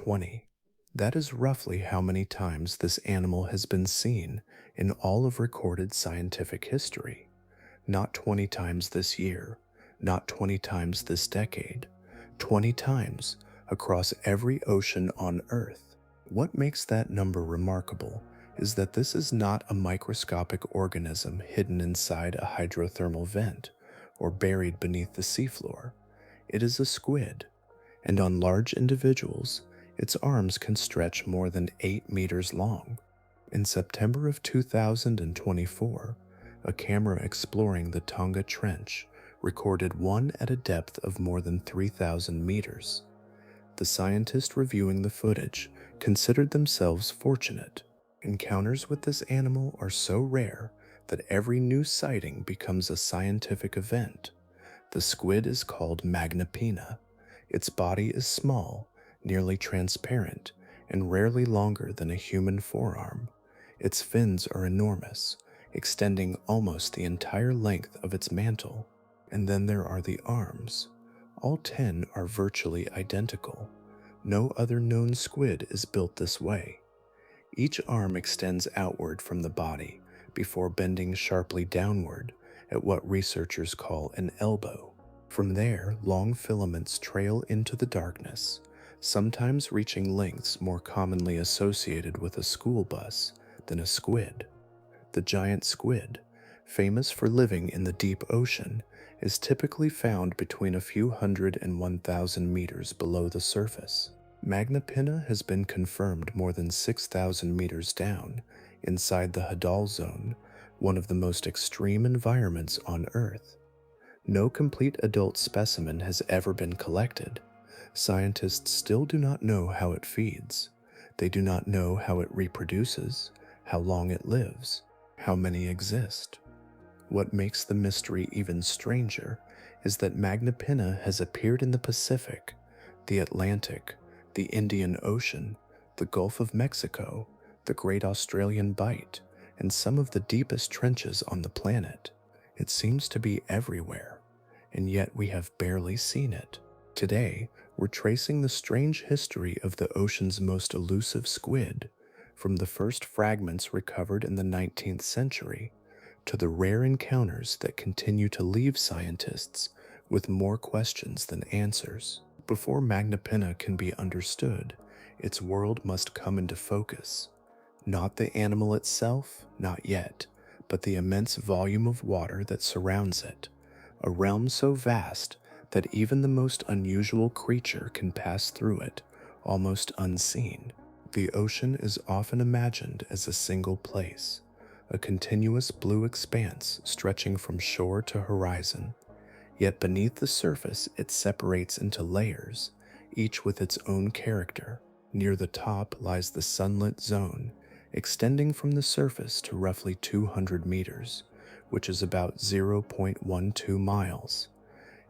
20. That is roughly how many times this animal has been seen in all of recorded scientific history. Not 20 times this year, not 20 times this decade, 20 times across every ocean on Earth. What makes that number remarkable is that this is not a microscopic organism hidden inside a hydrothermal vent or buried beneath the seafloor. It is a squid, and on large individuals, its arms can stretch more than 8 meters long. In September of 2024, a camera exploring the Tonga Trench recorded one at a depth of more than 3,000 meters. The scientists reviewing the footage considered themselves fortunate. Encounters with this animal are so rare that every new sighting becomes a scientific event. The squid is called Magnapinna. Its body is small, nearly transparent, and rarely longer than a human forearm. Its fins are enormous, extending almost the entire length of its mantle. And then there are the arms. All 10 are virtually identical. No other known squid is built this way. Each arm extends outward from the body before bending sharply downward at what researchers call an elbow. From there, long filaments trail into the darkness, sometimes reaching lengths more commonly associated with a school bus than a squid. The giant squid, famous for living in the deep ocean, is typically found between a few hundred and 1,000 meters below the surface. Magnapinna has been confirmed more than 6,000 meters down, inside the hadal zone, one of the most extreme environments on Earth. No complete adult specimen has ever been collected. Scientists still do not know how it feeds. They do not know how it reproduces, how long it lives, how many exist. What makes the mystery even stranger is that Magnapinna has appeared in the Pacific, the Atlantic, the Indian Ocean, the Gulf of Mexico, the Great Australian Bight, and some of the deepest trenches on the planet. It seems to be everywhere, and yet we have barely seen it. Today, we're tracing the strange history of the ocean's most elusive squid, from the first fragments recovered in the 19th century to the rare encounters that continue to leave scientists with more questions than answers. Before Magnapinna can be understood, its world must come into focus. Not the animal itself, not yet, but the immense volume of water that surrounds it, a realm so vast that even the most unusual creature can pass through it, almost unseen. The ocean is often imagined as a single place, a continuous blue expanse stretching from shore to horizon. Yet beneath the surface it separates into layers, each with its own character. Near the top lies the sunlit zone, extending from the surface to roughly 200 meters, which is about 0.12 miles.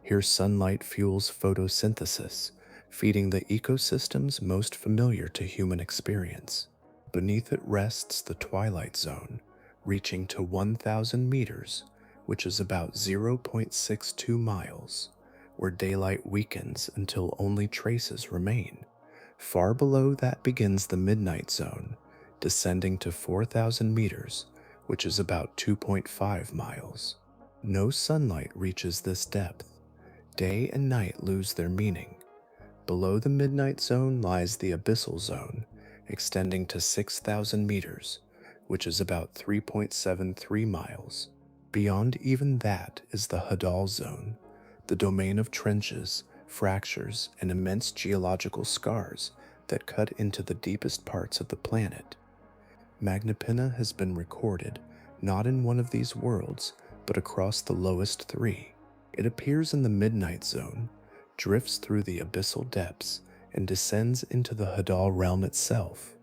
Here sunlight fuels photosynthesis, feeding the ecosystems most familiar to human experience. Beneath it rests the twilight zone, reaching to 1,000 meters, which is about 0.62 miles, where daylight weakens until only traces remain. Far below that begins the midnight zone, descending to 4,000 meters, which is about 2.5 miles. No sunlight reaches this depth. Day and night lose their meaning. Below the midnight zone lies the abyssal zone, extending to 6,000 meters, which is about 3.73 miles. Beyond even that is the hadal zone, the domain of trenches, fractures, and immense geological scars that cut into the deepest parts of the planet. Magnapinna has been recorded not in one of these worlds, but across the lowest 3. It appears in the midnight zone, drifts through the abyssal depths, and descends into the hadal realm itself.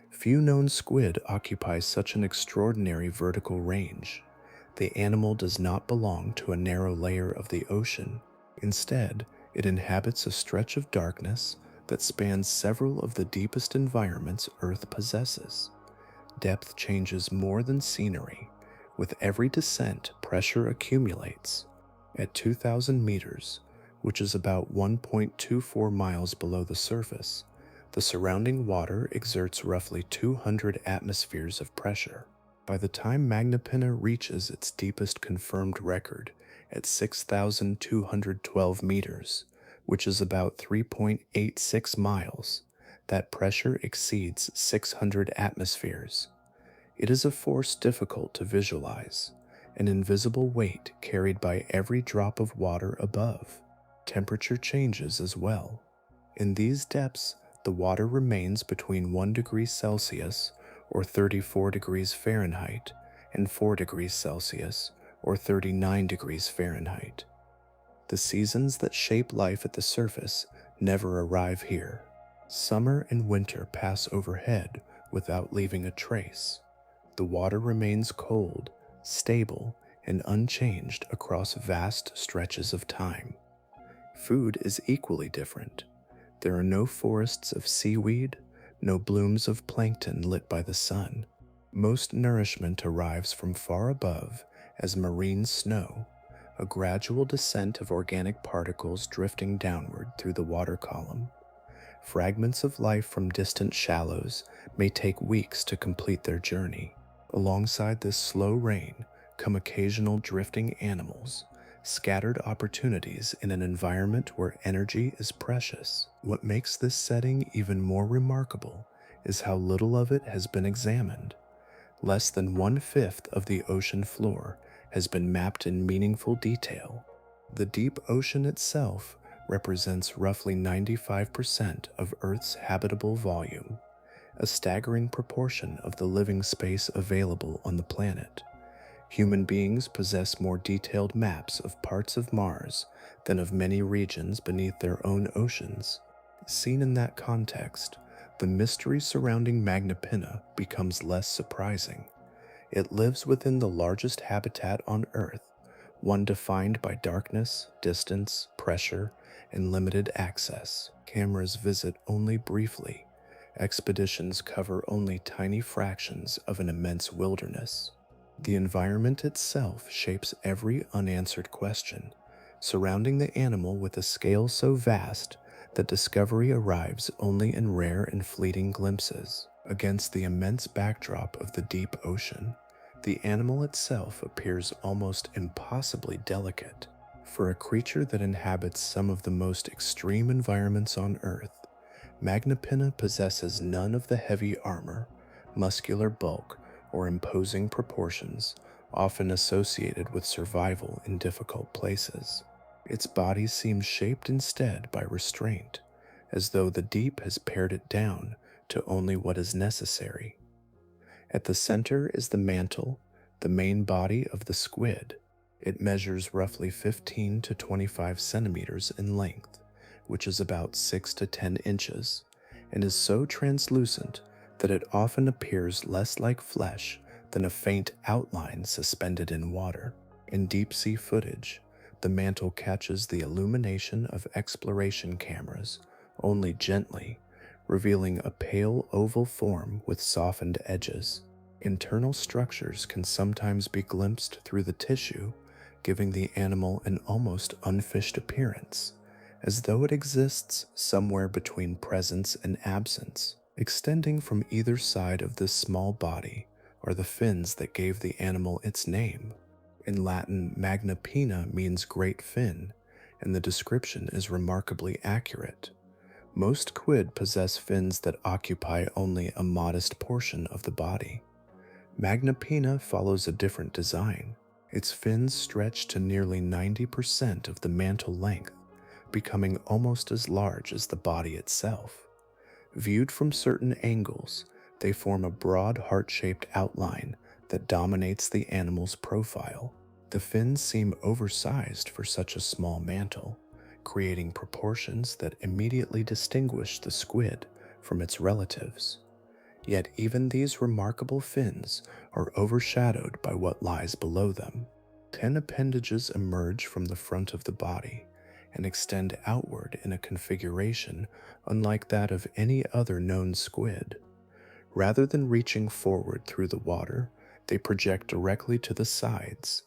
Few known squid occupy such an extraordinary vertical range. The animal does not belong to a narrow layer of the ocean. Instead, it inhabits a stretch of darkness that spans several of the deepest environments Earth possesses. Depth changes more than scenery. With every descent, pressure accumulates. At 2,000 meters, which is about 1.24 miles below the surface, The surrounding water exerts roughly 200 atmospheres of pressure. By the time Magnapinna reaches its deepest confirmed record at 6,212 meters, which is about 3.86 miles, that pressure exceeds 600 atmospheres. It is a force difficult to visualize, an invisible weight carried by every drop of water above. Temperature changes as well. In these depths, the water remains between 1 degree Celsius or 34 degrees Fahrenheit and 4 degrees Celsius or 39 degrees Fahrenheit. The seasons that shape life at the surface never arrive here. Summer and winter pass overhead without leaving a trace. The water remains cold, stable, and unchanged across vast stretches of time. Food is equally different. There are no forests of seaweed, no blooms of plankton lit by the sun. Most nourishment arrives from far above as marine snow, a gradual descent of organic particles drifting downward through the water column. Fragments of life from distant shallows may take weeks to complete their journey. Alongside this slow rain come occasional drifting animals, scattered opportunities in an environment where energy is precious. What makes this setting even more remarkable is how little of it has been examined. Less than 1/5 of the ocean floor has been mapped in meaningful detail. The deep ocean itself represents roughly 95% of Earth's habitable volume, a staggering proportion of the living space available on the planet. Human beings possess more detailed maps of parts of Mars than of many regions beneath their own oceans. Seen in that context, the mystery surrounding Magnapinna becomes less surprising. It lives within the largest habitat on Earth, one defined by darkness, distance, pressure, and limited access. Cameras visit only briefly. Expeditions cover only tiny fractions of an immense wilderness. The environment itself shapes every unanswered question, surrounding the animal with a scale so vast that discovery arrives only in rare and fleeting glimpses. Against the immense backdrop of the deep ocean, the animal itself appears almost impossibly delicate. For a creature that inhabits some of the most extreme environments on Earth, Magnapinna possesses none of the heavy armor, muscular bulk, or imposing proportions often associated with survival in difficult places. Its body seems shaped instead by restraint, as though the deep has pared it down to only what is necessary. At the center is the mantle, the main body of the squid. It measures roughly 15 to 25 centimeters in length, which is about 6 to 10 inches, and is so translucent that it often appears less like flesh than a faint outline suspended in water. In deep-sea footage, the mantle catches the illumination of exploration cameras only gently, revealing a pale oval form with softened edges. Internal structures can sometimes be glimpsed through the tissue, giving the animal an almost unfished appearance, as though it exists somewhere between presence and absence. Extending from either side of this small body are the fins that gave the animal its name. In Latin, Magnapinna means great fin, and the description is remarkably accurate. Most squid possess fins that occupy only a modest portion of the body. Magnapinna follows a different design. Its fins stretch to nearly 90% of the mantle length, becoming almost as large as the body itself. Viewed from certain angles, they form a broad heart-shaped outline that dominates the animal's profile. The fins seem oversized for such a small mantle, creating proportions that immediately distinguish the squid from its relatives. Yet even these remarkable fins are overshadowed by what lies below them. 10 appendages emerge from the front of the body and extend outward in a configuration unlike that of any other known squid. Rather than reaching forward through the water, they project directly to the sides.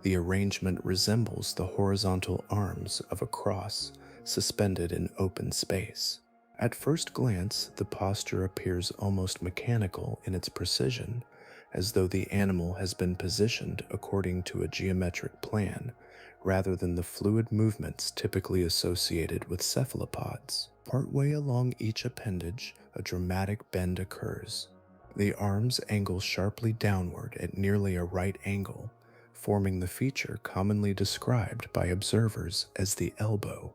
The arrangement resembles the horizontal arms of a cross suspended in open space. At first glance, the posture appears almost mechanical in its precision, as though the animal has been positioned according to a geometric plan, rather than the fluid movements typically associated with cephalopods. Partway along each appendage, a dramatic bend occurs. The arms angle sharply downward at nearly a right angle, forming the feature commonly described by observers as the elbow.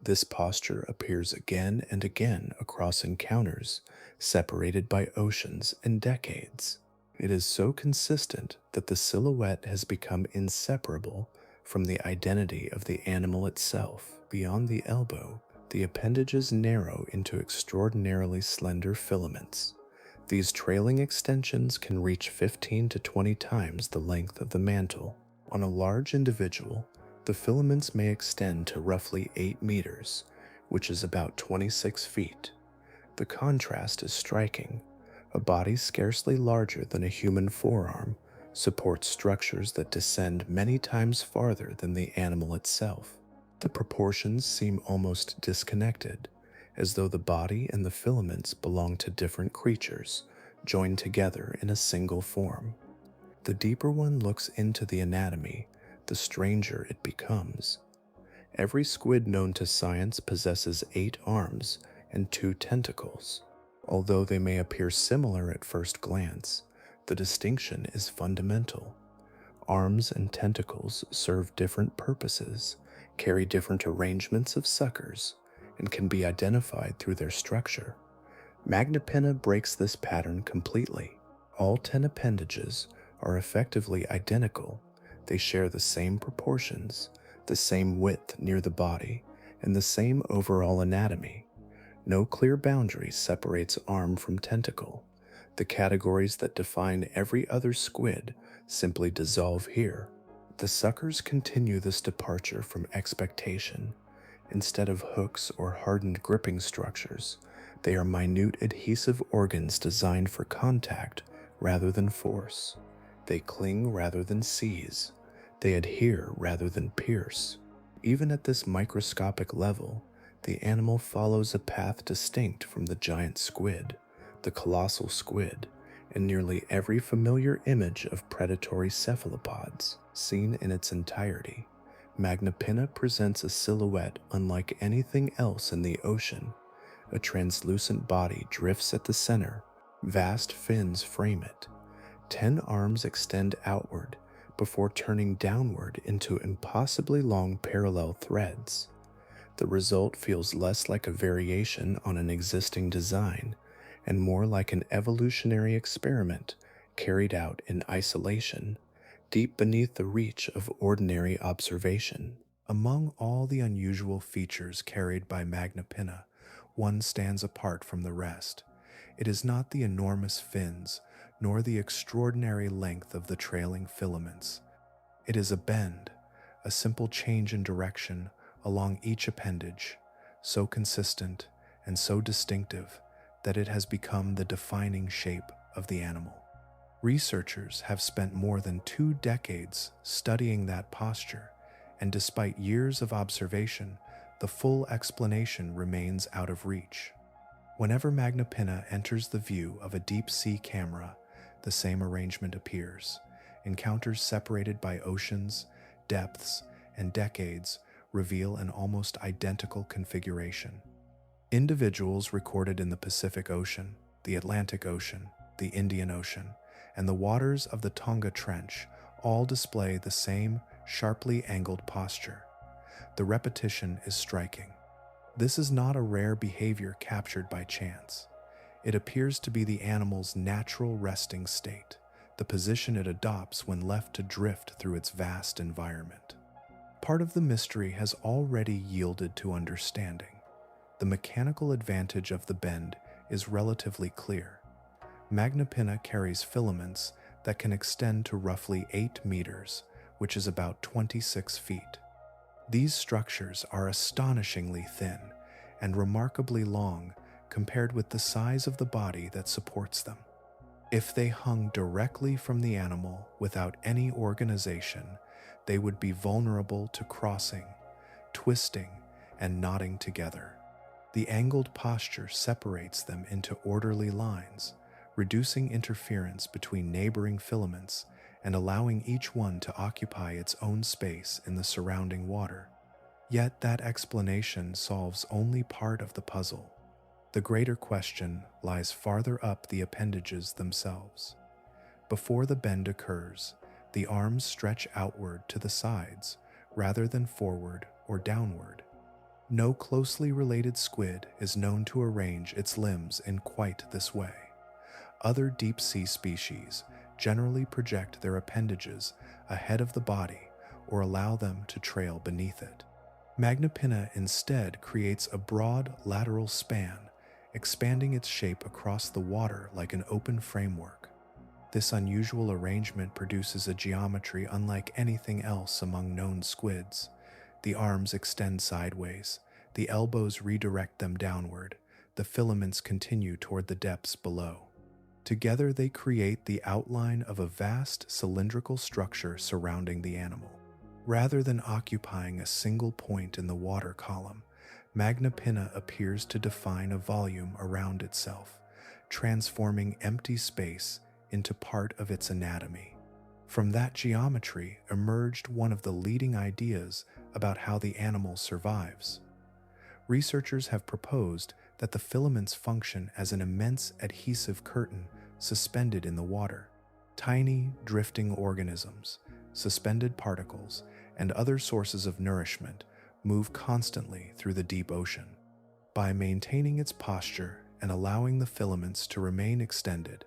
This posture appears again and again across encounters separated by oceans and decades. It is so consistent that the silhouette has become inseparable from the identity of the animal itself. Beyond the elbow, the appendages narrow into extraordinarily slender filaments. These trailing extensions can reach 15 to 20 times the length of the mantle. On a large individual, the filaments may extend to roughly 8 meters, which is about 26 feet. The contrast is striking. A body scarcely larger than a human forearm supports structures that descend many times farther than the animal itself. The proportions seem almost disconnected, as though the body and the filaments belong to different creatures, joined together in a single form. The deeper one looks into the anatomy, the stranger it becomes. Every squid known to science possesses 8 arms and 2 tentacles. Although they may appear similar at first glance, the distinction is fundamental. Arms and tentacles serve different purposes, carry different arrangements of suckers, and can be identified through their structure. Magnapinna breaks this pattern completely. All 10 appendages are effectively identical. They share the same proportions, the same width near the body, and the same overall anatomy. No clear boundary separates arm from tentacle. The categories that define every other squid simply dissolve here. The suckers continue this departure from expectation. Instead of hooks or hardened gripping structures, they are minute adhesive organs designed for contact rather than force. They cling rather than seize. They adhere rather than pierce. Even at this microscopic level, the animal follows a path distinct from the giant squid, the colossal squid, and nearly every familiar image of predatory cephalopods. Seen in its entirety, Magnapinna presents a silhouette unlike anything else in the ocean. A translucent body drifts at the center, vast fins frame it. 10 arms extend outward before turning downward into impossibly long parallel threads. The result feels less like a variation on an existing design and more like an evolutionary experiment carried out in isolation, deep beneath the reach of ordinary observation. Among all the unusual features carried by Magnapinna, one stands apart from the rest. It is not the enormous fins, nor the extraordinary length of the trailing filaments. It is a bend, a simple change in direction along each appendage, so consistent and so distinctive that it has become the defining shape of the animal. Researchers have spent more than 2 decades studying that posture, and despite years of observation, the full explanation remains out of reach. Whenever Magnapinna enters the view of a deep-sea camera, the same arrangement appears. Encounters separated by oceans, depths, and decades reveal an almost identical configuration. Individuals recorded in the Pacific Ocean, the Atlantic Ocean, the Indian Ocean, and the waters of the Tonga Trench all display the same sharply angled posture. The repetition is striking. This is not a rare behavior captured by chance. It appears to be the animal's natural resting state, the position it adopts when left to drift through its vast environment. Part of the mystery has already yielded to understanding. The mechanical advantage of the bend is relatively clear. Magnapinna carries filaments that can extend to roughly 8 meters, which is about 26 feet. These structures are astonishingly thin and remarkably long compared with the size of the body that supports them. If they hung directly from the animal without any organization, they would be vulnerable to crossing, twisting, and knotting together. The angled posture separates them into orderly lines, reducing interference between neighboring filaments and allowing each one to occupy its own space in the surrounding water. Yet that explanation solves only part of the puzzle. The greater question lies farther up the appendages themselves. Before the bend occurs, the arms stretch outward to the sides rather than forward or downward. No closely related squid is known to arrange its limbs in quite this way. Other deep-sea species generally project their appendages ahead of the body or allow them to trail beneath it. Magnapinna instead creates a broad lateral span, expanding its shape across the water like an open framework. This unusual arrangement produces a geometry unlike anything else among known squids. The arms extend sideways, the elbows redirect them downward, the filaments continue toward the depths below. Together they create the outline of a vast cylindrical structure surrounding the animal. Rather than occupying a single point in the water column, Magnapinna appears to define a volume around itself, transforming empty space into part of its anatomy. From that geometry emerged one of the leading ideas about how the animal survives. Researchers have proposed that the filaments function as an immense adhesive curtain suspended in the water. Tiny, drifting organisms, suspended particles, and other sources of nourishment move constantly through the deep ocean. By maintaining its posture and allowing the filaments to remain extended,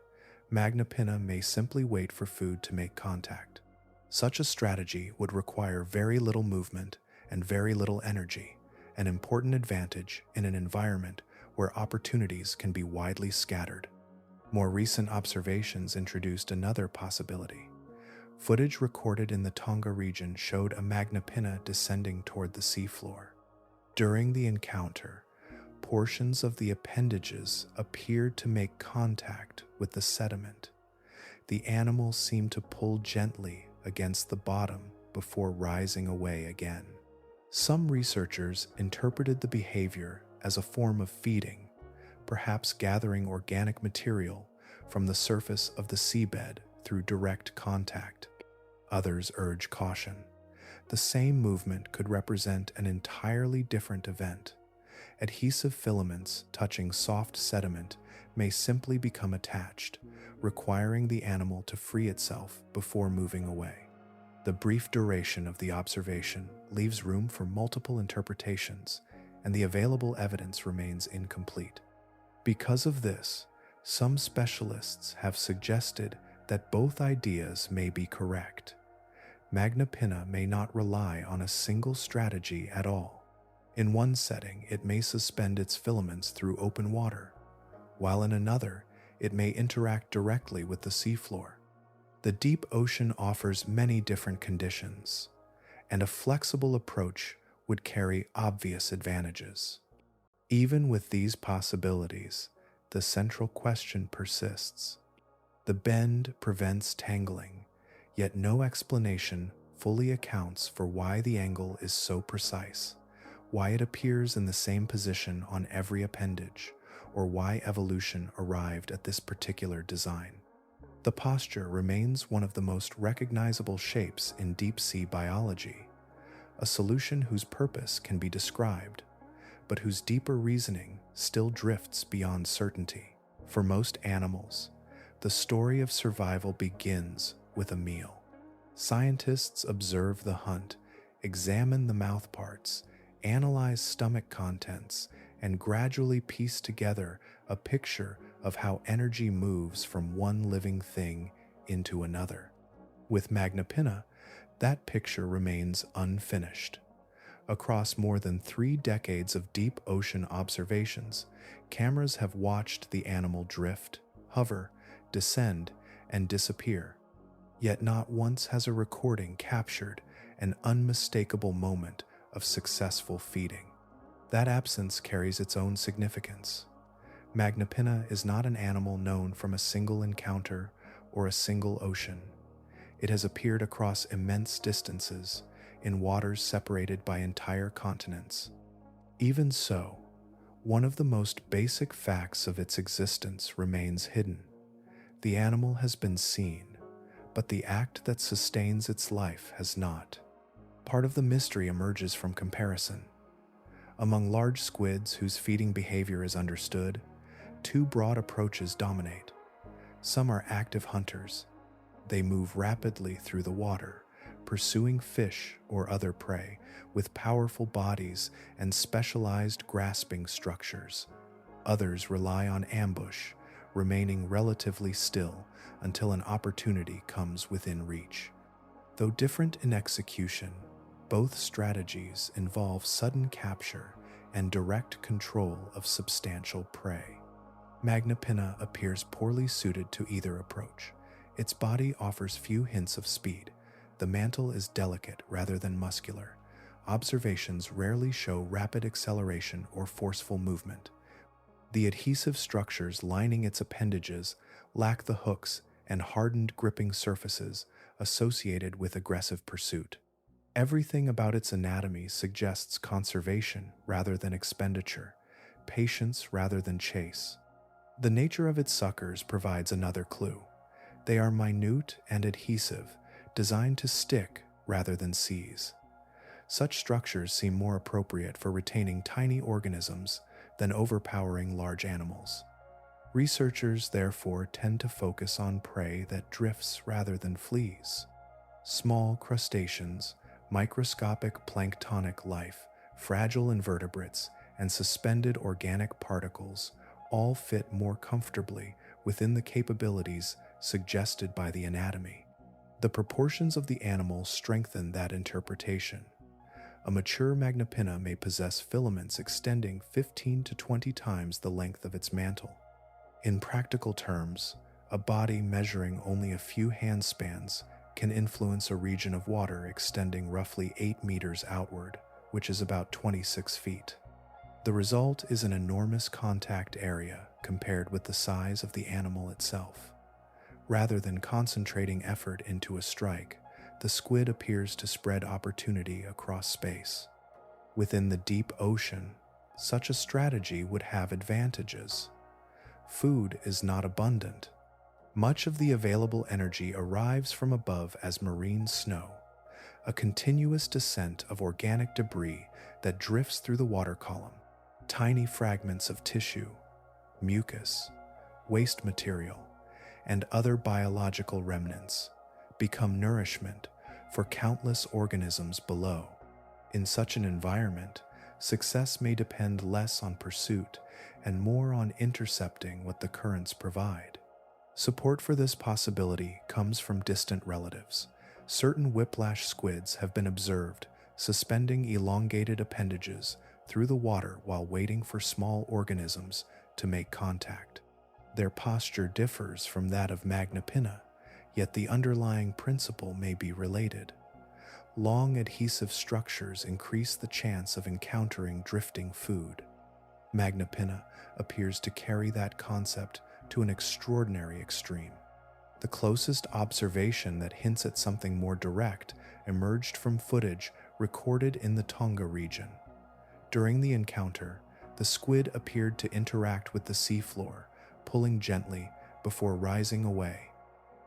Magnapinna may simply wait for food to make contact. Such a strategy would require very little movement and very little energy, an important advantage in an environment where opportunities can be widely scattered. More recent observations introduced another possibility. Footage recorded in the Tonga region showed a Magnapinna descending toward the seafloor. During the encounter, portions of the appendages appeared to make contact with the sediment. The animal seemed to pull gently against the bottom before rising away again. Some researchers interpreted the behavior as a form of feeding, perhaps gathering organic material from the surface of the seabed through direct contact. Others urge caution. The same movement could represent an entirely different event. Adhesive filaments touching soft sediment may simply become attached, requiring the animal to free itself before moving away. The brief duration of the observation leaves room for multiple interpretations, and the available evidence remains incomplete. Because of this, some specialists have suggested that both ideas may be correct. Magnapinna may not rely on a single strategy at all. In one setting, it may suspend its filaments through open water, while in another, it may interact directly with the seafloor. The deep ocean offers many different conditions, and a flexible approach would carry obvious advantages. Even with these possibilities, the central question persists. The bend prevents tangling, yet no explanation fully accounts for why the angle is so precise, why it appears in the same position on every appendage, or why evolution arrived at this particular design. The posture remains one of the most recognizable shapes in deep-sea biology, a solution whose purpose can be described, but whose deeper reasoning still drifts beyond certainty. For most animals, the story of survival begins with a meal. Scientists observe the hunt, examine the mouth parts, analyze stomach contents, and gradually piece together a picture of how energy moves from one living thing into another. With Magnapinna, that picture remains unfinished. Across more than 3 decades of deep ocean observations, cameras have watched the animal drift, hover, descend, and disappear. Yet not once has a recording captured an unmistakable moment of successful feeding. That absence carries its own significance. Magnapinna is not an animal known from a single encounter or a single ocean. It has appeared across immense distances, in waters separated by entire continents. Even so, One of the most basic facts of its existence remains hidden. The animal has been seen, but the act that sustains its life has not. Part of the mystery emerges from comparison. Among large squids whose feeding behavior is understood, two broad approaches dominate. Some are active hunters. They move rapidly through the water, pursuing fish or other prey with powerful bodies and specialized grasping structures. Others rely on ambush, remaining relatively still until an opportunity comes within reach. Though different in execution, both strategies involve sudden capture and direct control of substantial prey. Magnapinna appears poorly suited to either approach. Its body offers few hints of speed. The mantle is delicate rather than muscular. Observations rarely show rapid acceleration or forceful movement. The adhesive structures lining its appendages lack the hooks and hardened gripping surfaces associated with aggressive pursuit. Everything about its anatomy suggests conservation rather than expenditure, patience rather than chase. The nature of its suckers provides another clue. They are minute and adhesive, designed to stick rather than seize. Such structures seem more appropriate for retaining tiny organisms than overpowering large animals. Researchers therefore tend to focus on prey that drifts rather than flees. Small crustaceans, microscopic planktonic life, fragile invertebrates, and suspended organic particles all fit more comfortably within the capabilities suggested by the anatomy. The proportions of the animal strengthen that interpretation. A mature Magnapinna may possess filaments extending 15 to 20 times the length of its mantle. In practical terms, a body measuring only a few handspans can influence a region of water extending roughly 8 meters outward, which is about 26 feet. The result is an enormous contact area compared with the size of the animal itself. Rather than concentrating effort into a strike, the squid appears to spread opportunity across space. Within the deep ocean, such a strategy would have advantages. Food is not abundant. Much of the available energy arrives from above as marine snow, a continuous descent of organic debris that drifts through the water column. Tiny fragments of tissue, mucus, waste material, and other biological remnants become nourishment for countless organisms below. In such an environment, success may depend less on pursuit and more on intercepting what the currents provide. Support for this possibility comes from distant relatives. Certain whiplash squids have been observed suspending elongated appendages through the water while waiting for small organisms to make contact. Their posture differs from that of Magnapinna, yet the underlying principle may be related. Long adhesive structures increase the chance of encountering drifting food. Magnapinna appears to carry that concept to an extraordinary extreme. The closest observation that hints at something more direct emerged from footage recorded in the Tonga region. During the encounter, the squid appeared to interact with the seafloor, pulling gently before rising away.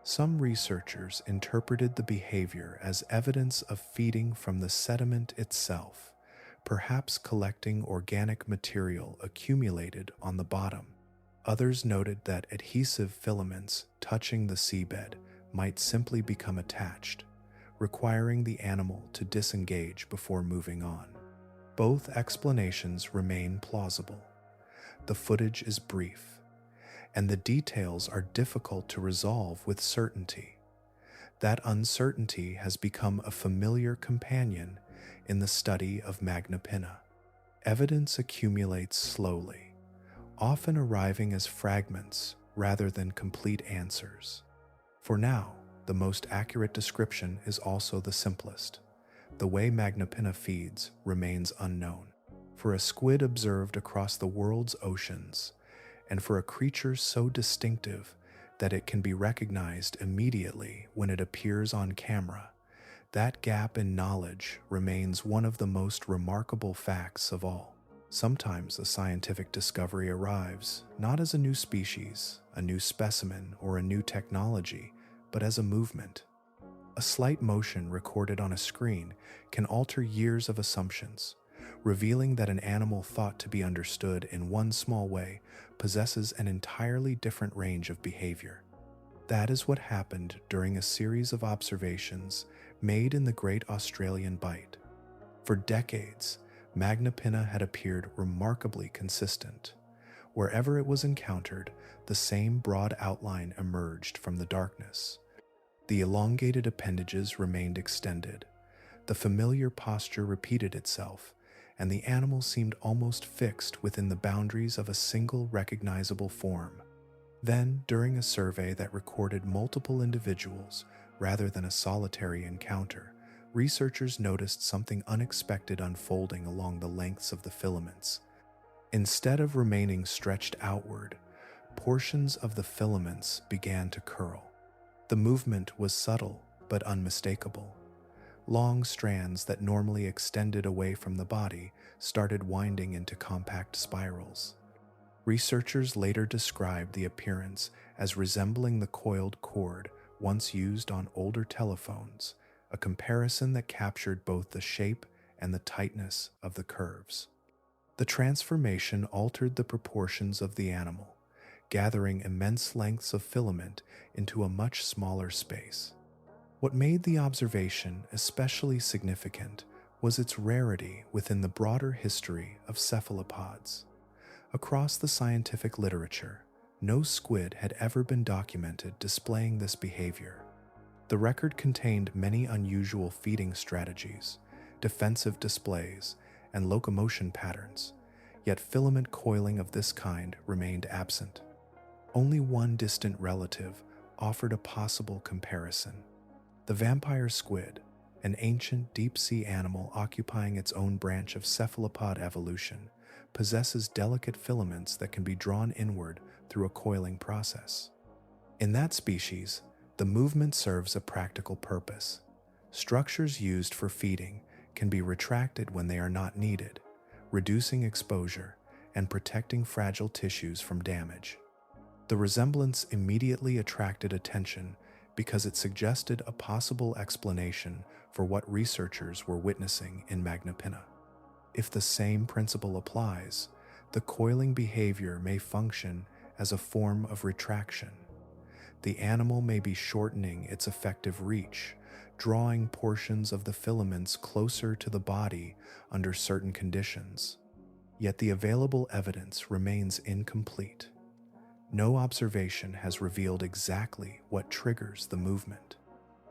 Some researchers interpreted the behavior as evidence of feeding from the sediment itself, perhaps collecting organic material accumulated on the bottom. Others noted that adhesive filaments touching the seabed might simply become attached, requiring the animal to disengage before moving on. Both explanations remain plausible. The footage is brief, and the details are difficult to resolve with certainty. That uncertainty has become a familiar companion in the study of Magnapinna. Evidence accumulates slowly, often arriving as fragments rather than complete answers. For now, the most accurate description is also the simplest. The way Magnapinna feeds remains unknown. For a squid observed across the world's oceans, and for a creature so distinctive that it can be recognized immediately when it appears on camera, that gap in knowledge remains one of the most remarkable facts of all. Sometimes a scientific discovery arrives not as a new species, a new specimen, or a new technology, but as a movement. A slight motion recorded on a screen can alter years of assumptions, revealing that an animal thought to be understood in one small way possesses an entirely different range of behavior. That is what happened during a series of observations made in the Great Australian Bight. For decades, Magnapinna had appeared remarkably consistent. Wherever it was encountered, the same broad outline emerged from the darkness. The elongated appendages remained extended. The familiar posture repeated itself, and the animal seemed almost fixed within the boundaries of a single recognizable form. Then, during a survey that recorded multiple individuals rather than a solitary encounter, researchers noticed something unexpected unfolding along the lengths of the filaments. Instead of remaining stretched outward, portions of the filaments began to curl. The movement was subtle but unmistakable. Long strands that normally extended away from the body started winding into compact spirals. Researchers later described the appearance as resembling the coiled cord once used on older telephones, a comparison that captured both the shape and the tightness of the curves. The transformation altered the proportions of the animal, gathering immense lengths of filament into a much smaller space. What made the observation especially significant was its rarity within the broader history of cephalopods. Across the scientific literature, no squid had ever been documented displaying this behavior. The record contained many unusual feeding strategies, defensive displays, and locomotion patterns, yet filament coiling of this kind remained absent. Only one distant relative offered a possible comparison. The vampire squid, an ancient deep-sea animal occupying its own branch of cephalopod evolution, possesses delicate filaments that can be drawn inward through a coiling process. In that species, the movement serves a practical purpose. Structures used for feeding can be retracted when they are not needed, reducing exposure and protecting fragile tissues from damage. The resemblance immediately attracted attention because it suggested a possible explanation for what researchers were witnessing in Magnapinna. If the same principle applies, the coiling behavior may function as a form of retraction. The animal may be shortening its effective reach, drawing portions of the filaments closer to the body under certain conditions. Yet the available evidence remains incomplete. No observation has revealed exactly what triggers the movement.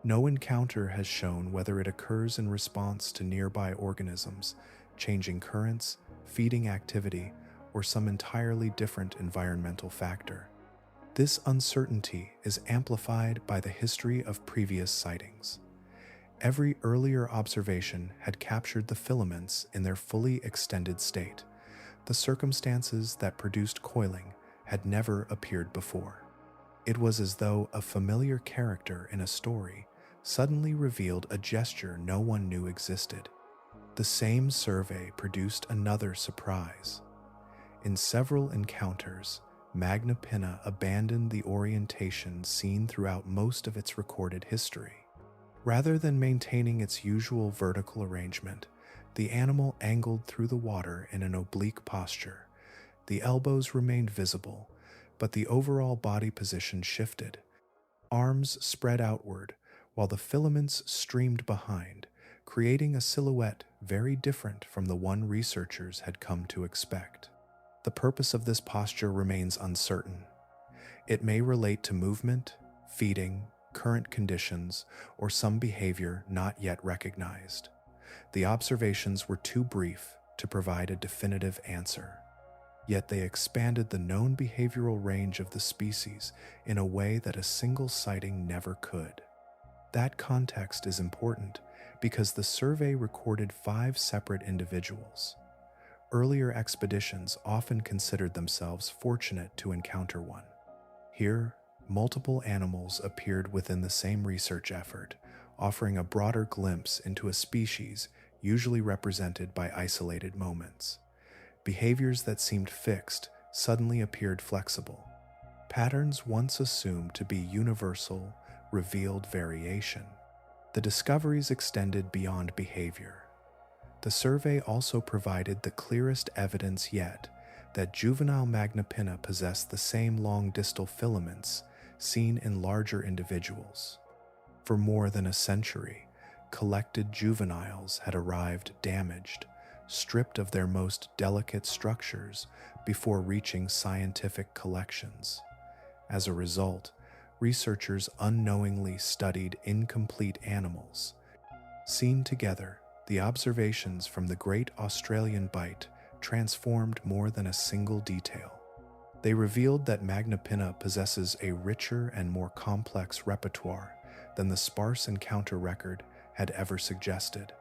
No encounter has shown whether it occurs in response to nearby organisms, changing currents, feeding activity, or some entirely different environmental factor. This uncertainty is amplified by the history of previous sightings. Every earlier observation had captured the filaments in their fully extended state. The circumstances that produced coiling had never appeared before. It was as though a familiar character in a story suddenly revealed a gesture no one knew existed. The same survey produced another surprise. In several encounters, Magnapinna abandoned the orientation seen throughout most of its recorded history. Rather than maintaining its usual vertical arrangement, the animal angled through the water in an oblique posture. The elbows remained visible, but the overall body position shifted. Arms spread outward, while the filaments streamed behind, creating a silhouette very different from the one researchers had come to expect. The purpose of this posture remains uncertain. It may relate to movement, feeding, current conditions, or some behavior not yet recognized. The observations were too brief to provide a definitive answer. Yet they expanded the known behavioral range of the species in a way that a single sighting never could. That context is important because the survey recorded 5 separate individuals. Earlier expeditions often considered themselves fortunate to encounter one. Here, multiple animals appeared within the same research effort, offering a broader glimpse into a species usually represented by isolated moments. Behaviors that seemed fixed suddenly appeared flexible. Patterns once assumed to be universal revealed variation. The discoveries extended beyond behavior. The survey also provided the clearest evidence yet that juvenile Magnapinna possessed the same long distal filaments seen in larger individuals. For more than a century, collected juveniles had arrived damaged, stripped of their most delicate structures before reaching scientific collections. As a result, researchers unknowingly studied incomplete animals. Seen together, the observations from the Great Australian Bight transformed more than a single detail. They revealed that Magnapinna possesses a richer and more complex repertoire than the sparse encounter record had ever suggested,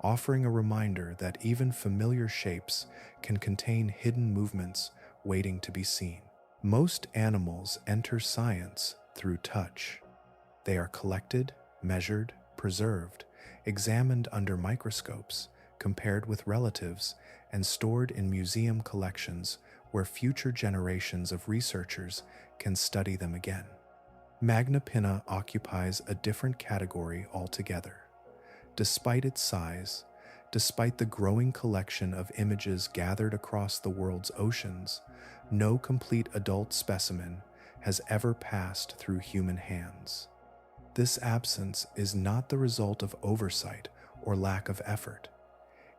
offering a reminder that even familiar shapes can contain hidden movements waiting to be seen. Most animals enter science through touch. They are collected, measured, preserved, examined under microscopes, compared with relatives, and stored in museum collections where future generations of researchers can study them again. Magnapinna occupies a different category altogether. Despite its size, despite the growing collection of images gathered across the world's oceans, no complete adult specimen has ever passed through human hands. This absence is not the result of oversight or lack of effort.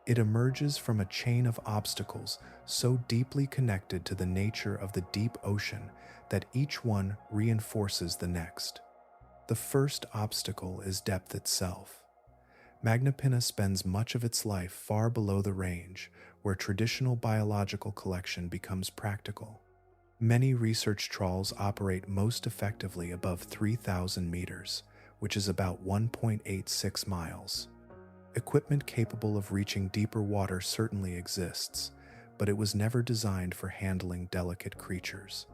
It emerges from a chain of obstacles so deeply connected to the nature of the deep ocean that each one reinforces the next. The first obstacle is depth itself. Magnapinna spends much of its life far below the range where traditional biological collection becomes practical. Many research trawls operate most effectively above 3,000 meters, which is about 1.86 miles. Equipment capable of reaching deeper water certainly exists, but it was never designed for handling delicate creatures.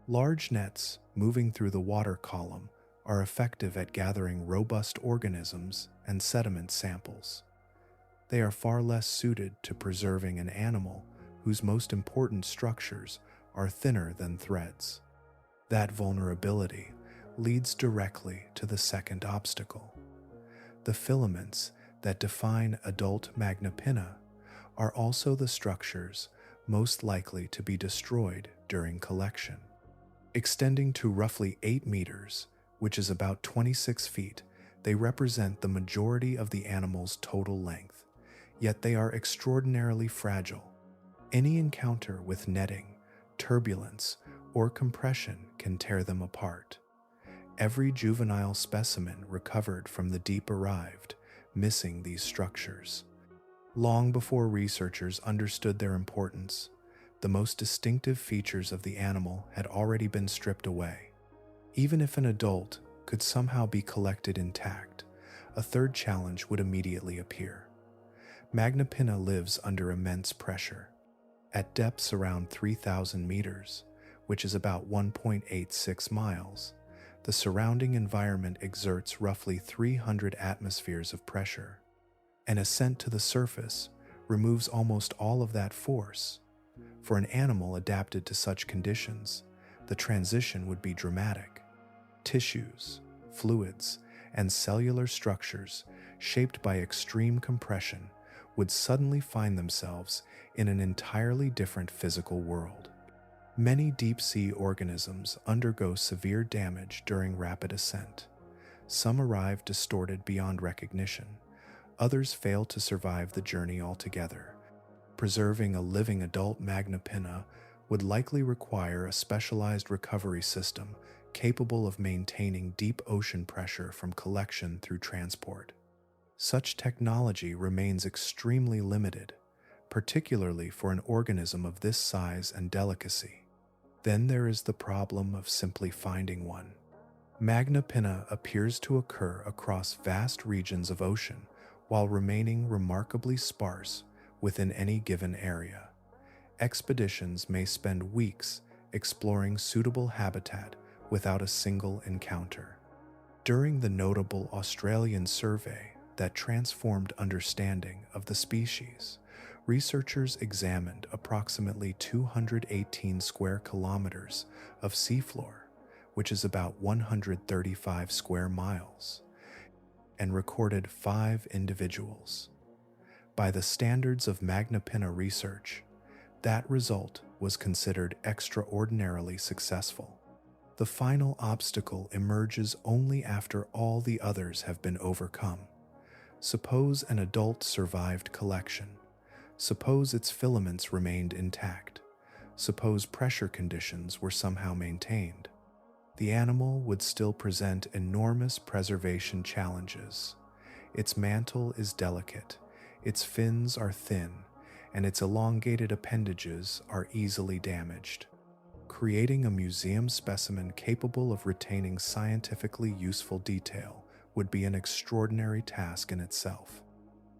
Large nets moving through the water column are effective at gathering robust organisms and sediment samples. They are far less suited to preserving an animal whose most important structures are thinner than threads. That vulnerability leads directly to the second obstacle. The filaments that define adult Magnapinna are also the structures most likely to be destroyed during collection. Extending to roughly 8 meters, which is about 26 feet, they represent the majority of the animal's total length, yet they are extraordinarily fragile. Any encounter with netting, turbulence, or compression can tear them apart. Every juvenile specimen recovered from the deep arrived, missing these structures. Long before researchers understood their importance, the most distinctive features of the animal had already been stripped away. Even if an adult could somehow be collected intact, a third challenge would immediately appear. Magnapinna lives under immense pressure. At depths around 3,000 meters, which is about 1.86 miles, the surrounding environment exerts roughly 300 atmospheres of pressure. An ascent to the surface removes almost all of that force. For an animal adapted to such conditions, the transition would be dramatic. Tissues, fluids, and cellular structures shaped by extreme compression would suddenly find themselves in an entirely different physical world. Many deep-sea organisms undergo severe damage during rapid ascent. Some arrive distorted beyond recognition. Others fail to survive the journey altogether. Preserving a living adult Magnapinna would likely require a specialized recovery system capable of maintaining deep ocean pressure from collection through transport. Such technology remains extremely limited, particularly for an organism of this size and delicacy. Then there is the problem of simply finding one. Magnapinna appears to occur across vast regions of ocean while remaining remarkably sparse within any given area. Expeditions may spend weeks exploring suitable habitat without a single encounter. During the notable Australian survey that transformed understanding of the species, Researchers examined approximately 218 square kilometers of seafloor, which is about 135 square miles, and recorded 5 individuals. By the standards of Magnapinna research, that result was considered extraordinarily successful. The final obstacle emerges only after all the others have been overcome. Suppose an adult survived collection. Suppose its filaments remained intact. Suppose pressure conditions were somehow maintained. The animal would still present enormous preservation challenges. Its mantle is delicate, its fins are thin, and its elongated appendages are easily damaged. Creating a museum specimen capable of retaining scientifically useful detail would be an extraordinary task in itself.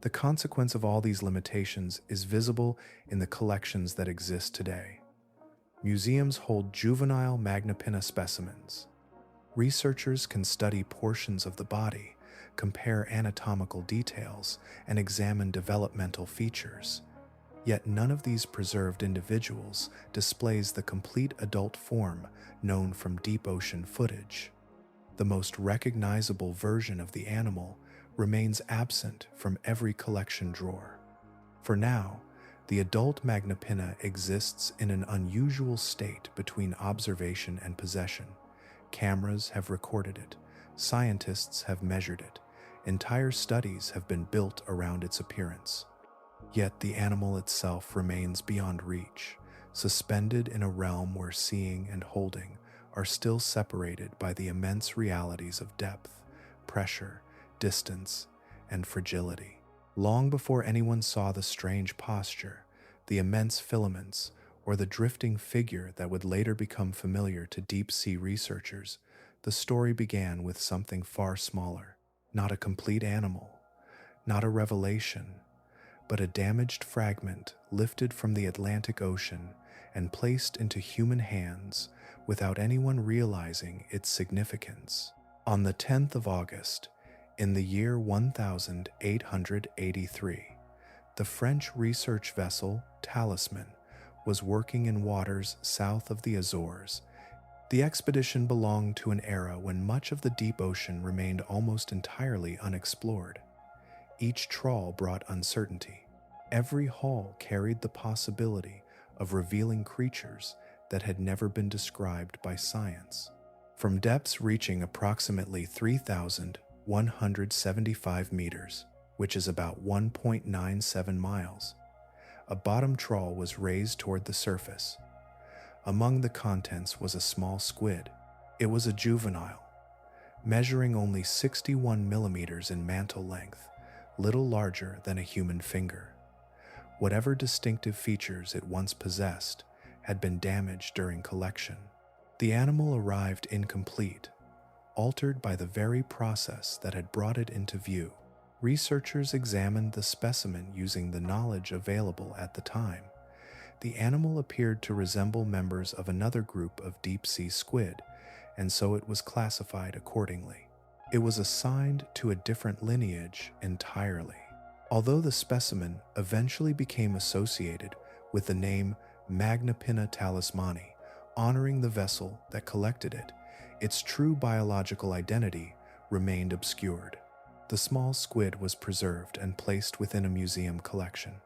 The consequence of all these limitations is visible in the collections that exist today. Museums hold juvenile Magnapinna specimens. Researchers can study portions of the body, compare anatomical details, and examine developmental features. Yet none of these preserved individuals displays the complete adult form known from deep ocean footage. The most recognizable version of the animal remains absent from every collection drawer. For now, the adult Magnapinna exists in an unusual state between observation and possession. Cameras have recorded it, scientists have measured it, entire studies have been built around its appearance. Yet the animal itself remains beyond reach, suspended in a realm where seeing and holding are still separated by the immense realities of depth, pressure, distance, and fragility. Long before anyone saw the strange posture, the immense filaments, or the drifting figure that would later become familiar to deep-sea researchers, the story began with something far smaller. Not a complete animal, not a revelation, but a damaged fragment lifted from the Atlantic Ocean and placed into human hands without anyone realizing its significance. On the 10th of August, in the year 1883, the French research vessel Talisman was working in waters south of the Azores. The expedition belonged to an era when much of the deep ocean remained almost entirely unexplored. Each trawl brought uncertainty. Every haul carried the possibility of revealing creatures that had never been described by science. From depths reaching approximately 3,175 meters, which is about 1.97 miles, a bottom trawl was raised toward the surface. Among the contents was a small squid. It was a juvenile, measuring only 61 millimeters in mantle length, little larger than a human finger. Whatever distinctive features it once possessed had been damaged during collection. The animal arrived incomplete, altered by the very process that had brought it into view. Researchers examined the specimen using the knowledge available at the time. The animal appeared to resemble members of another group of deep-sea squid, and so it was classified accordingly. It was assigned to a different lineage entirely. Although the specimen eventually became associated with the name Magnapinna talismani, honoring the vessel that collected it, its true biological identity remained obscured. The small squid was preserved and placed within a museum collection.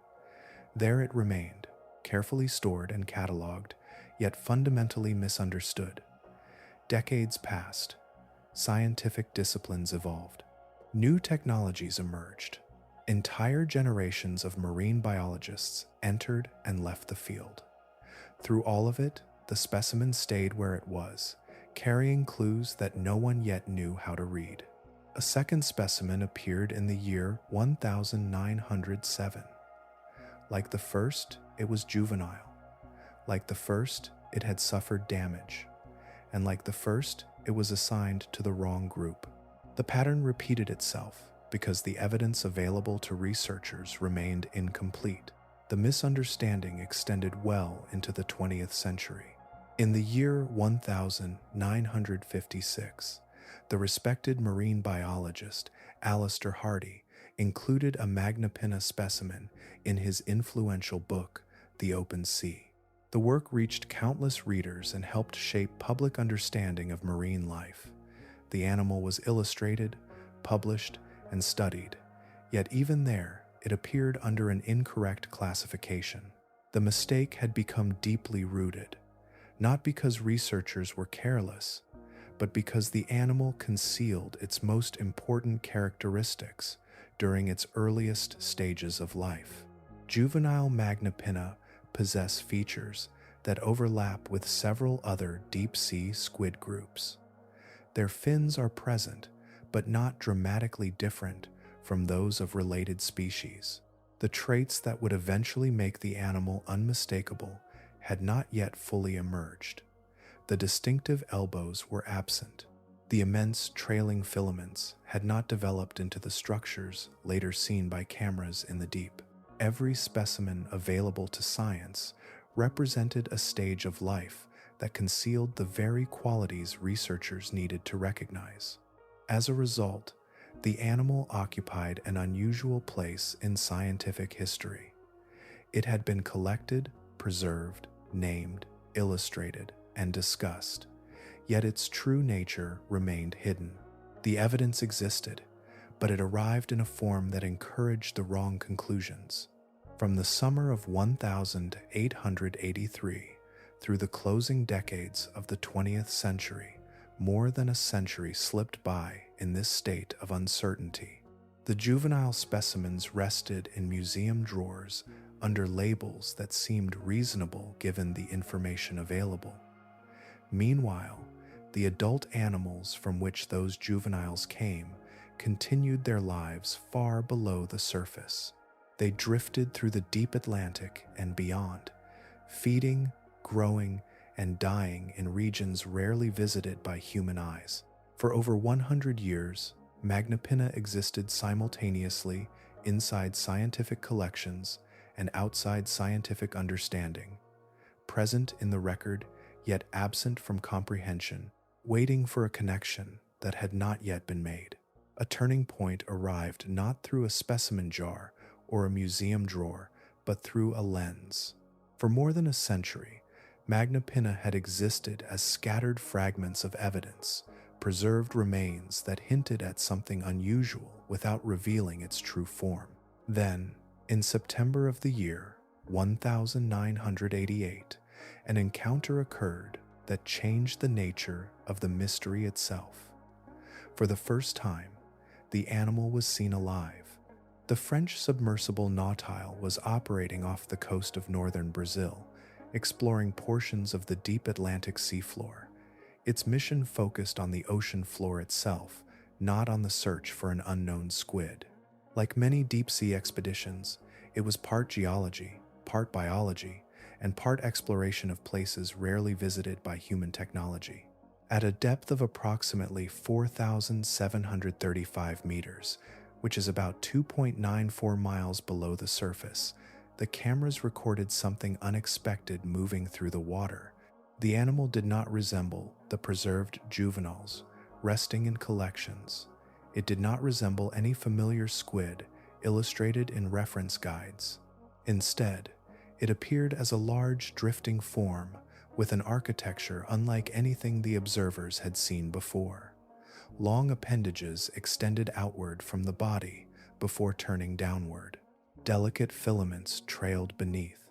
There it remained, carefully stored and cataloged, yet fundamentally misunderstood. Decades passed. Scientific disciplines evolved. New technologies emerged. Entire generations of marine biologists entered and left the field. Through all of it, the specimen stayed where it was, carrying clues that no one yet knew how to read. A second specimen appeared in the year 1907. Like the first, it was juvenile. Like the first, it had suffered damage. And like the first, it was assigned to the wrong group. The pattern repeated itself because the evidence available to researchers remained incomplete. The misunderstanding extended well into the 20th century. In the year 1956, the respected marine biologist Alistair Hardy included a Magnapinna specimen in his influential book, The Open Sea. The work reached countless readers and helped shape public understanding of marine life. The animal was illustrated, published, and studied, yet even there, it appeared under an incorrect classification. The mistake had become deeply rooted, not because researchers were careless, but because the animal concealed its most important characteristics during its earliest stages of life. Juvenile Magnapinna possess features that overlap with several other deep-sea squid groups. Their fins are present, but not dramatically different from those of related species. The traits that would eventually make the animal unmistakable had not yet fully emerged. The distinctive elbows were absent. The immense trailing filaments had not developed into the structures later seen by cameras in the deep. Every specimen available to science represented a stage of life that concealed the very qualities researchers needed to recognize. As a result, the animal occupied an unusual place in scientific history. It had been collected, preserved, named, illustrated, and discussed, yet its true nature remained hidden. The evidence existed, but it arrived in a form that encouraged the wrong conclusions. From the summer of 1883 through the closing decades of the 20th century, more than a century slipped by in this state of uncertainty. The juvenile specimens rested in museum drawers under labels that seemed reasonable given the information available. Meanwhile, the adult animals from which those juveniles came continued their lives far below the surface. They drifted through the deep Atlantic and beyond, feeding, growing, and dying in regions rarely visited by human eyes. For over 100 years, Magnapinna existed simultaneously inside scientific collections and outside scientific understanding, present in the record yet absent from comprehension, waiting for a connection that had not yet been made. A turning point arrived not through a specimen jar or a museum drawer, but through a lens. For more than a century, Magnapinna had existed as scattered fragments of evidence, preserved remains that hinted at something unusual without revealing its true form. Then, in September of the year 1988, an encounter occurred that changed the nature of the mystery itself. For the first time, the animal was seen alive. The French submersible Nautile was operating off the coast of northern Brazil, exploring portions of the deep Atlantic seafloor. Its mission focused on the ocean floor itself, not on the search for an unknown squid. Like many deep-sea expeditions, it was part geology, part biology, and part exploration of places rarely visited by human technology. At a depth of approximately 4,735 meters, which is about 2.94 miles below the surface, the cameras recorded something unexpected moving through the water. The animal did not resemble the preserved juveniles resting in collections. It did not resemble any familiar squid illustrated in reference guides. Instead, it appeared as a large drifting form with an architecture unlike anything the observers had seen before. Long appendages extended outward from the body before turning downward. Delicate filaments trailed beneath.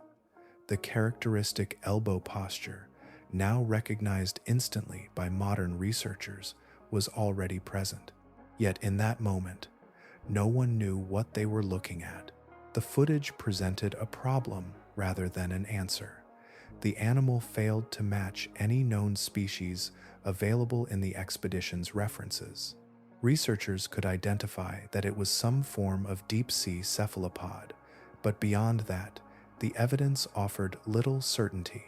The characteristic elbow posture, now recognized instantly by modern researchers, was already present. Yet in that moment, no one knew what they were looking at. The footage presented a problem rather than an answer. The animal failed to match any known species available in the expedition's references. Researchers could identify that it was some form of deep-sea cephalopod, but beyond that, the evidence offered little certainty.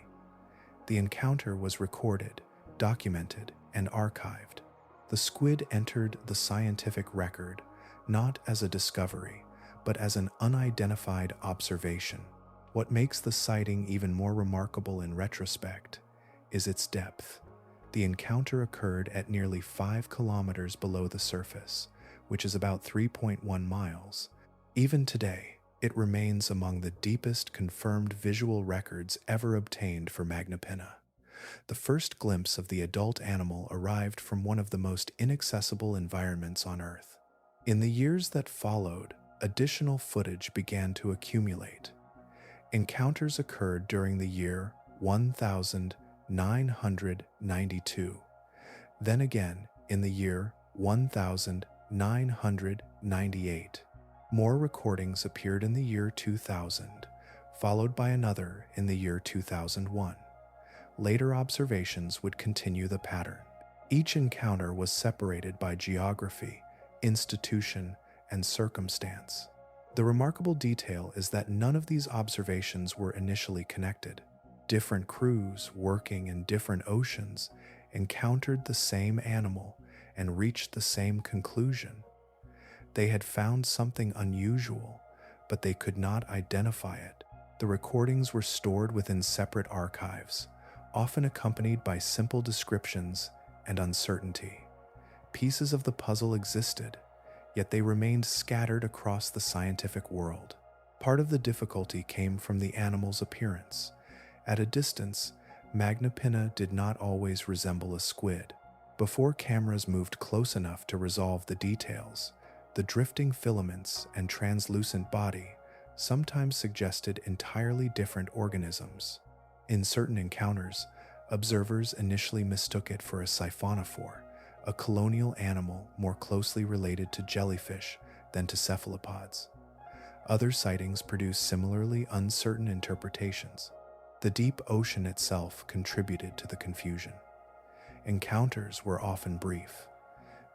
The encounter was recorded, documented, and archived. The squid entered the scientific record not as a discovery, but as an unidentified observation. What makes the sighting even more remarkable in retrospect is its depth. The encounter occurred at nearly 5 kilometers below the surface, which is about 3.1 miles. Even today, it remains among the deepest confirmed visual records ever obtained for Magnapinna. The first glimpse of the adult animal arrived from one of the most inaccessible environments on Earth. In the years that followed, additional footage began to accumulate. Encounters occurred during the year 1992, then again in the year 1998. More recordings appeared in the year 2000, followed by another in the year 2001. Later observations would continue the pattern. Each encounter was separated by geography, institution, and circumstance. The remarkable detail is that none of these observations were initially connected. Different crews working in different oceans encountered the same animal and reached the same conclusion. They had found something unusual, but they could not identify it. The recordings were stored within separate archives, often accompanied by simple descriptions and uncertainty. Pieces of the puzzle existed, yet they remained scattered across the scientific world. Part of the difficulty came from the animal's appearance. At a distance, Magnapinna did not always resemble a squid. Before cameras moved close enough to resolve the details, the drifting filaments and translucent body sometimes suggested entirely different organisms. In certain encounters, observers initially mistook it for a siphonophore, a colonial animal more closely related to jellyfish than to cephalopods. Other sightings produced similarly uncertain interpretations. The deep ocean itself contributed to the confusion. Encounters were often brief.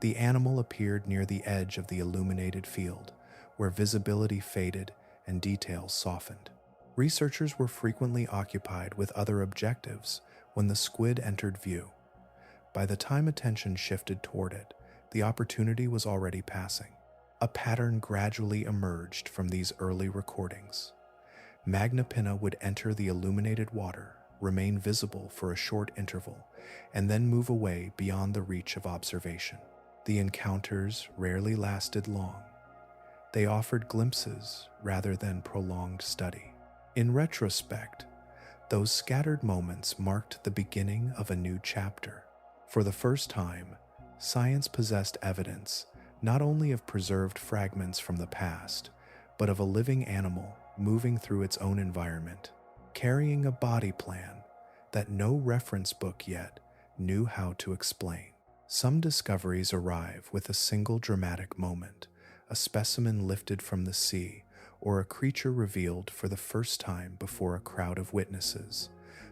The animal appeared near the edge of the illuminated field, where visibility faded and details softened. Researchers were frequently occupied with other objectives when the squid entered view. By the time attention shifted toward it, the opportunity was already passing. A pattern gradually emerged from these early recordings. Magnapinna would enter the illuminated water, remain visible for a short interval, and then move away beyond the reach of observation. The encounters rarely lasted long. They offered glimpses rather than prolonged study. In retrospect, those scattered moments marked the beginning of a new chapter. For the first time, science possessed evidence not only of preserved fragments from the past, but of a living animal moving through its own environment, carrying a body plan that no reference book yet knew how to explain. Some discoveries arrive with a single dramatic moment, a specimen lifted from the sea, or a creature revealed for the first time before a crowd of witnesses.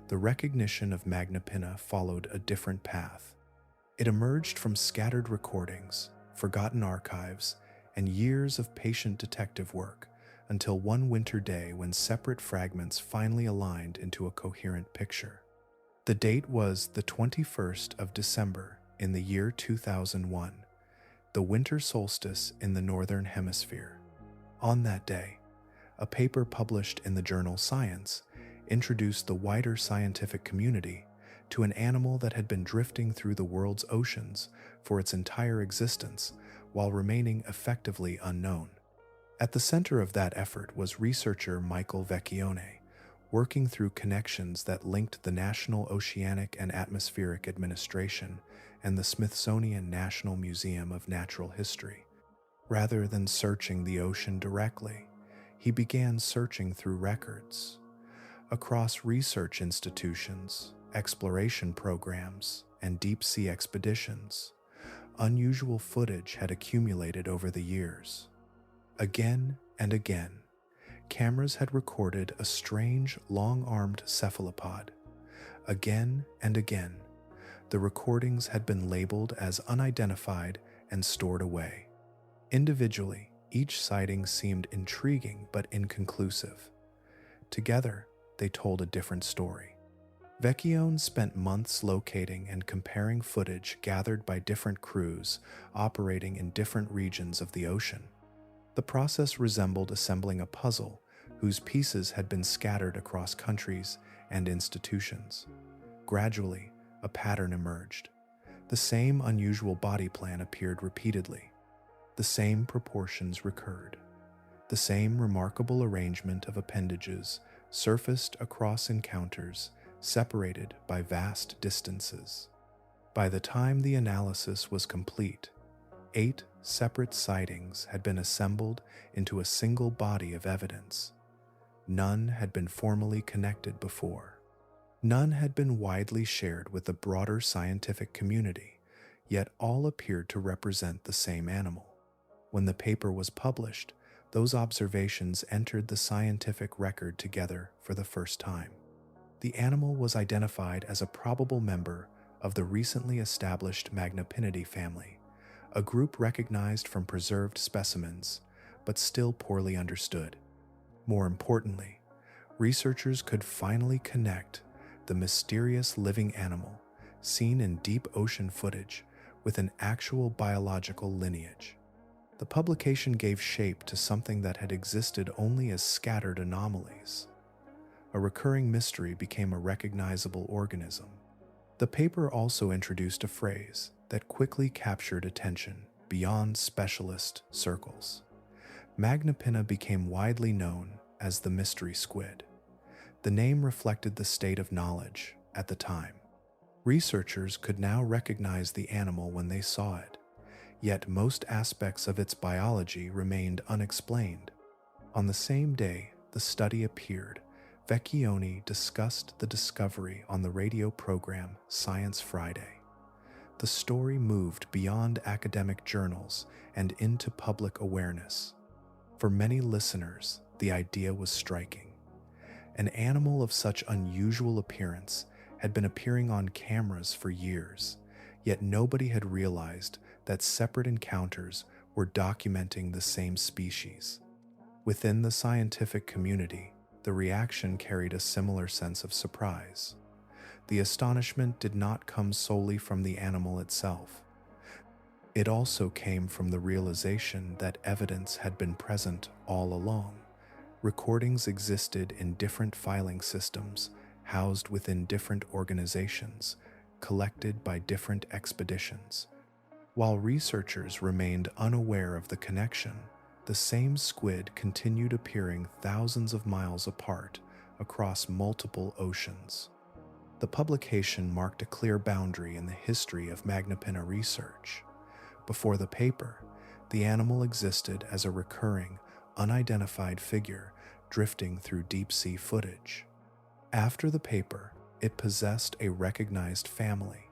The recognition of Magnapinna followed a different path. It emerged from scattered recordings, forgotten archives, and years of patient detective work, until one winter day when separate fragments finally aligned into a coherent picture. The date was the 21st of December in the year 2001, the winter solstice in the northern hemisphere. On that day, a paper published in the journal Science introduced the wider scientific community to an animal that had been drifting through the world's oceans for its entire existence while remaining effectively unknown. At the center of that effort was researcher Michael Vecchione, working through connections that linked the National Oceanic and Atmospheric Administration and the Smithsonian National Museum of Natural History. Rather than searching the ocean directly, he began searching through records. Across research institutions, exploration programs, and deep-sea expeditions, unusual footage had accumulated over the years. Again and again, cameras had recorded a strange, long-armed cephalopod. Again and again, the recordings had been labeled as unidentified and stored away. Individually, each sighting seemed intriguing but inconclusive. Together, they told a different story. Vecchione spent months locating and comparing footage gathered by different crews operating in different regions of the ocean. The process resembled assembling a puzzle whose pieces had been scattered across countries and institutions. Gradually, a pattern emerged. The same unusual body plan appeared repeatedly. The same proportions recurred. The same remarkable arrangement of appendages surfaced across encounters separated by vast distances. By the time the analysis was complete, 8 separate sightings had been assembled into a single body of evidence. None had been formally connected before. None had been widely shared with the broader scientific community, yet all appeared to represent the same animal. When the paper was published, those observations entered the scientific record together for the first time. The animal was identified as a probable member of the recently established Magnapinna family, a group recognized from preserved specimens, but still poorly understood. More importantly, researchers could finally connect the mysterious living animal seen in deep ocean footage with an actual biological lineage. The publication gave shape to something that had existed only as scattered anomalies. A recurring mystery became a recognizable organism. The paper also introduced a phrase that quickly captured attention beyond specialist circles. Magnapinna became widely known as the mystery squid. The name reflected the state of knowledge at the time. Researchers could now recognize the animal when they saw it, yet most aspects of its biology remained unexplained. On the same day the study appeared, Vecchione discussed the discovery on the radio program Science Friday. The story moved beyond academic journals and into public awareness. For many listeners, the idea was striking. An animal of such unusual appearance had been appearing on cameras for years, yet nobody had realized that separate encounters were documenting the same species. Within the scientific community, the reaction carried a similar sense of surprise. The astonishment did not come solely from the animal itself. It also came from the realization that evidence had been present all along. Recordings existed in different filing systems, housed within different organizations, collected by different expeditions. While researchers remained unaware of the connection, the same squid continued appearing thousands of miles apart across multiple oceans. The publication marked a clear boundary in the history of Magnapinna research. Before the paper, the animal existed as a recurring, unidentified figure drifting through deep-sea footage. After the paper, it possessed a recognized family,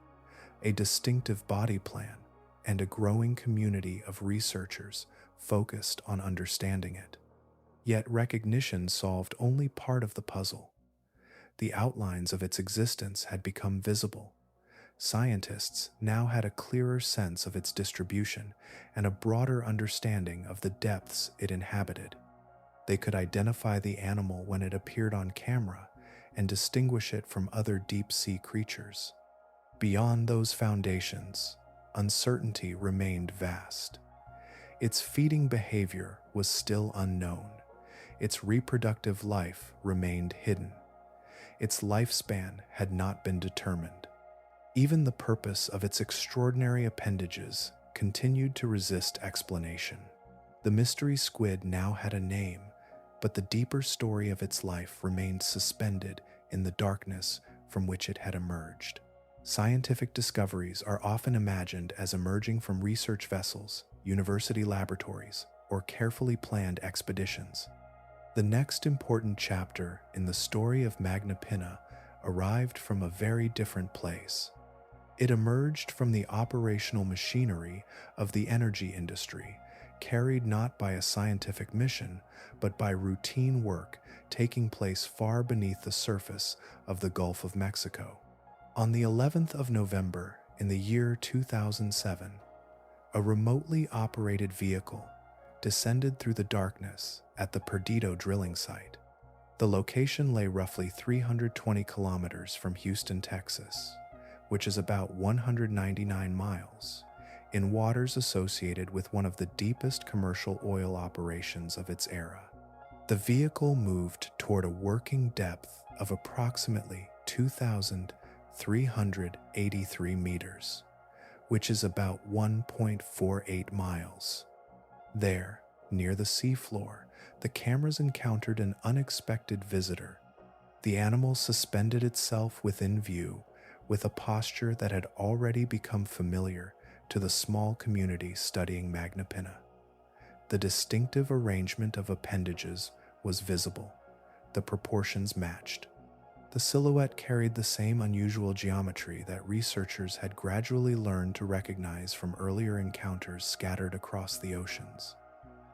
a distinctive body plan, and a growing community of researchers focused on understanding it. Yet recognition solved only part of the puzzle. The outlines of its existence had become visible. Scientists now had a clearer sense of its distribution and a broader understanding of the depths it inhabited. They could identify the animal when it appeared on camera and distinguish it from other deep-sea creatures. Beyond those foundations, uncertainty remained vast. Its feeding behavior was still unknown. Its reproductive life remained hidden. Its lifespan had not been determined. Even the purpose of its extraordinary appendages continued to resist explanation. The mystery squid now had a name, but the deeper story of its life remained suspended in the darkness from which it had emerged. Scientific discoveries are often imagined as emerging from research vessels, university laboratories, or carefully planned expeditions. The next important chapter in the story of Magnapinna arrived from a very different place. It emerged from the operational machinery of the energy industry, carried not by a scientific mission, but by routine work taking place far beneath the surface of the Gulf of Mexico. On the 11th of November in the year 2007, a remotely operated vehicle descended through the darkness at the Perdido drilling site. The location lay roughly 320 kilometers from Houston, Texas, which is about 199 miles, in waters associated with one of the deepest commercial oil operations of its era. The vehicle moved toward a working depth of approximately 2,383 meters, which is about 1.48 miles. There, near the seafloor, the cameras encountered an unexpected visitor. The animal suspended itself within view with a posture that had already become familiar to the small community studying Magnapinna. The distinctive arrangement of appendages was visible. The proportions matched. The silhouette carried the same unusual geometry that researchers had gradually learned to recognize from earlier encounters scattered across the oceans.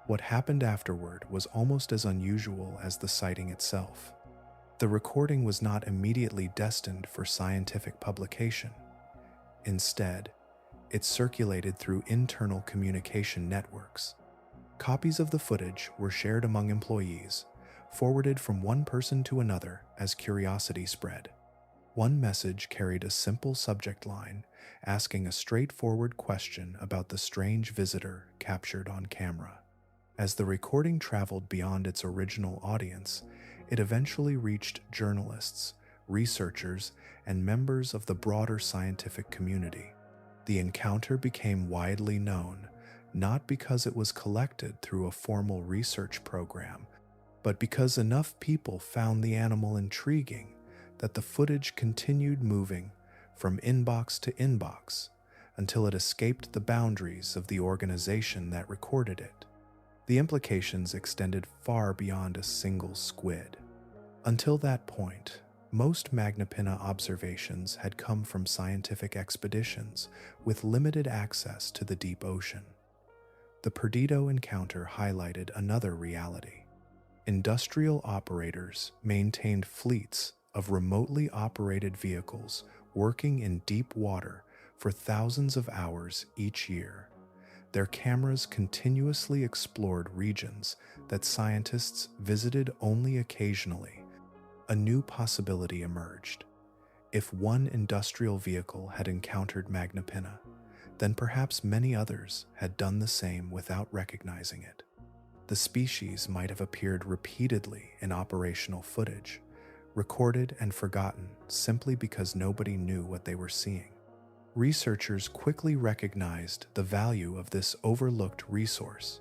What happened afterward was almost as unusual as the sighting itself. The recording was not immediately destined for scientific publication. Instead, it circulated through internal communication networks. Copies of the footage were shared among employees, forwarded from one person to another as curiosity spread. One message carried a simple subject line asking a straightforward question about the strange visitor captured on camera. As the recording traveled beyond its original audience, it eventually reached journalists, researchers, and members of the broader scientific community. The encounter became widely known, not because it was collected through a formal research program, but because enough people found the animal intriguing that the footage continued moving from inbox to inbox until it escaped the boundaries of the organization that recorded it. The implications extended far beyond a single squid. Until that point, most Magnapinna observations had come from scientific expeditions with limited access to the deep ocean. The Perdido encounter highlighted another reality. Industrial operators maintained fleets of remotely operated vehicles working in deep water for thousands of hours each year. Their cameras continuously explored regions that scientists visited only occasionally. A new possibility emerged. If one industrial vehicle had encountered Magnapinna, then perhaps many others had done the same without recognizing it. The species might have appeared repeatedly in operational footage, recorded and forgotten simply because nobody knew what they were seeing. Researchers quickly recognized the value of this overlooked resource.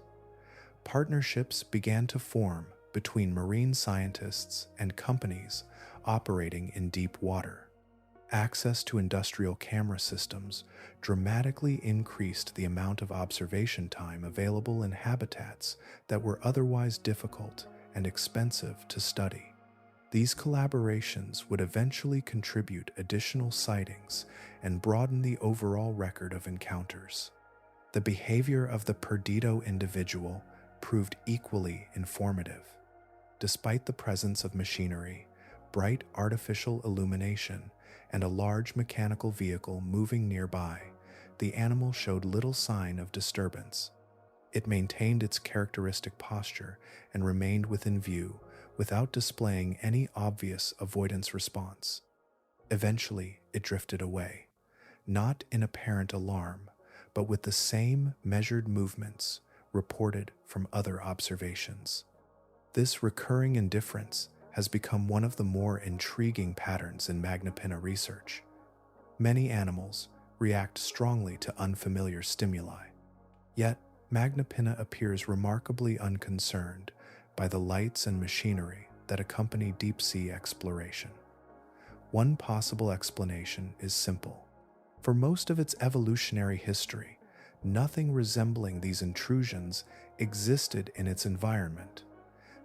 Partnerships began to form between marine scientists and companies operating in deep water. Access to industrial camera systems dramatically increased the amount of observation time available in habitats that were otherwise difficult and expensive to study. These collaborations would eventually contribute additional sightings and broaden the overall record of encounters. The behavior of the Perdido individual proved equally informative. Despite the presence of machinery, bright artificial illumination, and a large mechanical vehicle moving nearby, the animal showed little sign of disturbance. It maintained its characteristic posture and remained within view without displaying any obvious avoidance response. Eventually, it drifted away, not in apparent alarm, but with the same measured movements reported from other observations. This recurring indifference has become one of the more intriguing patterns in Magnapinna research. Many animals react strongly to unfamiliar stimuli, yet Magnapinna appears remarkably unconcerned by the lights and machinery that accompany deep-sea exploration. One possible explanation is simple. For most of its evolutionary history, nothing resembling these intrusions existed in its environment.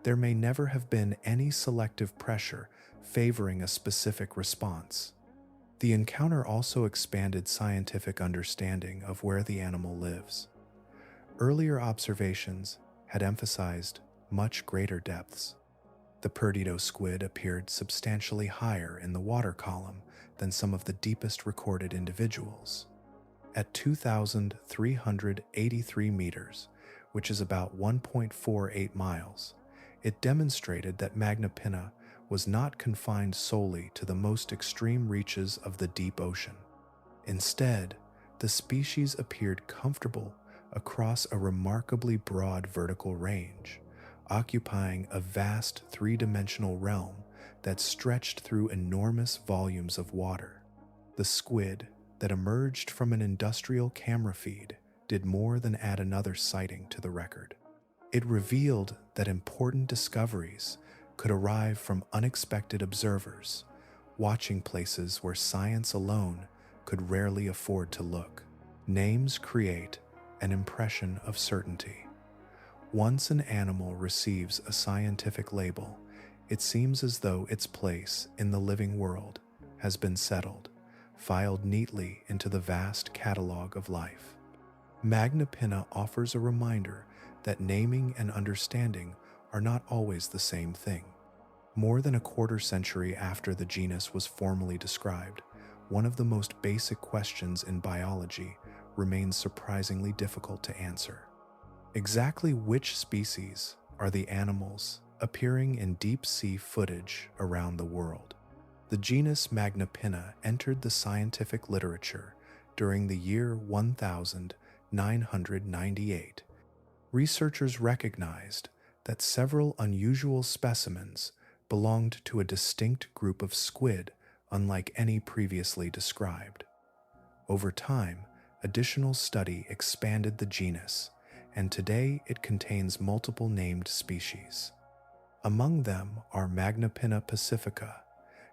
There may never have been any selective pressure favoring a specific response. The encounter also expanded scientific understanding of where the animal lives. Earlier observations had emphasized much greater depths. The Perdido squid appeared substantially higher in the water column than some of the deepest recorded individuals. At 2,383 meters, which is about 1.48 miles, it demonstrated that Magnapinna was not confined solely to the most extreme reaches of the deep ocean. Instead, the species appeared comfortable across a remarkably broad vertical range, occupying a vast three-dimensional realm that stretched through enormous volumes of water. The squid that emerged from an industrial camera feed did more than add another sighting to the record. It revealed that important discoveries could arrive from unexpected observers, watching places where science alone could rarely afford to look. Names create an impression of certainty. Once an animal receives a scientific label, it seems as though its place in the living world has been settled, filed neatly into the vast catalog of life. Magnapinna offers a reminder that naming and understanding are not always the same thing. More than a quarter century after the genus was formally described, one of the most basic questions in biology remains surprisingly difficult to answer. Exactly which species are the animals appearing in deep-sea footage around the world? The genus Magnapinna entered the scientific literature during the year 1998. Researchers recognized that several unusual specimens belonged to a distinct group of squid unlike any previously described. Over time, additional study expanded the genus, and today it contains multiple named species. Among them are Magnapinna pacifica,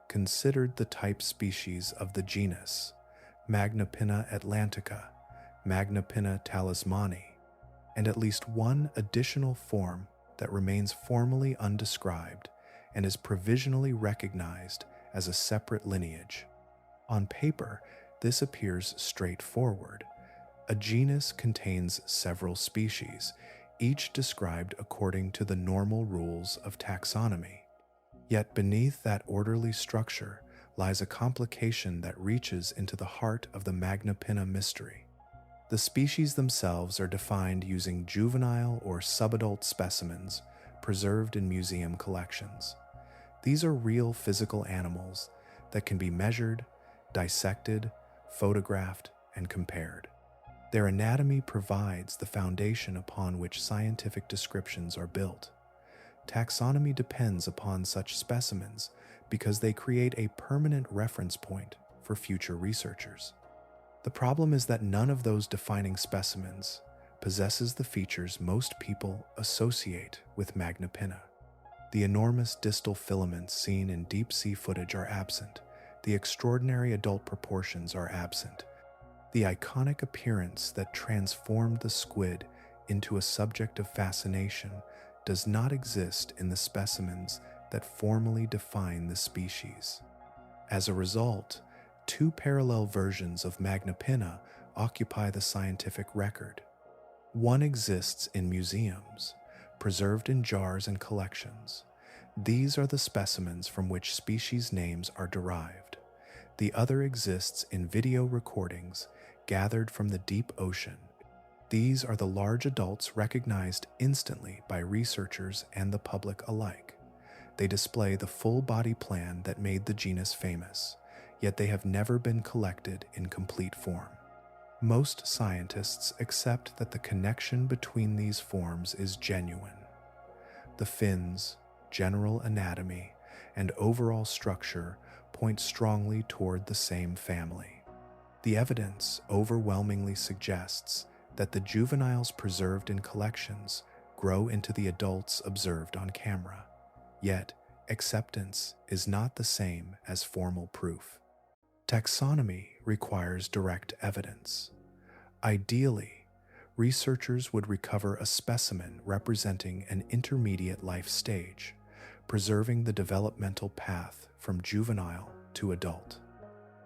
considered the type species of the genus, Magnapinna atlantica, Magnapinna talismani, and at least one additional form that remains formally undescribed and is provisionally recognized as a separate lineage. On paper, this appears straightforward. A genus contains several species, each described according to the normal rules of taxonomy. Yet beneath that orderly structure lies a complication that reaches into the heart of the Magnapinna mystery. The species themselves are defined using juvenile or subadult specimens preserved in museum collections. These are real physical animals that can be measured, dissected, photographed, and compared. Their anatomy provides the foundation upon which scientific descriptions are built. Taxonomy depends upon such specimens because they create a permanent reference point for future researchers. The problem is that none of those defining specimens possesses the features most people associate with Magnapinna. The enormous distal filaments seen in deep-sea footage are absent. The extraordinary adult proportions are absent. The iconic appearance that transformed the squid into a subject of fascination does not exist in the specimens that formally define the species. As a result, two parallel versions of Magnapinna occupy the scientific record. One exists in museums, preserved in jars and collections. These are the specimens from which species names are derived. The other exists in video recordings gathered from the deep ocean. These are the large adults recognized instantly by researchers and the public alike. They display the full body plan that made the genus famous, yet they have never been collected in complete form. Most scientists accept that the connection between these forms is genuine. The fins, general anatomy, and overall structure point strongly toward the same family. The evidence overwhelmingly suggests that the juveniles preserved in collections grow into the adults observed on camera. Yet, acceptance is not the same as formal proof. Taxonomy requires direct evidence. Ideally, researchers would recover a specimen representing an intermediate life stage, preserving the developmental path from juvenile to adult.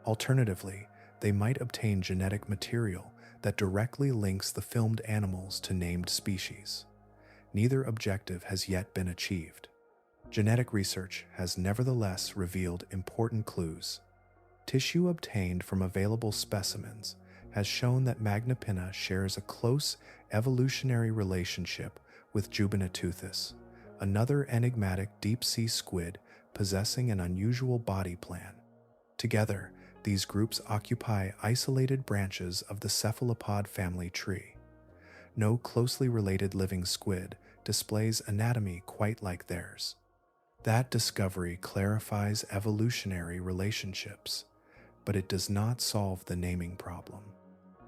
Alternatively, they might obtain genetic material that directly links the filmed animals to named species. Neither objective has yet been achieved. Genetic research has nevertheless revealed important clues. Tissue obtained from available specimens has shown that Magnapinna shares a close evolutionary relationship with Jubanatuthus, another enigmatic deep-sea squid possessing an unusual body plan. Together, these groups occupy isolated branches of the cephalopod family tree. No closely related living squid displays anatomy quite like theirs. That discovery clarifies evolutionary relationships, but it does not solve the naming problem.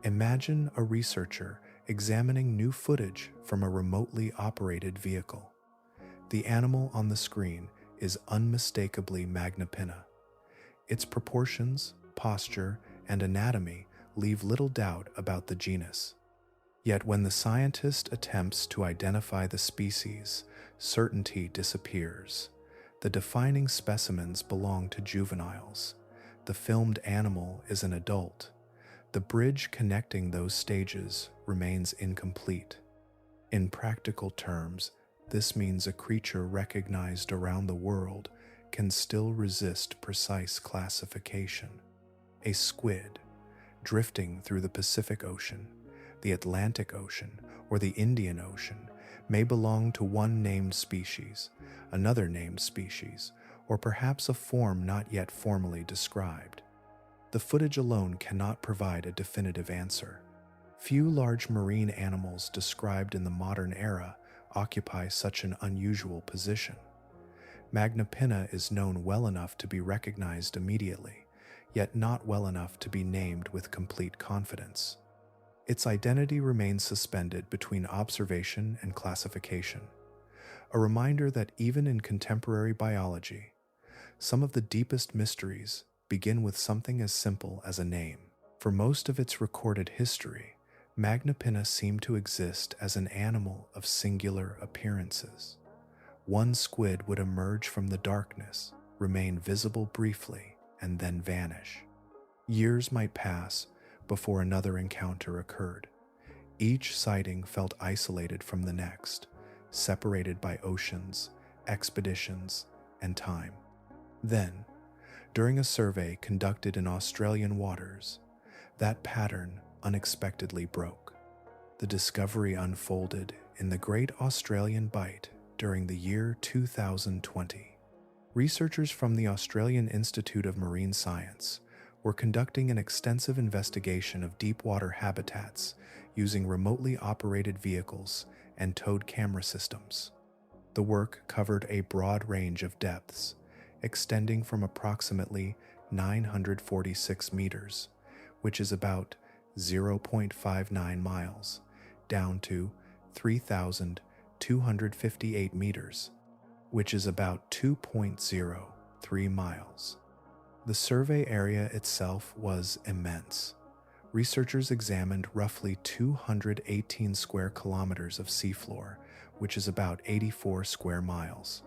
Imagine a researcher examining new footage from a remotely operated vehicle. The animal on the screen is unmistakably Magnapinna. Its proportions, posture, and anatomy leave little doubt about the genus. Yet when the scientist attempts to identify the species, certainty disappears. The defining specimens belong to juveniles. The filmed animal is an adult. The bridge connecting those stages remains incomplete. In practical terms, this means a creature recognized around the world can still resist precise classification. A squid, drifting through the Pacific Ocean, the Atlantic Ocean, or the Indian Ocean, may belong to one named species, another named species, or perhaps a form not yet formally described. The footage alone cannot provide a definitive answer. Few large marine animals described in the modern era occupy such an unusual position. Magnapinna is known well enough to be recognized immediately, yet not well enough to be named with complete confidence. Its identity remains suspended between observation and classification, a reminder that even in contemporary biology, some of the deepest mysteries begin with something as simple as a name. For most of its recorded history, Magnapinna seemed to exist as an animal of singular appearances. One squid would emerge from the darkness, remain visible briefly, and then vanish. Years might pass before another encounter occurred. Each sighting felt isolated from the next, separated by oceans, expeditions, and time. Then, during a survey conducted in Australian waters, that pattern unexpectedly broke. The discovery unfolded in the Great Australian Bight during the year 2020. Researchers from the Australian Institute of Marine Science were conducting an extensive investigation of deep-water habitats using remotely operated vehicles and towed camera systems. The work covered a broad range of depths, extending from approximately 946 meters, which is about 0.59 miles, down to 3,258 meters, which is about 2.03 miles. The survey area itself was immense. Researchers examined roughly 218 square kilometers of seafloor, which is about 84 square miles.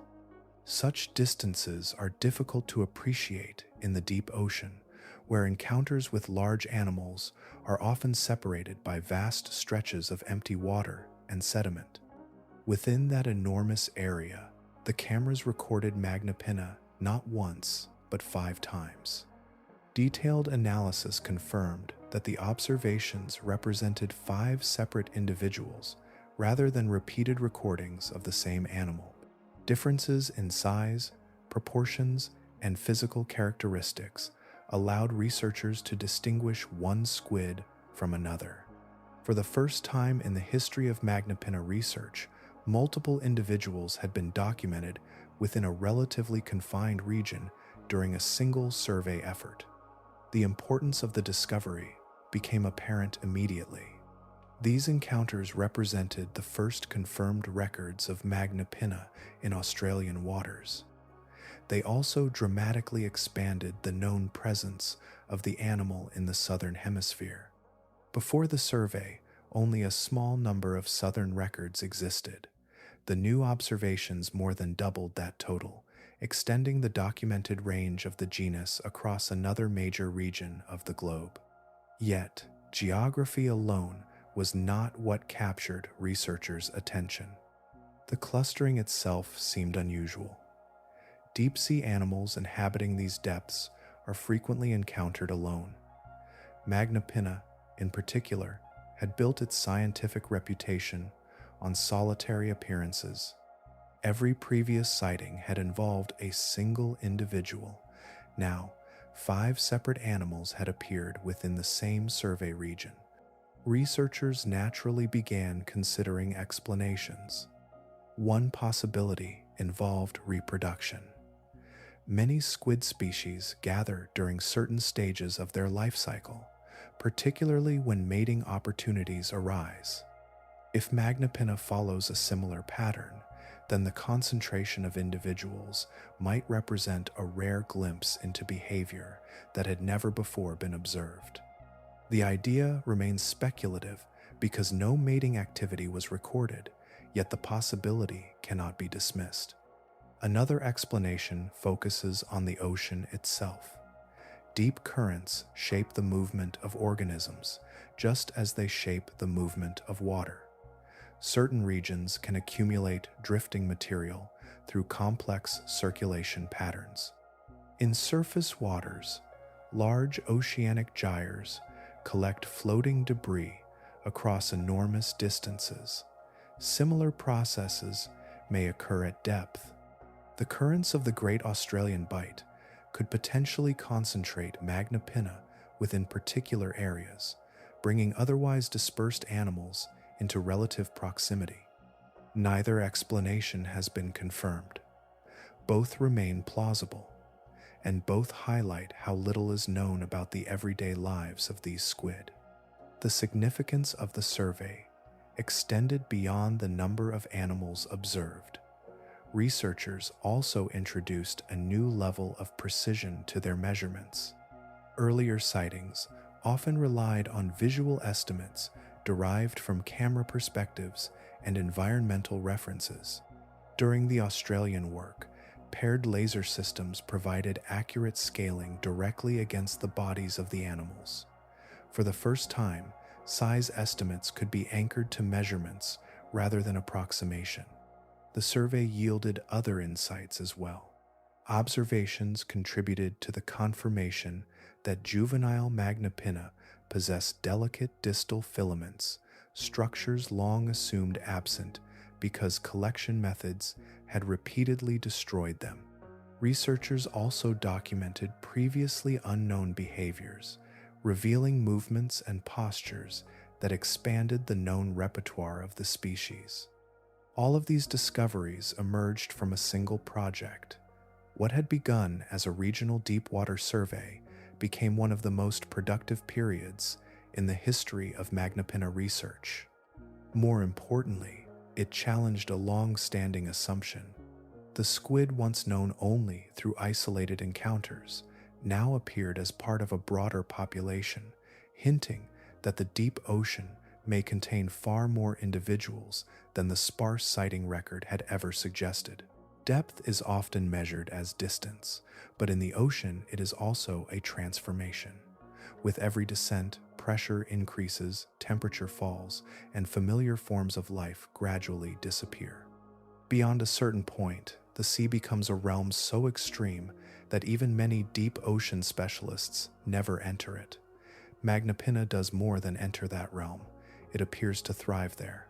Such distances are difficult to appreciate in the deep ocean, where encounters with large animals are often separated by vast stretches of empty water and sediment. Within that enormous area, the cameras recorded Magnapinna not once, but 5 times. Detailed analysis confirmed that the observations represented 5 separate individuals rather than repeated recordings of the same animal. Differences in size, proportions, and physical characteristics allowed researchers to distinguish one squid from another. For the first time in the history of Magnapinna research, multiple individuals had been documented within a relatively confined region during a single survey effort. The importance of the discovery became apparent immediately. These encounters represented the first confirmed records of Magnapinna in Australian waters. They also dramatically expanded the known presence of the animal in the southern hemisphere. Before the survey, only a small number of southern records existed. The new observations more than doubled that total, extending the documented range of the genus across another major region of the globe. Yet, geography alone was not what captured researchers' attention. The clustering itself seemed unusual. Deep-sea animals inhabiting these depths are frequently encountered alone. Magnapinna, in particular, had built its scientific reputation on solitary appearances. Every previous sighting had involved a single individual. Now, 5 separate animals had appeared within the same survey region. Researchers naturally began considering explanations. One possibility involved reproduction. Many squid species gather during certain stages of their life cycle, particularly when mating opportunities arise. If Magnapinna follows a similar pattern, then the concentration of individuals might represent a rare glimpse into behavior that had never before been observed. The idea remains speculative because no mating activity was recorded, yet the possibility cannot be dismissed. Another explanation focuses on the ocean itself. Deep currents shape the movement of organisms, just as they shape the movement of water. Certain regions can accumulate drifting material through complex circulation patterns. In surface waters, large oceanic gyres collect floating debris across enormous distances. Similar processes may occur at depth. The currents of the Great Australian Bight could potentially concentrate Magnapinna within particular areas, bringing otherwise dispersed animals into relative proximity. Neither explanation has been confirmed. Both remain plausible, and both highlight how little is known about the everyday lives of these squid. The significance of the survey extended beyond the number of animals observed. Researchers also introduced a new level of precision to their measurements. Earlier sightings often relied on visual estimates derived from camera perspectives and environmental references. During the Australian work, paired laser systems provided accurate scaling directly against the bodies of the animals. For the first time, size estimates could be anchored to measurements rather than approximation. The survey yielded other insights as well. Observations contributed to the confirmation that juvenile Magnapinna possess delicate distal filaments, structures long assumed absent because collection methods had repeatedly destroyed them. Researchers also documented previously unknown behaviors, revealing movements and postures that expanded the known repertoire of the species. All of these discoveries emerged from a single project. What had begun as a regional deepwater survey became one of the most productive periods in the history of Magnapinna research. More importantly, it challenged a long-standing assumption. The squid, once known only through isolated encounters, now appeared as part of a broader population, hinting that the deep ocean may contain far more individuals than the sparse sighting record had ever suggested. Depth is often measured as distance, but in the ocean it is also a transformation. With every descent, pressure increases, temperature falls, and familiar forms of life gradually disappear. Beyond a certain point, the sea becomes a realm so extreme that even many deep ocean specialists never enter it. Magnapinna does more than enter that realm. It appears to thrive there.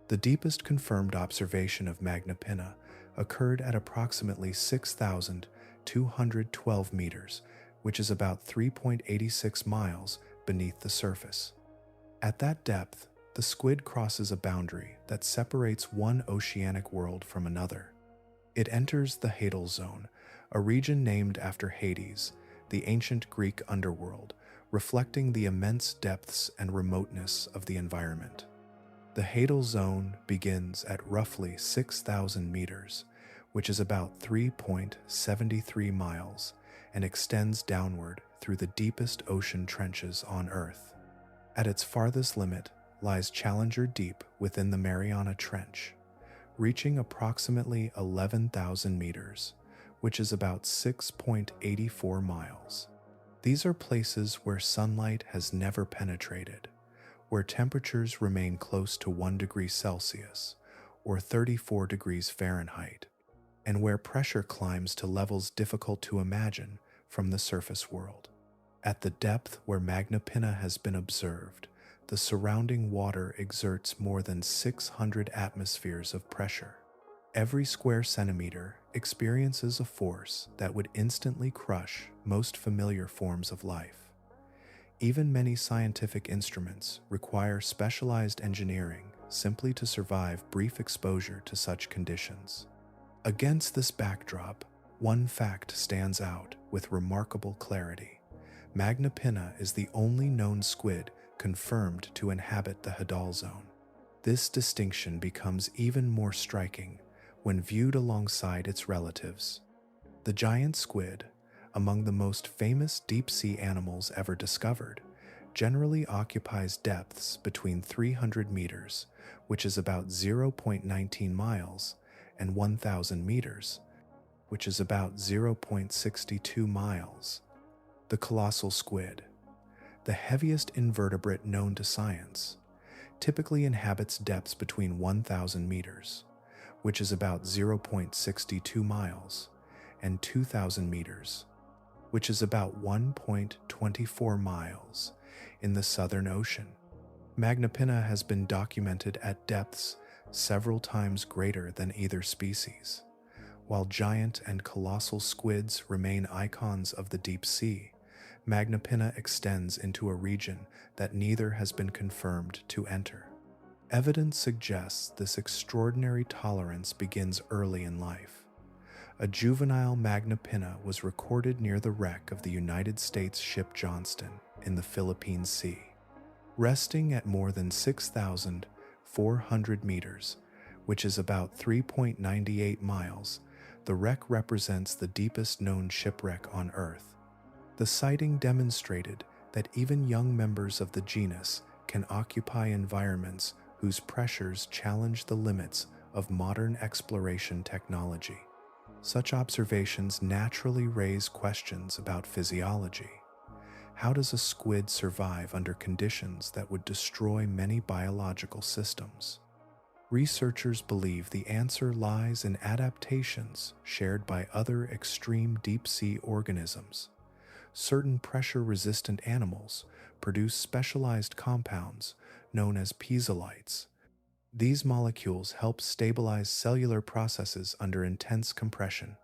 The deepest confirmed observation of Magnapinna occurred at approximately 6,212 meters, which is about 3.86 miles beneath the surface. At that depth, the squid crosses a boundary that separates one oceanic world from another. It enters the hadal zone, a region named after Hades, the ancient Greek underworld, reflecting the immense depths and remoteness of the environment. The hadal zone begins at roughly 6,000 meters, which is about 3.73 miles, and extends downward through the deepest ocean trenches on Earth. At its farthest limit lies Challenger Deep within the Mariana Trench, reaching approximately 11,000 meters, which is about 6.84 miles. These are places where sunlight has never penetrated, where temperatures remain close to 1 degree Celsius or 34 degrees Fahrenheit, and where pressure climbs to levels difficult to imagine from the surface world. At the depth where Magnapinna has been observed, the surrounding water exerts more than 600 atmospheres of pressure. Every square centimeter experiences a force that would instantly crush most familiar forms of life. Even many scientific instruments require specialized engineering simply to survive brief exposure to such conditions. Against this backdrop, one fact stands out with remarkable clarity. Magnapinna is the only known squid confirmed to inhabit the hadal zone. This distinction becomes even more striking when viewed alongside its relatives. The giant squid, among the most famous deep-sea animals ever discovered, generally occupies depths between 300 meters, which is about 0.19 miles, and 1,000 meters, which is about 0.62 miles. The colossal squid, the heaviest invertebrate known to science, typically inhabits depths between 1,000 meters, which is about 0.62 miles, and 2,000 meters, which is about 1.24 miles, in the Southern Ocean. Magnapinna has been documented at depths several times greater than either species. While giant and colossal squids remain icons of the deep sea, Magnapinna extends into a region that neither has been confirmed to enter. Evidence suggests this extraordinary tolerance begins early in life. A juvenile Magnapinna was recorded near the wreck of the United States ship Johnston in the Philippine Sea. Resting at more than 6,400 meters, which is about 3.98 miles, the wreck represents the deepest known shipwreck on Earth. The sighting demonstrated that even young members of the genus can occupy environments whose pressures challenge the limits of modern exploration technology. Such observations naturally raise questions about physiology. How does a squid survive under conditions that would destroy many biological systems? Researchers believe the answer lies in adaptations shared by other extreme deep-sea organisms. Certain pressure-resistant animals produce specialized compounds known as piezolites. These molecules help stabilize cellular processes under intense compression.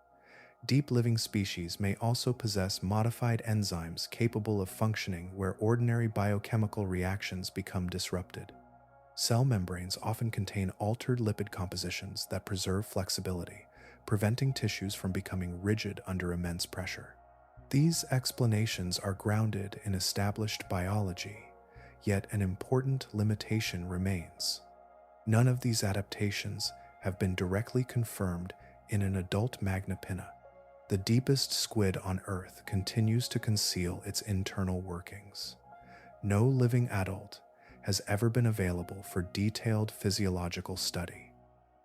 Deep-living species may also possess modified enzymes capable of functioning where ordinary biochemical reactions become disrupted. Cell membranes often contain altered lipid compositions that preserve flexibility, preventing tissues from becoming rigid under immense pressure. These explanations are grounded in established biology, yet an important limitation remains. None of these adaptations have been directly confirmed in an adult Magnapinna. The deepest squid on Earth continues to conceal its internal workings. No living adult has ever been available for detailed physiological study.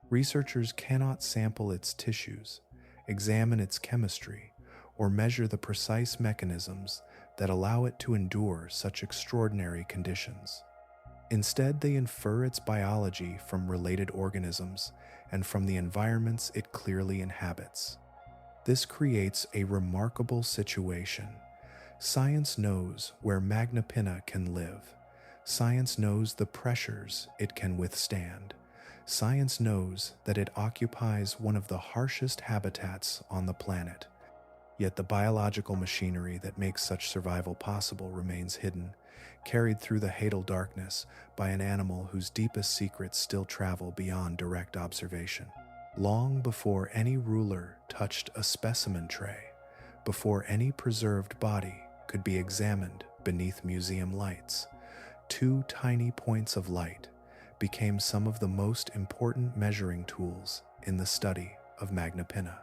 Researchers cannot sample its tissues, examine its chemistry, or measure the precise mechanisms that allow it to endure such extraordinary conditions. Instead, they infer its biology from related organisms and from the environments it clearly inhabits. This creates a remarkable situation. Science knows where Magnapinna can live. Science knows the pressures it can withstand. Science knows that it occupies one of the harshest habitats on the planet. Yet the biological machinery that makes such survival possible remains hidden, carried through the hadal darkness by an animal whose deepest secrets still travel beyond direct observation. Long before any ruler touched a specimen tray, before any preserved body could be examined beneath museum lights, two tiny points of light became some of the most important measuring tools in the study of Magnapinna.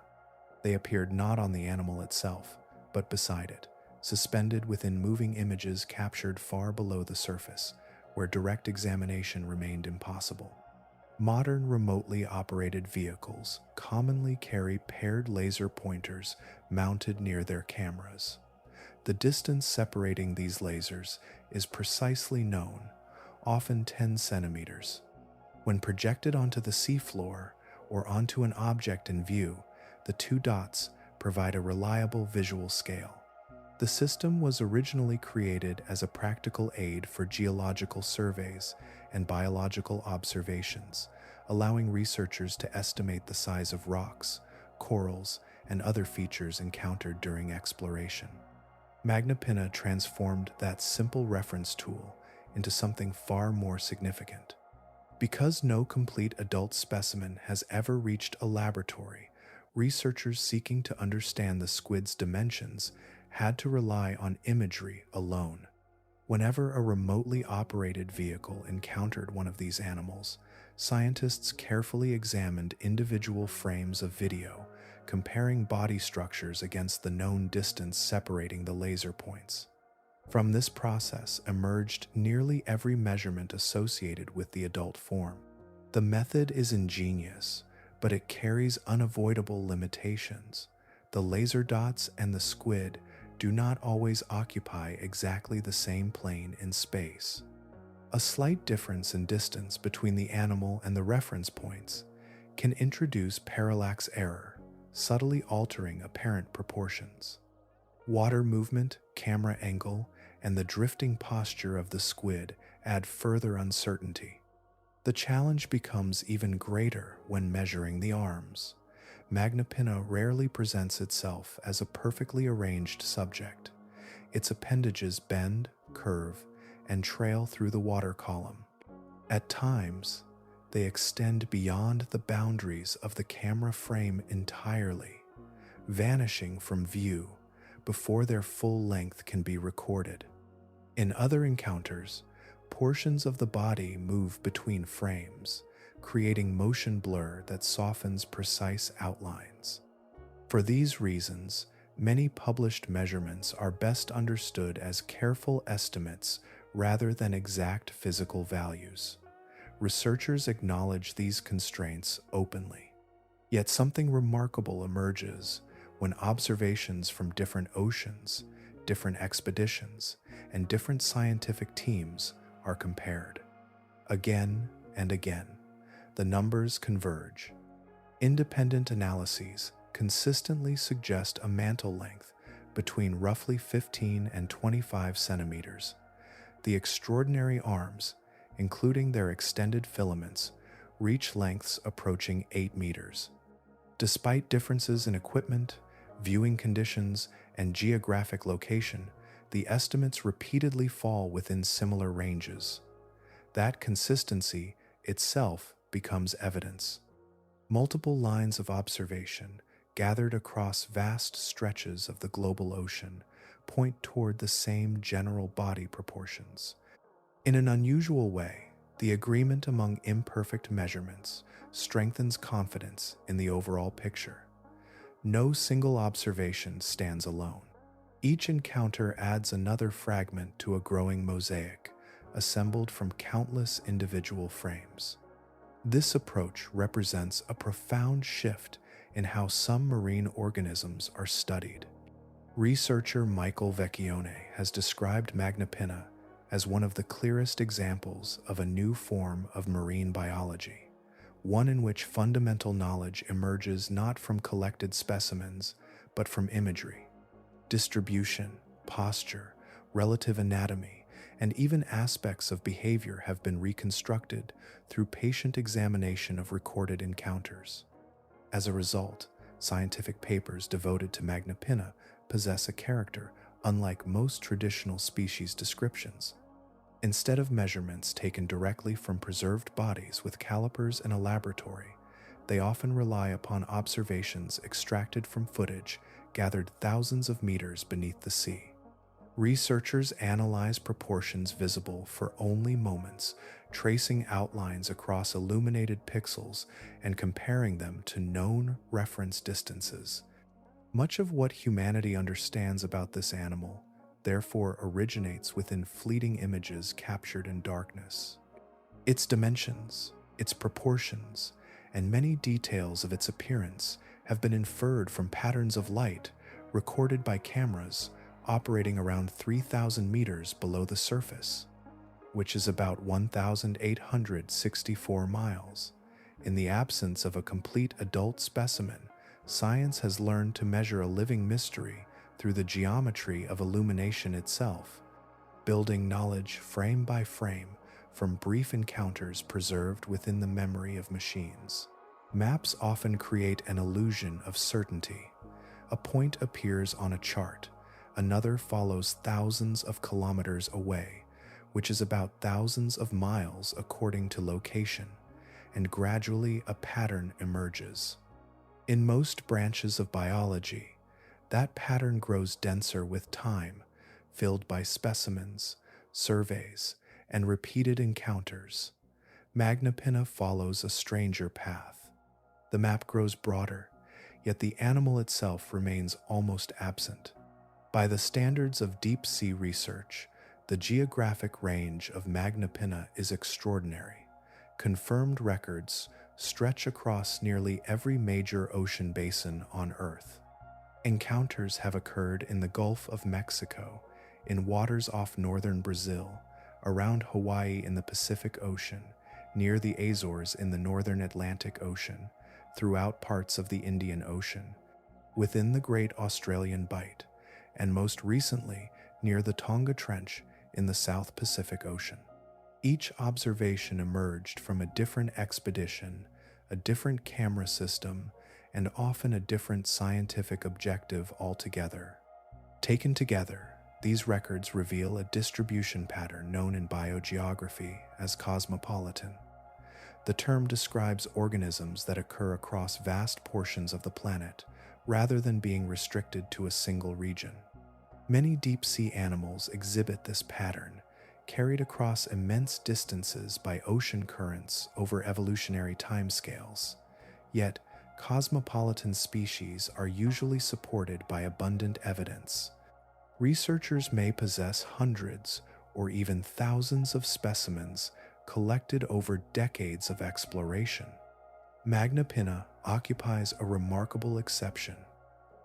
They appeared not on the animal itself, but beside it, suspended within moving images captured far below the surface, where direct examination remained impossible. Modern remotely operated vehicles commonly carry paired laser pointers mounted near their cameras. The distance separating these lasers is precisely known, often 10 centimeters. When projected onto the seafloor or onto an object in view, the two dots provide a reliable visual scale. The system was originally created as a practical aid for geological surveys and biological observations, allowing researchers to estimate the size of rocks, corals, and other features encountered during exploration. Magnapinna transformed that simple reference tool into something far more significant. Because no complete adult specimen has ever reached a laboratory, researchers seeking to understand the squid's dimensions had to rely on imagery alone. Whenever a remotely operated vehicle encountered one of these animals, scientists carefully examined individual frames of video, comparing body structures against the known distance separating the laser points. From this process emerged nearly every measurement associated with the adult form. The method is ingenious, but it carries unavoidable limitations. The laser dots and the squid do not always occupy exactly the same plane in space. A slight difference in distance between the animal and the reference points can introduce parallax error, subtly altering apparent proportions. Water movement, camera angle, and the drifting posture of the squid add further uncertainty. The challenge becomes even greater when measuring the arms. Magnapinna rarely presents itself as a perfectly arranged subject. Its appendages bend, curve, and trail through the water column. At times, they extend beyond the boundaries of the camera frame entirely, vanishing from view before their full length can be recorded. In other encounters, portions of the body move between frames, creating motion blur that softens precise outlines. For these reasons, many published measurements are best understood as careful estimates rather than exact physical values. Researchers acknowledge these constraints openly. Yet something remarkable emerges when observations from different oceans, different expeditions, and different scientific teams are compared. Again and again, the numbers converge. Independent analyses consistently suggest a mantle length between roughly 15 and 25 centimeters. The extraordinary arms, including their extended filaments, reach lengths approaching 8 meters. Despite differences in equipment, viewing conditions, and geographic location, the estimates repeatedly fall within similar ranges. That consistency itself becomes evidence. Multiple lines of observation, gathered across vast stretches of the global ocean, point toward the same general body proportions. In an unusual way, the agreement among imperfect measurements strengthens confidence in the overall picture. No single observation stands alone. Each encounter adds another fragment to a growing mosaic, assembled from countless individual frames. This approach represents a profound shift in how some marine organisms are studied. Researcher Michael Vecchione has described Magnapinna as one of the clearest examples of a new form of marine biology, one in which fundamental knowledge emerges not from collected specimens, but from imagery. Distribution, posture, relative anatomy, and even aspects of behavior have been reconstructed through patient examination of recorded encounters. As a result, scientific papers devoted to Magnapinna possess a character unlike most traditional species descriptions. Instead of measurements taken directly from preserved bodies with calipers in a laboratory, they often rely upon observations extracted from footage gathered thousands of meters beneath the sea. Researchers analyze proportions visible for only moments, tracing outlines across illuminated pixels and comparing them to known reference distances. Much of what humanity understands about this animal, therefore, originates within fleeting images captured in darkness. Its dimensions, its proportions, and many details of its appearance have been inferred from patterns of light recorded by cameras operating around 3,000 meters below the surface, which is about 1,864 miles. In the absence of a complete adult specimen, science has learned to measure a living mystery through the geometry of illumination itself, building knowledge frame by frame from brief encounters preserved within the memory of machines. Maps often create an illusion of certainty. A point appears on a chart, another follows thousands of kilometers away, which is about thousands of miles according to location, and gradually a pattern emerges. In most branches of biology, that pattern grows denser with time, filled by specimens, surveys, and repeated encounters, Magnapinna follows a stranger path. The map grows broader, yet the animal itself remains almost absent. By the standards of deep-sea research, the geographic range of Magnapinna is extraordinary. Confirmed records stretch across nearly every major ocean basin on Earth. Encounters have occurred in the Gulf of Mexico, in waters off northern Brazil, around Hawaii in the Pacific Ocean, near the Azores in the northern Atlantic Ocean, throughout parts of the Indian Ocean, within the Great Australian Bight, and most recently near the Tonga Trench in the South Pacific Ocean. Each observation emerged from a different expedition, a different camera system, and often a different scientific objective altogether. Taken together, these records reveal a distribution pattern known in biogeography as cosmopolitan. The term describes organisms that occur across vast portions of the planet, rather than being restricted to a single region. Many deep-sea animals exhibit this pattern, carried across immense distances by ocean currents over evolutionary timescales. Yet, cosmopolitan species are usually supported by abundant evidence. Researchers may possess hundreds or even thousands of specimens collected over decades of exploration. Magnapinna occupies a remarkable exception.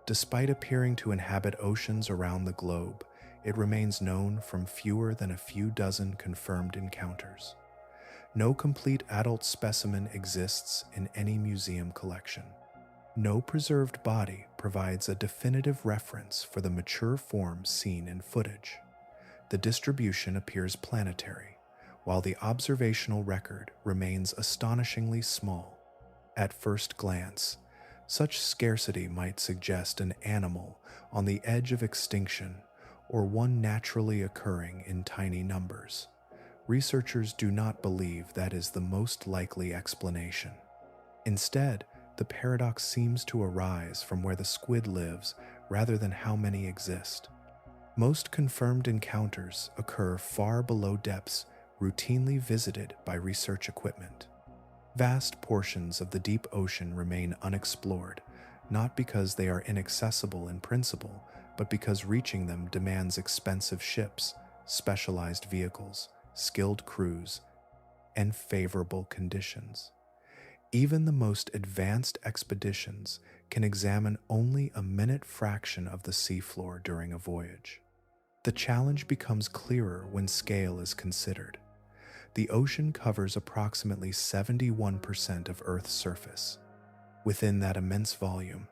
Despite appearing to inhabit oceans around the globe, it remains known from fewer than a few dozen confirmed encounters. No complete adult specimen exists in any museum collection. No preserved body provides a definitive reference for the mature form seen in footage. The distribution appears planetary, while the observational record remains astonishingly small. At first glance, such scarcity might suggest an animal on the edge of extinction or one naturally occurring in tiny numbers. Researchers do not believe that is the most likely explanation. Instead, the paradox seems to arise from where the squid lives rather than how many exist. Most confirmed encounters occur far below depths routinely visited by research equipment. Vast portions of the deep ocean remain unexplored, not because they are inaccessible in principle, but because reaching them demands expensive ships, specialized vehicles, skilled crews, and favorable conditions. Even the most advanced expeditions can examine only a minute fraction of the seafloor during a voyage. The challenge becomes clearer when scale is considered. The ocean covers approximately 71% of Earth's surface. Within that immense volume,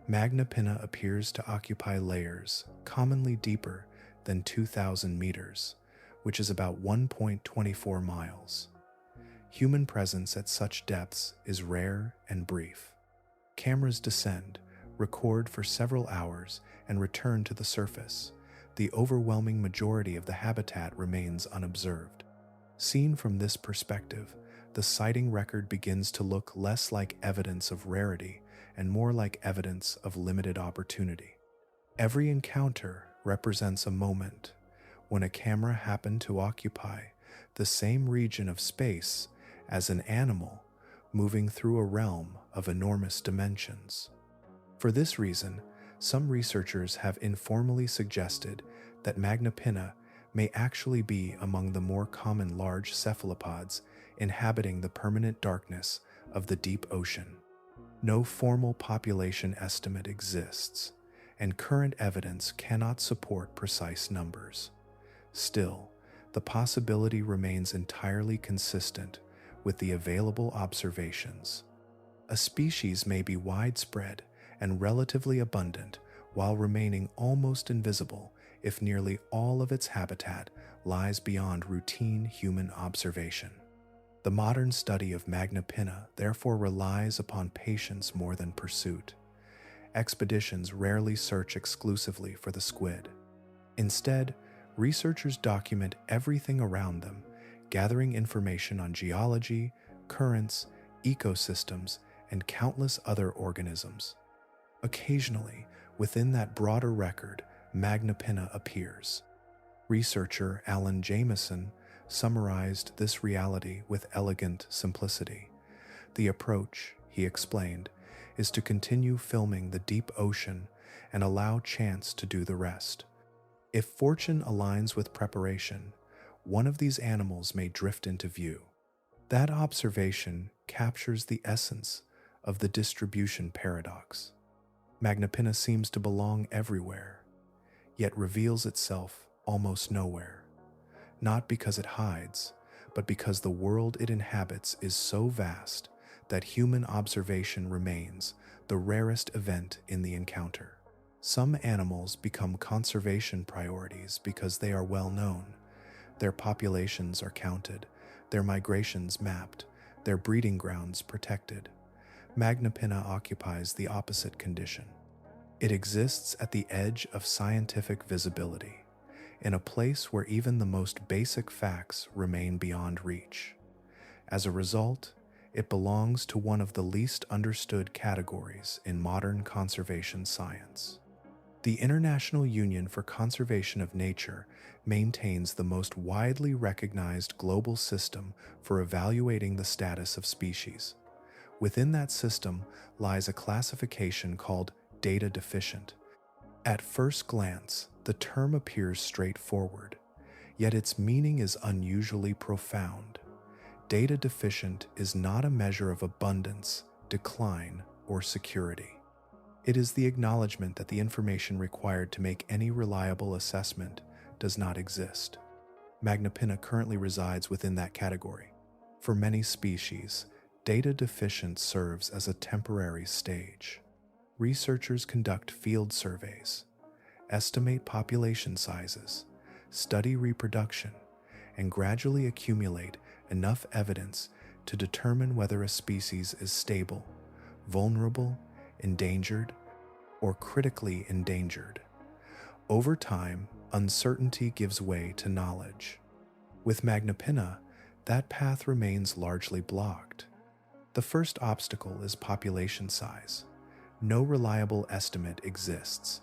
Magnapinna appears to occupy layers commonly deeper than 2,000 meters, which is about 1.24 miles. Human presence at such depths is rare and brief. Cameras descend, record for several hours, and return to the surface. The overwhelming majority of the habitat remains unobserved. Seen from this perspective, the sighting record begins to look less like evidence of rarity and more like evidence of limited opportunity. Every encounter represents a moment when a camera happened to occupy the same region of space as an animal moving through a realm of enormous dimensions. For this reason, some researchers have informally suggested that Magnapinna may actually be among the more common large cephalopods inhabiting the permanent darkness of the deep ocean. No formal population estimate exists, and current evidence cannot support precise numbers. Still, the possibility remains entirely consistent with the available observations. A species may be widespread and relatively abundant while remaining almost invisible if nearly all of its habitat lies beyond routine human observation. The modern study of Magnapinna therefore relies upon patience more than pursuit. Expeditions rarely search exclusively for the squid. Instead, researchers document everything around them, gathering information on geology, currents, ecosystems, and countless other organisms. Occasionally, within that broader record, Magnapinna appears. Researcher Alan Jameson summarized this reality with elegant simplicity. The approach, he explained, is to continue filming the deep ocean and allow chance to do the rest. If fortune aligns with preparation, one of these animals may drift into view. That observation captures the essence of the distribution paradox. Magnapinna seems to belong everywhere, yet reveals itself almost nowhere. Not because it hides, but because the world it inhabits is so vast that human observation remains the rarest event in the encounter. Some animals become conservation priorities because they are well known. Their populations are counted, their migrations mapped, their breeding grounds protected. Magnapinna occupies the opposite condition. It exists at the edge of scientific visibility, in a place where even the most basic facts remain beyond reach. As a result, it belongs to one of the least understood categories in modern conservation science. The International Union for Conservation of Nature maintains the most widely recognized global system for evaluating the status of species. Within that system lies a classification called data deficient. At first glance, the term appears straightforward, yet its meaning is unusually profound. Data deficient is not a measure of abundance, decline, or security. It is the acknowledgement that the information required to make any reliable assessment does not exist. Magnapinna currently resides within that category. For many species, data deficient serves as a temporary stage. Researchers conduct field surveys, estimate population sizes, study reproduction, and gradually accumulate enough evidence to determine whether a species is stable, vulnerable, endangered, or critically endangered. Over time, uncertainty gives way to knowledge. With Magnapinna, that path remains largely blocked. The first obstacle is population size. No reliable estimate exists.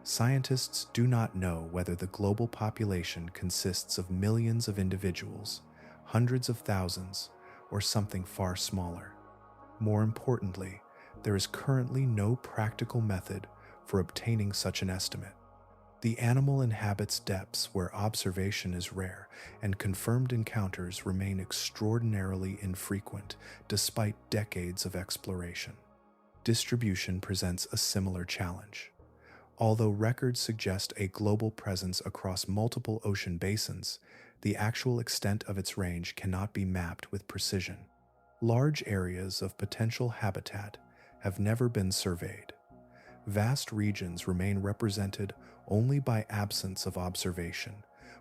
Scientists do not know whether the global population consists of millions of individuals, hundreds of thousands, or something far smaller. More importantly, there is currently no practical method for obtaining such an estimate. The animal inhabits depths where observation is rare, and confirmed encounters remain extraordinarily infrequent despite decades of exploration. Distribution presents a similar challenge. Although records suggest a global presence across multiple ocean basins, the actual extent of its range cannot be mapped with precision. Large areas of potential habitat have never been surveyed. Vast regions remain represented only by absence of observation,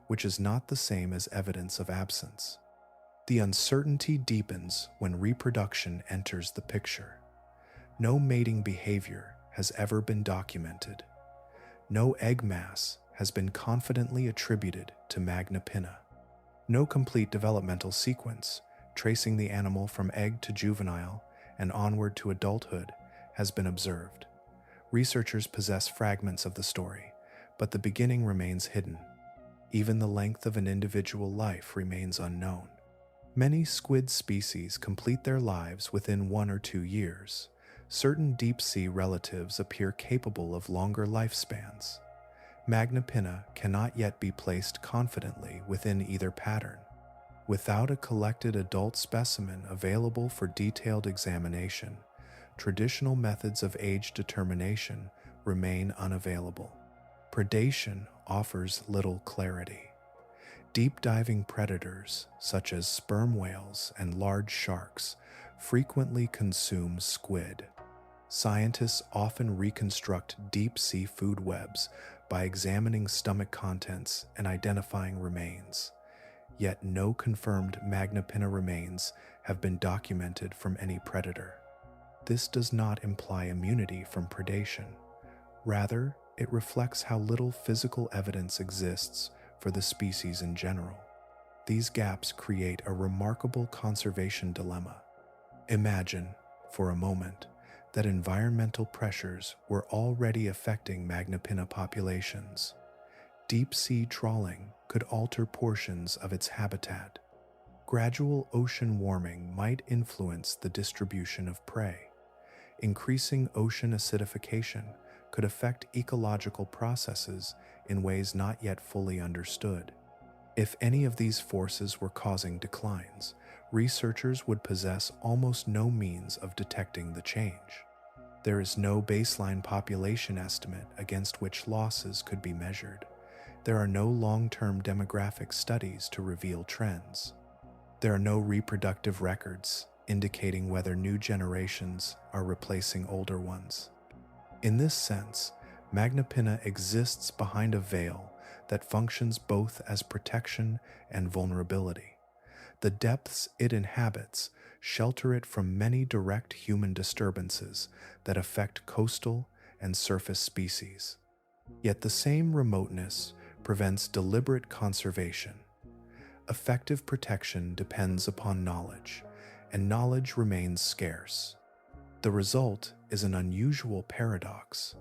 which is not the same as evidence of absence. The uncertainty deepens when reproduction enters the picture. No mating behavior has ever been documented. No egg mass has been confidently attributed to Magnapinna. No complete developmental sequence, tracing the animal from egg to juvenile and onward to adulthood, has been observed. Researchers possess fragments of the story, but the beginning remains hidden. Even the length of an individual life remains unknown. Many squid species complete their lives within 1 or 2 years. Certain deep-sea relatives appear capable of longer lifespans. Magnapinna cannot yet be placed confidently within either pattern. Without a collected adult specimen available for detailed examination, traditional methods of age determination remain unavailable. Predation offers little clarity. Deep-diving predators, such as sperm whales and large sharks, frequently consume squid. Scientists often reconstruct deep-sea food webs by examining stomach contents and identifying remains. Yet no confirmed Magnapinna remains have been documented from any predator. This does not imply immunity from predation. Rather, it reflects how little physical evidence exists for the species in general. These gaps create a remarkable conservation dilemma. Imagine, for a moment, that environmental pressures were already affecting Magnapinna populations. Deep-sea trawling could alter portions of its habitat. Gradual ocean warming might influence the distribution of prey. Increasing ocean acidification could affect ecological processes in ways not yet fully understood. If any of these forces were causing declines, researchers would possess almost no means of detecting the change. There is no baseline population estimate against which losses could be measured. There are no long-term demographic studies to reveal trends. There are no reproductive records indicating whether new generations are replacing older ones. In this sense, Magnapinna exists behind a veil that functions both as protection and vulnerability. The depths it inhabits shelter it from many direct human disturbances that affect coastal and surface species. Yet the same remoteness prevents deliberate conservation. Effective protection depends upon knowledge, and knowledge remains scarce. The result is an unusual paradox.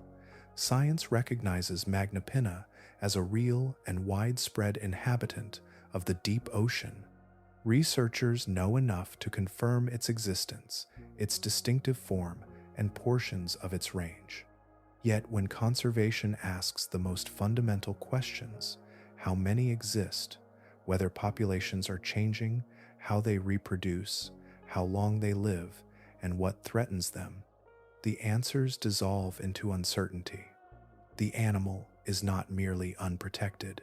Science recognizes Magnapinna as a real and widespread inhabitant of the deep ocean. Researchers know enough to confirm its existence, its distinctive form, and portions of its range. Yet when conservation asks the most fundamental questions, how many exist, whether populations are changing, how they reproduce, how long they live, and what threatens them, the answers dissolve into uncertainty. The animal is not merely unprotected.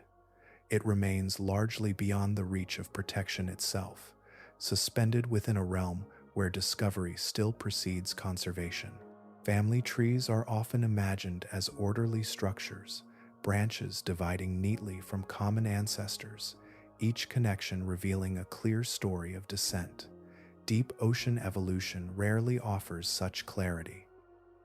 It remains largely beyond the reach of protection itself, suspended within a realm where discovery still precedes conservation. Family trees are often imagined as orderly structures, branches dividing neatly from common ancestors, each connection revealing a clear story of descent. Deep ocean evolution rarely offers such clarity.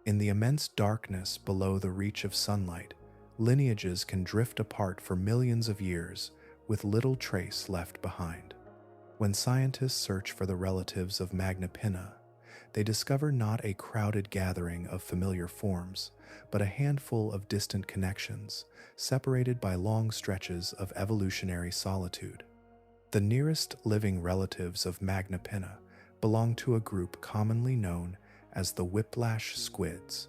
In the immense darkness below the reach of sunlight, lineages can drift apart for millions of years with little trace left behind. When scientists search for the relatives of Magnapinna, they discover not a crowded gathering of familiar forms, but a handful of distant connections, separated by long stretches of evolutionary solitude. The nearest living relatives of Magnapinna belong to a group commonly known as the whiplash squids.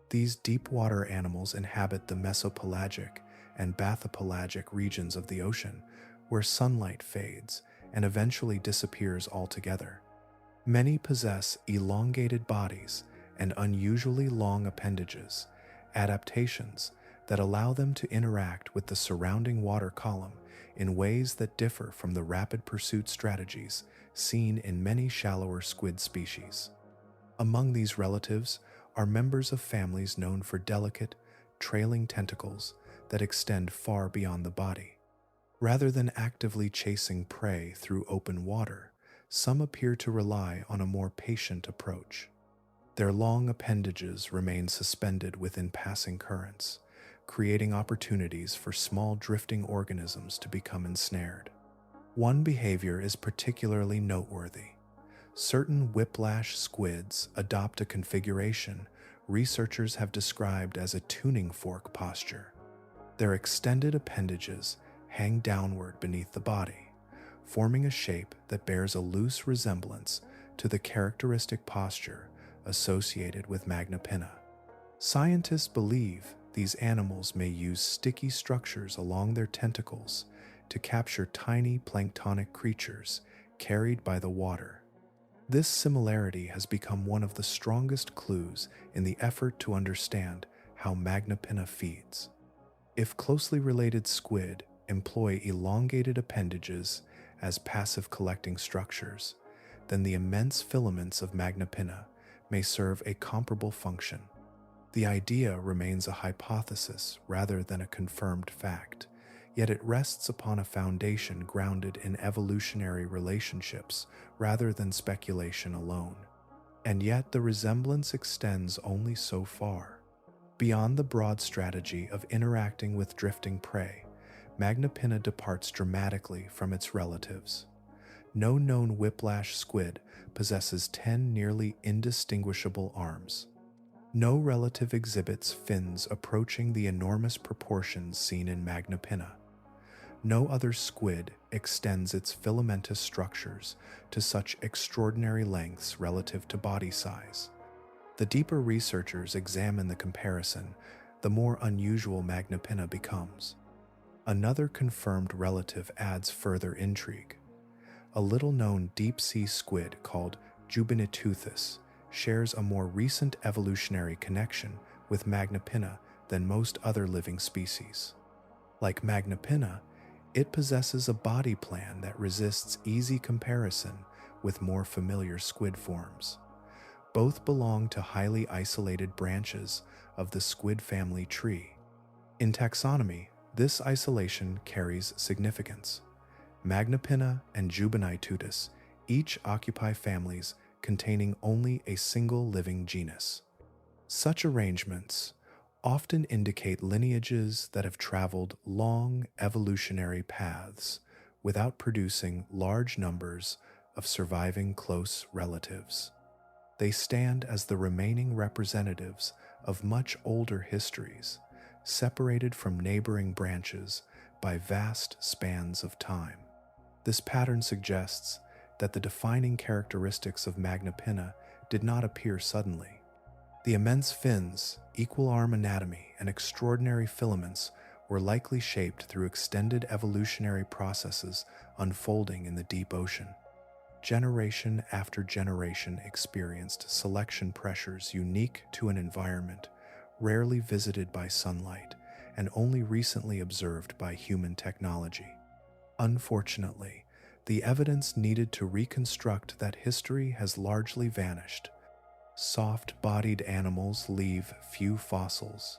These deep-water animals inhabit the mesopelagic and bathypelagic regions of the ocean, where sunlight fades and eventually disappears altogether. Many possess elongated bodies and unusually long appendages, adaptations that allow them to interact with the surrounding water column in ways that differ from the rapid pursuit strategies seen in many shallower squid species. Among these relatives are members of families known for delicate, trailing tentacles that extend far beyond the body. Rather than actively chasing prey through open water, some appear to rely on a more patient approach. Their long appendages remain suspended within passing currents, creating opportunities for small drifting organisms to become ensnared. One behavior is particularly noteworthy. Certain whiplash squids adopt a configuration researchers have described as a tuning fork posture. Their extended appendages hang downward beneath the body, forming a shape that bears a loose resemblance to the characteristic posture associated with Magnapinna. Scientists believe these animals may use sticky structures along their tentacles to capture tiny planktonic creatures carried by the water. This similarity has become one of the strongest clues in the effort to understand how Magnapinna feeds. If closely related squid employ elongated appendages as passive collecting structures, then the immense filaments of Magnapinna may serve a comparable function. The idea remains a hypothesis rather than a confirmed fact, yet it rests upon a foundation grounded in evolutionary relationships rather than speculation alone. And yet the resemblance extends only so far. Beyond the broad strategy of interacting with drifting prey, Magnapinna departs dramatically from its relatives. No known whiplash squid possesses 10 nearly indistinguishable arms. No relative exhibits fins approaching the enormous proportions seen in Magnapinna. No other squid extends its filamentous structures to such extraordinary lengths relative to body size. The deeper researchers examine the comparison, the more unusual Magnapinna becomes. Another confirmed relative adds further intrigue. A little-known deep-sea squid called Jubiniteuthis shares a more recent evolutionary connection with Magnapinna than most other living species. Like Magnapinna, it possesses a body plan that resists easy comparison with more familiar squid forms. Both belong to highly isolated branches of the squid family tree. In taxonomy, this isolation carries significance. Magnapinna and Jubiniteuthis each occupy families containing only a single living genus. Such arrangements often indicate lineages that have traveled long evolutionary paths without producing large numbers of surviving close relatives. They stand as the remaining representatives of much older histories, separated from neighboring branches by vast spans of time. This pattern suggests that the defining characteristics of Magnapinna did not appear suddenly. The immense fins, equal arm anatomy, and extraordinary filaments were likely shaped through extended evolutionary processes unfolding in the deep ocean. Generation after generation experienced selection pressures unique to an environment rarely visited by sunlight and only recently observed by human technology. Unfortunately, the evidence needed to reconstruct that history has largely vanished. Soft-bodied animals leave few fossils.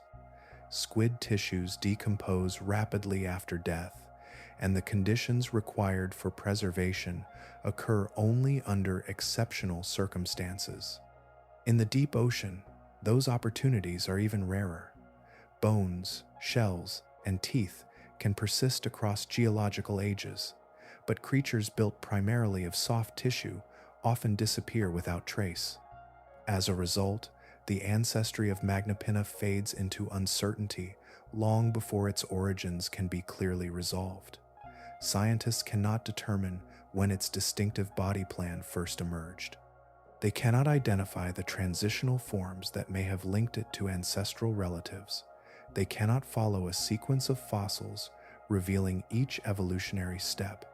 Squid tissues decompose rapidly after death, and the conditions required for preservation occur only under exceptional circumstances. In the deep ocean, those opportunities are even rarer. Bones, shells, and teeth can persist across geological ages, but creatures built primarily of soft tissue often disappear without trace. As a result, the ancestry of Magnapinna fades into uncertainty long before its origins can be clearly resolved. Scientists cannot determine when its distinctive body plan first emerged. They cannot identify the transitional forms that may have linked it to ancestral relatives. They cannot follow a sequence of fossils revealing each evolutionary step.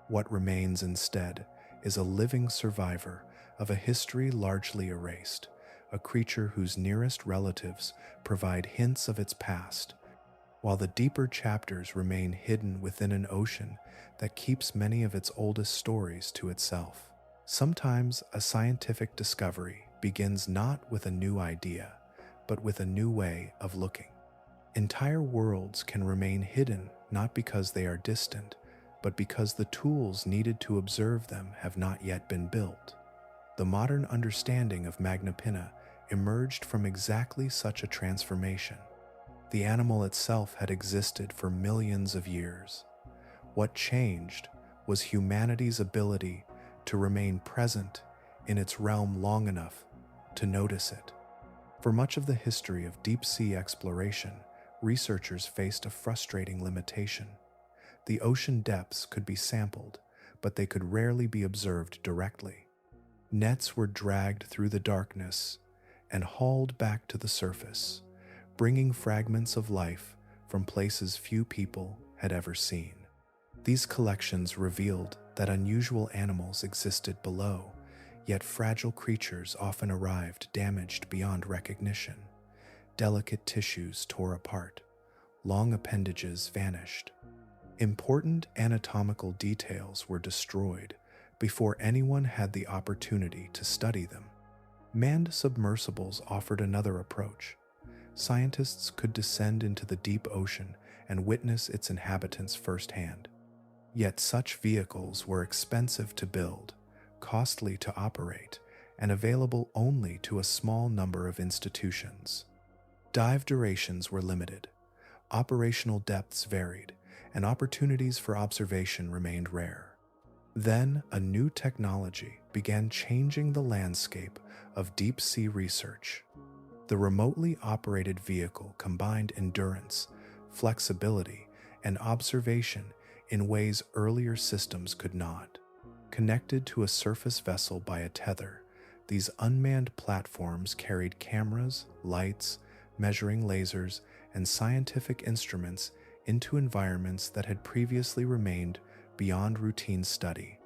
What remains instead is a living survivor of a history largely erased, a creature whose nearest relatives provide hints of its past, while the deeper chapters remain hidden within an ocean that keeps many of its oldest stories to itself. Sometimes a scientific discovery begins not with a new idea, but with a new way of looking. Entire worlds can remain hidden not because they are distant, but because the tools needed to observe them have not yet been built. The modern understanding of Magnapinna emerged from exactly such a transformation. The animal itself had existed for millions of years. What changed was humanity's ability to remain present in its realm long enough to notice it. For much of the history of deep-sea exploration, researchers faced a frustrating limitation. The ocean depths could be sampled, but they could rarely be observed directly. Nets were dragged through the darkness and hauled back to the surface, bringing fragments of life from places few people had ever seen. These collections revealed that unusual animals existed below, yet fragile creatures often arrived damaged beyond recognition. Delicate tissues tore apart, long appendages vanished. Important anatomical details were destroyed before anyone had the opportunity to study them. Manned submersibles offered another approach. Scientists could descend into the deep ocean and witness its inhabitants firsthand. Yet such vehicles were expensive to build, costly to operate, and available only to a small number of institutions. Dive durations were limited, operational depths varied, and opportunities for observation remained rare. Then, a new technology began changing the landscape of deep-sea research. The remotely operated vehicle combined endurance, flexibility, and observation in ways earlier systems could not. Connected to a surface vessel by a tether, these unmanned platforms carried cameras, lights, measuring lasers, and scientific instruments into environments that had previously remained beyond routine study.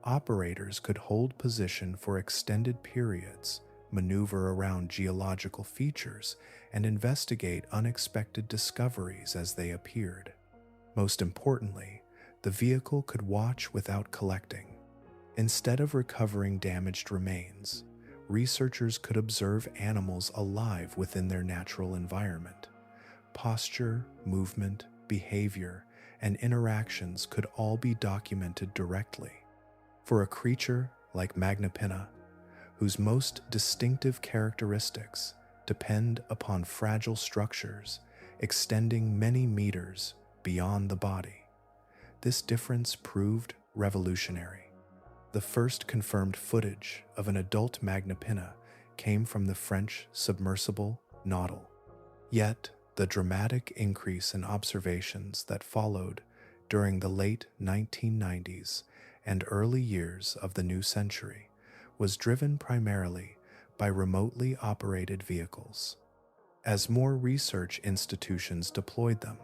Operators could hold position for extended periods, maneuver around geological features, and investigate unexpected discoveries as they appeared. Most importantly, the vehicle could watch without collecting. Instead of recovering damaged remains, researchers could observe animals alive within their natural environment. Posture, movement, behavior, and interactions could all be documented directly. For a creature like Magnapinna, whose most distinctive characteristics depend upon fragile structures extending many meters beyond the body, this difference proved revolutionary. The first confirmed footage of an adult Magnapinna came from the French submersible Hadal. Yet, the dramatic increase in observations that followed during the late 1990s and early years of the new century was driven primarily by remotely operated vehicles. As more research institutions deployed them,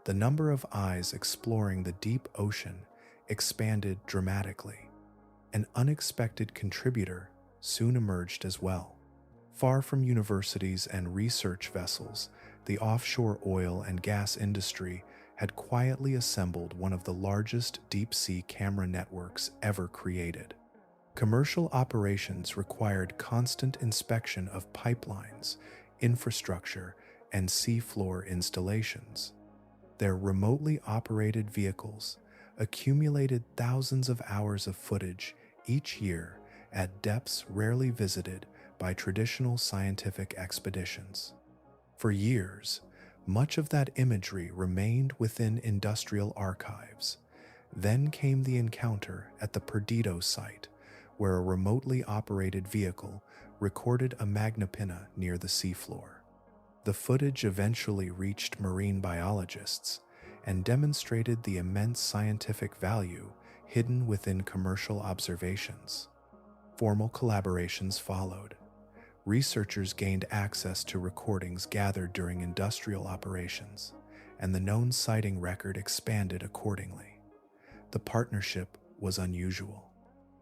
the number of eyes exploring the deep ocean expanded dramatically. An unexpected contributor soon emerged as well. Far from universities and research vessels, the offshore oil and gas industry had quietly assembled one of the largest deep-sea camera networks ever created. Commercial operations required constant inspection of pipelines, infrastructure, and seafloor installations. Their remotely operated vehicles accumulated thousands of hours of footage each year at depths rarely visited by traditional scientific expeditions. For years, much of that imagery remained within industrial archives. Then came the encounter at the Perdido site, where a remotely operated vehicle recorded a Magnapinna near the seafloor. The footage eventually reached marine biologists and demonstrated the immense scientific value hidden within commercial observations. Formal collaborations followed. Researchers gained access to recordings gathered during industrial operations, and the known sighting record expanded accordingly. The partnership was unusual.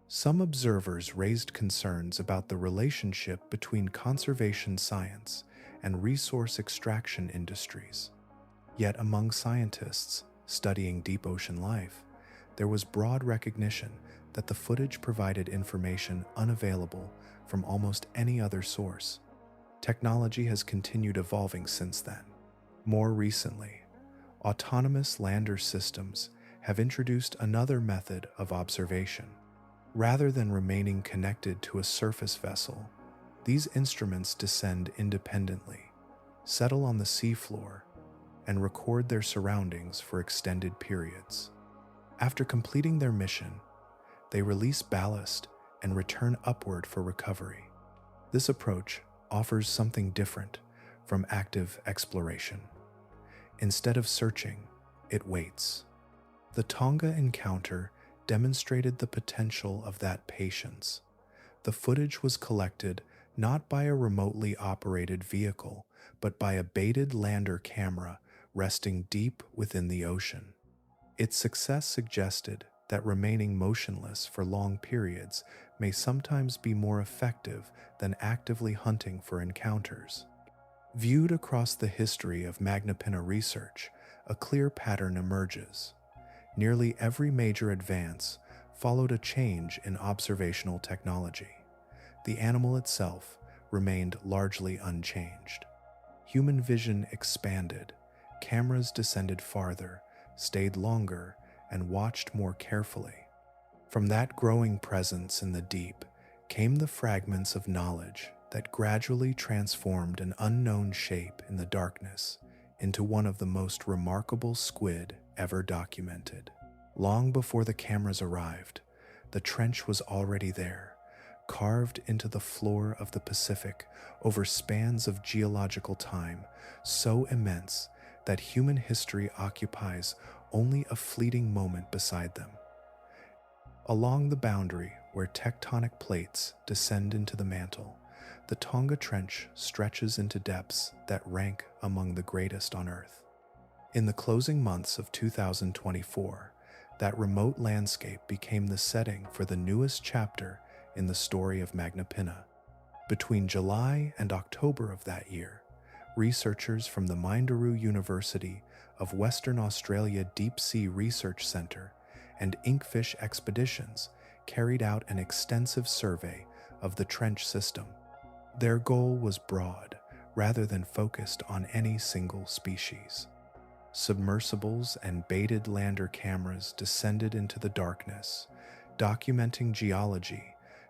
Some observers raised concerns about the relationship between conservation science and resource extraction industries. Yet among scientists studying deep ocean life, there was broad recognition that the footage provided information unavailable from almost any other source. Technology has continued evolving since then. More recently, autonomous lander systems have introduced another method of observation. Rather than remaining connected to a surface vessel, these instruments descend independently, settle on the seafloor, and record their surroundings for extended periods. After completing their mission, they release ballast and return upward for recovery. This approach offers something different from active exploration. Instead of searching, it waits. The Tonga encounter demonstrated the potential of that patience. The footage was collected not by a remotely operated vehicle, but by a baited lander camera resting deep within the ocean. Its success suggested that remaining motionless for long periods may sometimes be more effective than actively hunting for encounters. Viewed across the history of Magnapinna research, a clear pattern emerges. Nearly every major advance followed a change in observational technology. The animal itself remained largely unchanged. Human vision expanded, cameras descended farther, stayed longer, and watched more carefully. From that growing presence in the deep came the fragments of knowledge that gradually transformed an unknown shape in the darkness into one of the most remarkable squid ever documented. Long before the cameras arrived, the trench was already there, carved into the floor of the Pacific over spans of geological time so immense that human history occupies only a fleeting moment beside them. Along the boundary where tectonic plates descend into the mantle, the Tonga Trench stretches into depths that rank among the greatest on Earth. In the closing months of 2024, that remote landscape became the setting for the newest chapter in the story of Magnapinna. Between July and October of that year, researchers from the Minderoo University of Western Australia Deep Sea Research Centre and Inkfish Expeditions carried out an extensive survey of the trench system. Their goal was broad, rather than focused on any single species. Submersibles and baited lander cameras descended into the darkness, documenting geology,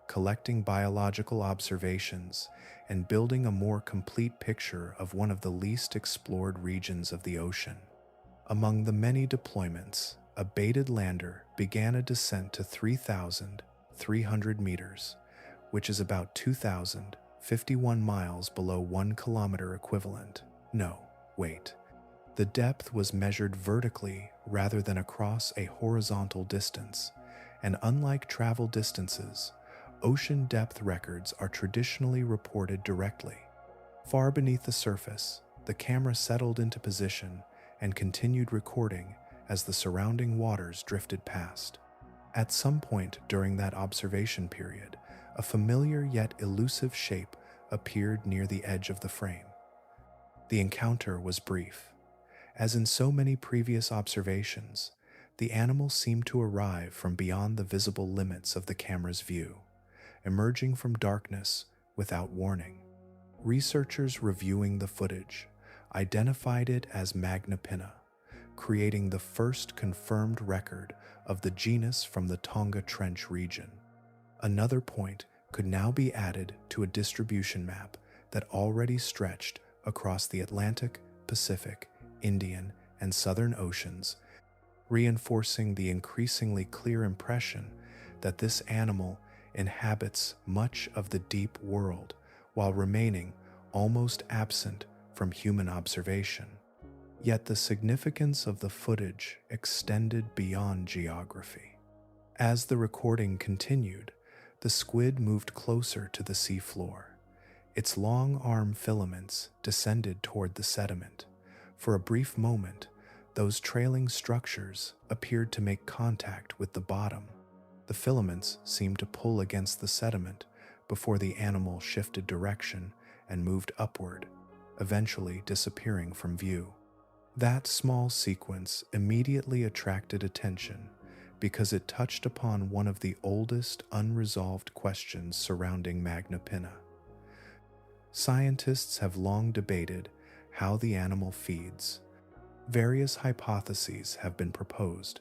collecting biological observations, and building a more complete picture of one of the least explored regions of the ocean. Among the many deployments, a baited lander began a descent to 3,300 meters, which is about 2,051 miles below 1 kilometer equivalent. No, wait. The depth was measured vertically rather than across a horizontal distance, and unlike travel distances, ocean depth records are traditionally reported directly. Far beneath the surface, the camera settled into position and continued recording as the surrounding waters drifted past. At some point during that observation period, a familiar yet elusive shape appeared near the edge of the frame. The encounter was brief. As in so many previous observations, the animal seemed to arrive from beyond the visible limits of the camera's view, emerging from darkness without warning. Researchers reviewing the footage identified it as Magnapinna, creating the first confirmed record of the genus from the Tonga Trench region. Another point could now be added to a distribution map that already stretched across the Atlantic, Pacific, Indian, and Southern Oceans, reinforcing the increasingly clear impression that this animal inhabits much of the deep world while remaining almost absent from human observation. Yet the significance of the footage extended beyond geography. As the recording continued, the squid moved closer to the seafloor. Its long arm filaments descended toward the sediment. For a brief moment, those trailing structures appeared to make contact with the bottom. The filaments seemed to pull against the sediment before the animal shifted direction and moved upward, eventually disappearing from view. That small sequence immediately attracted attention because it touched upon one of the oldest unresolved questions surrounding Magnapinna. Scientists have long debated how the animal feeds. Various hypotheses have been proposed,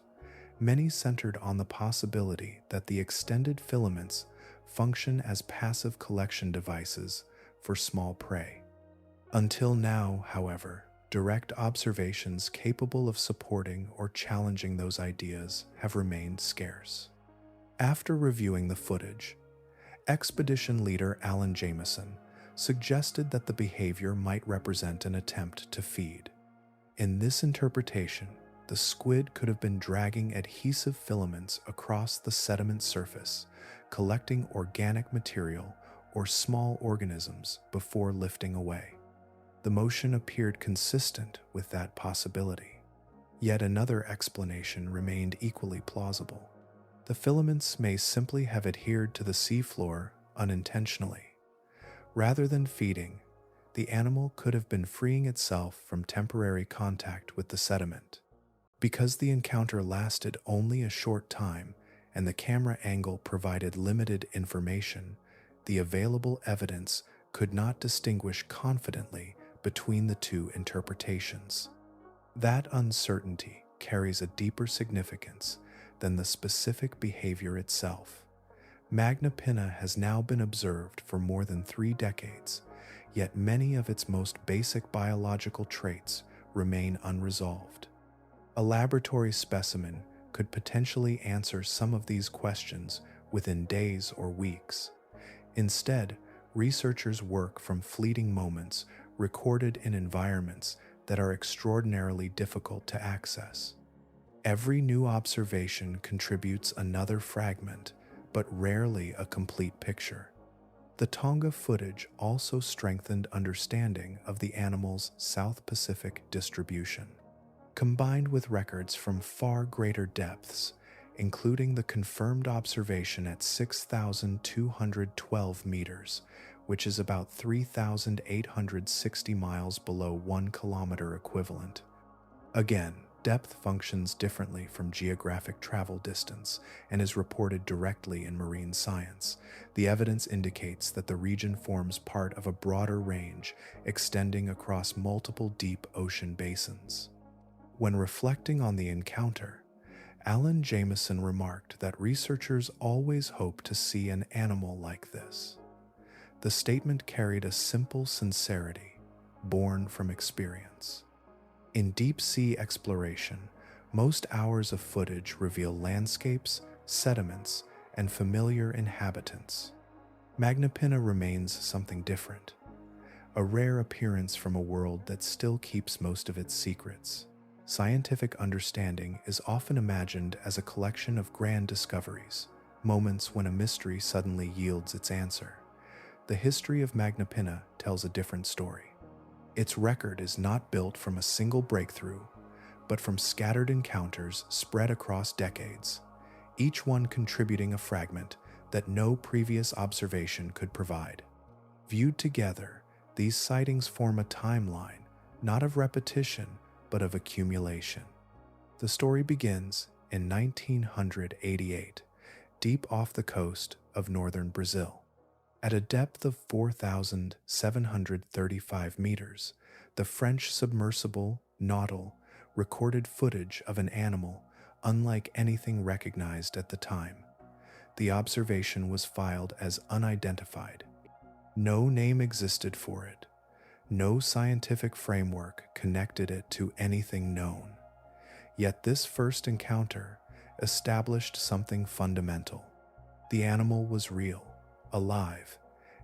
many centered on the possibility that the extended filaments function as passive collection devices for small prey. Until now, however, direct observations capable of supporting or challenging those ideas have remained scarce. After reviewing the footage, expedition leader Alan Jameson suggested that the behavior might represent an attempt to feed. In this interpretation, the squid could have been dragging adhesive filaments across the sediment surface, collecting organic material or small organisms before lifting away. The motion appeared consistent with that possibility. Yet another explanation remained equally plausible. The filaments may simply have adhered to the seafloor unintentionally. Rather than feeding, the animal could have been freeing itself from temporary contact with the sediment. Because the encounter lasted only a short time and the camera angle provided limited information, the available evidence could not distinguish confidently between the two interpretations. That uncertainty carries a deeper significance than the specific behavior itself. Magnapinna has now been observed for more than 3 decades, yet many of its most basic biological traits remain unresolved. A laboratory specimen could potentially answer some of these questions within days or weeks. Instead, researchers work from fleeting moments recorded in environments that are extraordinarily difficult to access. Every new observation contributes another fragment, but rarely a complete picture. The Tonga footage also strengthened understanding of the animal's South Pacific distribution. Combined with records from far greater depths, including the confirmed observation at 6,212 meters, which is about 3,860 miles below 1 kilometer equivalent. Again, depth functions differently from geographic travel distance and is reported directly in marine science. The evidence indicates that the region forms part of a broader range extending across multiple deep ocean basins. When reflecting on the encounter, Alan Jameson remarked that researchers always hope to see an animal like this. The statement carried a simple sincerity, born from experience. In deep-sea exploration, most hours of footage reveal landscapes, sediments, and familiar inhabitants. Magnapinna remains something different, a rare appearance from a world that still keeps most of its secrets. Scientific understanding is often imagined as a collection of grand discoveries, moments when a mystery suddenly yields its answer. The history of Magnapinna tells a different story. Its record is not built from a single breakthrough, but from scattered encounters spread across decades, each one contributing a fragment that no previous observation could provide. Viewed together, these sightings form a timeline, not of repetition, but of accumulation. The story begins in 1988, deep off the coast of northern Brazil. At a depth of 4,735 meters, the French submersible Naudil recorded footage of an animal unlike anything recognized at the time. The observation was filed as unidentified. No name existed for it. No scientific framework connected it to anything known. Yet this first encounter established something fundamental. The animal was real, alive,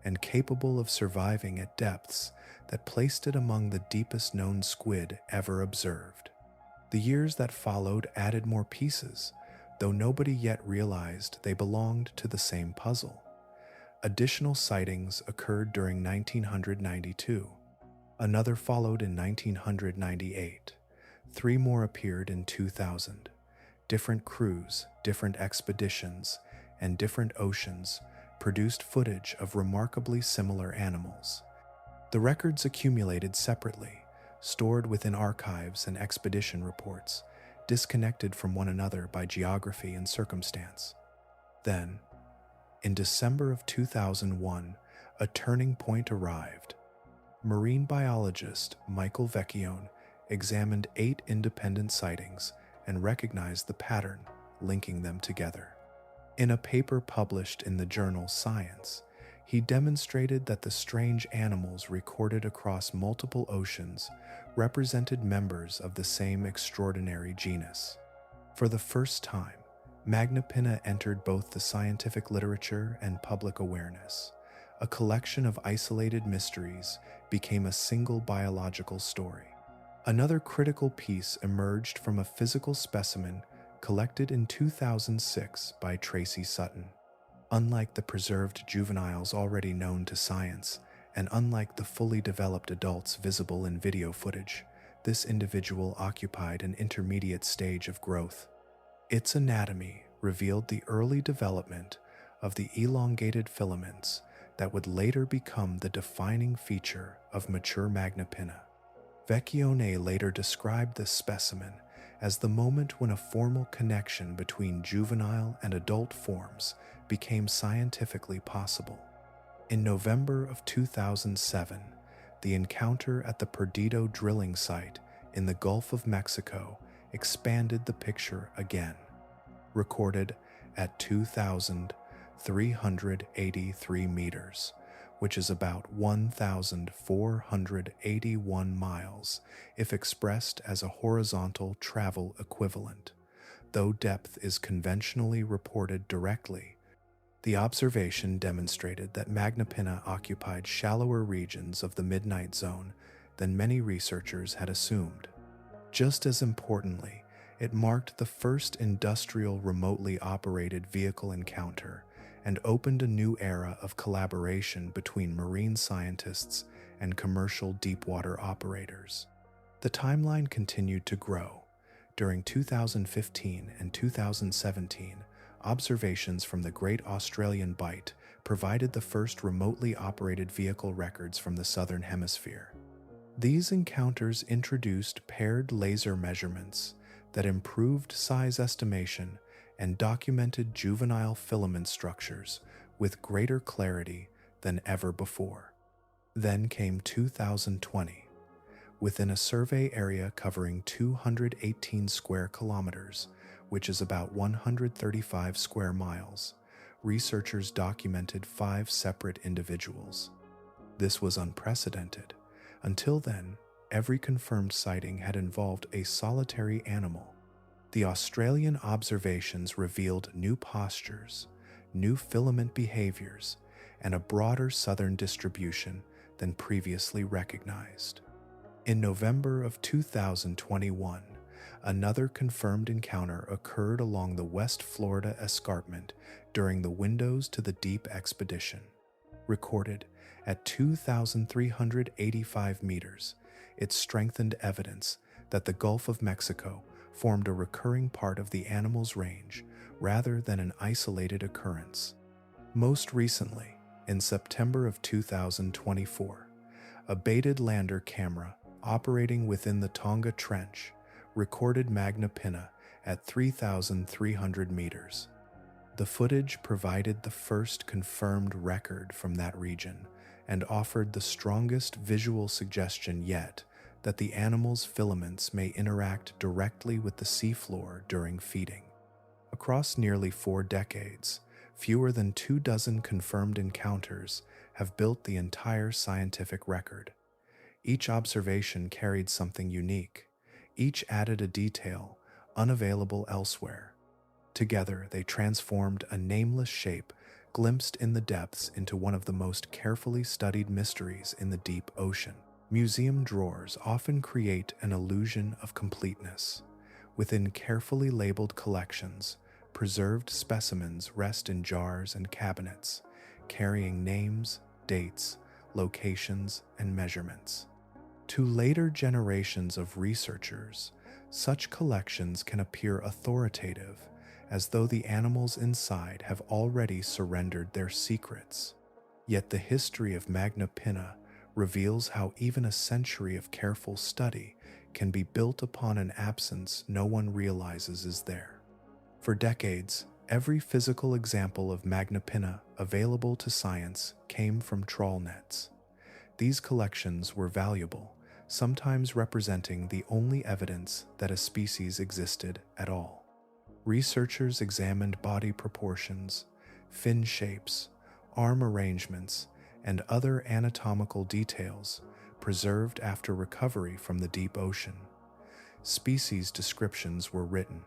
and capable of surviving at depths that placed it among the deepest known squid ever observed. The years that followed added more pieces, though nobody yet realized they belonged to the same puzzle. Additional sightings occurred during 1992. Another followed in 1998. 3 more appeared in 2000. Different crews, different expeditions, and different oceans produced footage of remarkably similar animals. The records accumulated separately, stored within archives and expedition reports, disconnected from one another by geography and circumstance. Then, in December of 2001, a turning point arrived. Marine biologist Michael Vecchione examined 8 independent sightings and recognized the pattern linking them together. In a paper published in the journal Science, he demonstrated that the strange animals recorded across multiple oceans represented members of the same extraordinary genus. For the first time, Magnapinna entered both the scientific literature and public awareness. A collection of isolated mysteries became a single biological story. Another critical piece emerged from a physical specimen collected in 2006 by Tracy Sutton. Unlike the preserved juveniles already known to science, and unlike the fully developed adults visible in video footage, this individual occupied an intermediate stage of growth. Its anatomy revealed the early development of the elongated filaments that would later become the defining feature of mature Magnapinna. Vecchione later described this specimen as the moment when a formal connection between juvenile and adult forms became scientifically possible. In November of 2007, the encounter at the Perdido drilling site in the Gulf of Mexico expanded the picture again. Recorded at 2,383 meters, which is about 1,481 miles if expressed as a horizontal travel equivalent. Though depth is conventionally reported directly, the observation demonstrated that Magnapinna occupied shallower regions of the midnight zone than many researchers had assumed. Just as importantly, It marked the first industrial remotely operated vehicle encounter and opened a new era of collaboration between marine scientists and commercial deepwater operators. The timeline continued to grow. During 2015 and 2017, observations from the Great Australian Bight provided the first remotely operated vehicle records from the Southern Hemisphere. These encounters introduced paired laser measurements that improved size estimation and documented juvenile filament structures with greater clarity than ever before. Then came 2020. Within a survey area covering 218 square kilometers, which is about 135 square miles, researchers documented 5 separate individuals. This was unprecedented. Until then, every confirmed sighting had involved a solitary animal. The Australian observations revealed new postures, new filament behaviors, and a broader southern distribution than previously recognized. In November of 2021, another confirmed encounter occurred along the West Florida escarpment during the Windows to the Deep expedition. Recorded at 2,385 meters, it strengthened evidence that the Gulf of Mexico formed a recurring part of the animal's range rather than an isolated occurrence. Most recently, in September of 2024, a baited lander camera operating within the Tonga Trench recorded Magnapinna at 3,300 meters. The footage provided the first confirmed record from that region and offered the strongest visual suggestion yet that the animal's filaments may interact directly with the seafloor during feeding. Across nearly 4 decades, fewer than 24 confirmed encounters have built the entire scientific record. Each observation carried something unique. Each added a detail unavailable elsewhere. Together, they transformed a nameless shape glimpsed in the depths into one of the most carefully studied mysteries in the deep ocean. Museum drawers often create an illusion of completeness. Within carefully labeled collections, preserved specimens rest in jars and cabinets, carrying names, dates, locations, and measurements. To later generations of researchers, such collections can appear authoritative, as though the animals inside have already surrendered their secrets. Yet the history of Magnapinna reveals how even a century of careful study can be built upon an absence no one realizes is there. For decades, every physical example of Magnapinna available to science came from trawl nets. These collections were valuable, sometimes representing the only evidence that a species existed at all. Researchers examined body proportions, fin shapes, arm arrangements, and other anatomical details preserved after recovery from the deep ocean. Species descriptions were written,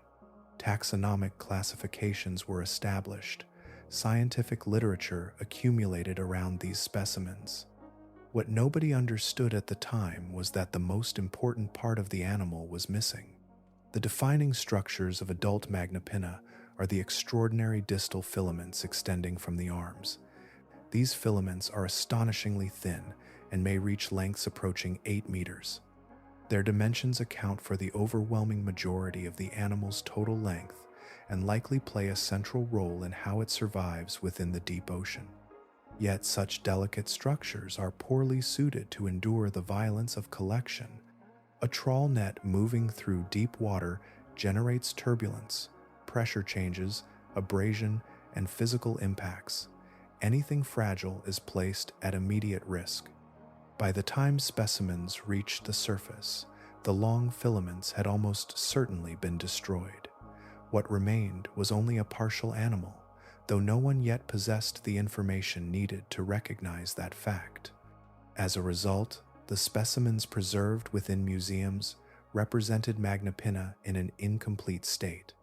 taxonomic classifications were established, scientific literature accumulated around these specimens. What nobody understood at the time was that the most important part of the animal was missing. The defining structures of adult Magnapinna are the extraordinary distal filaments extending from the arms. These filaments are astonishingly thin and may reach lengths approaching 8 meters. Their dimensions account for the overwhelming majority of the animal's total length and likely play a central role in how it survives within the deep ocean. Yet such delicate structures are poorly suited to endure the violence of collection. A trawl net moving through deep water generates turbulence, pressure changes, abrasion, and physical impacts. Anything fragile is placed at immediate risk. By the time specimens reached the surface, the long filaments had almost certainly been destroyed. What remained was only a partial animal, though no one yet possessed the information needed to recognize that fact. As a result, the specimens preserved within museums represented Magnapinna in an incomplete state.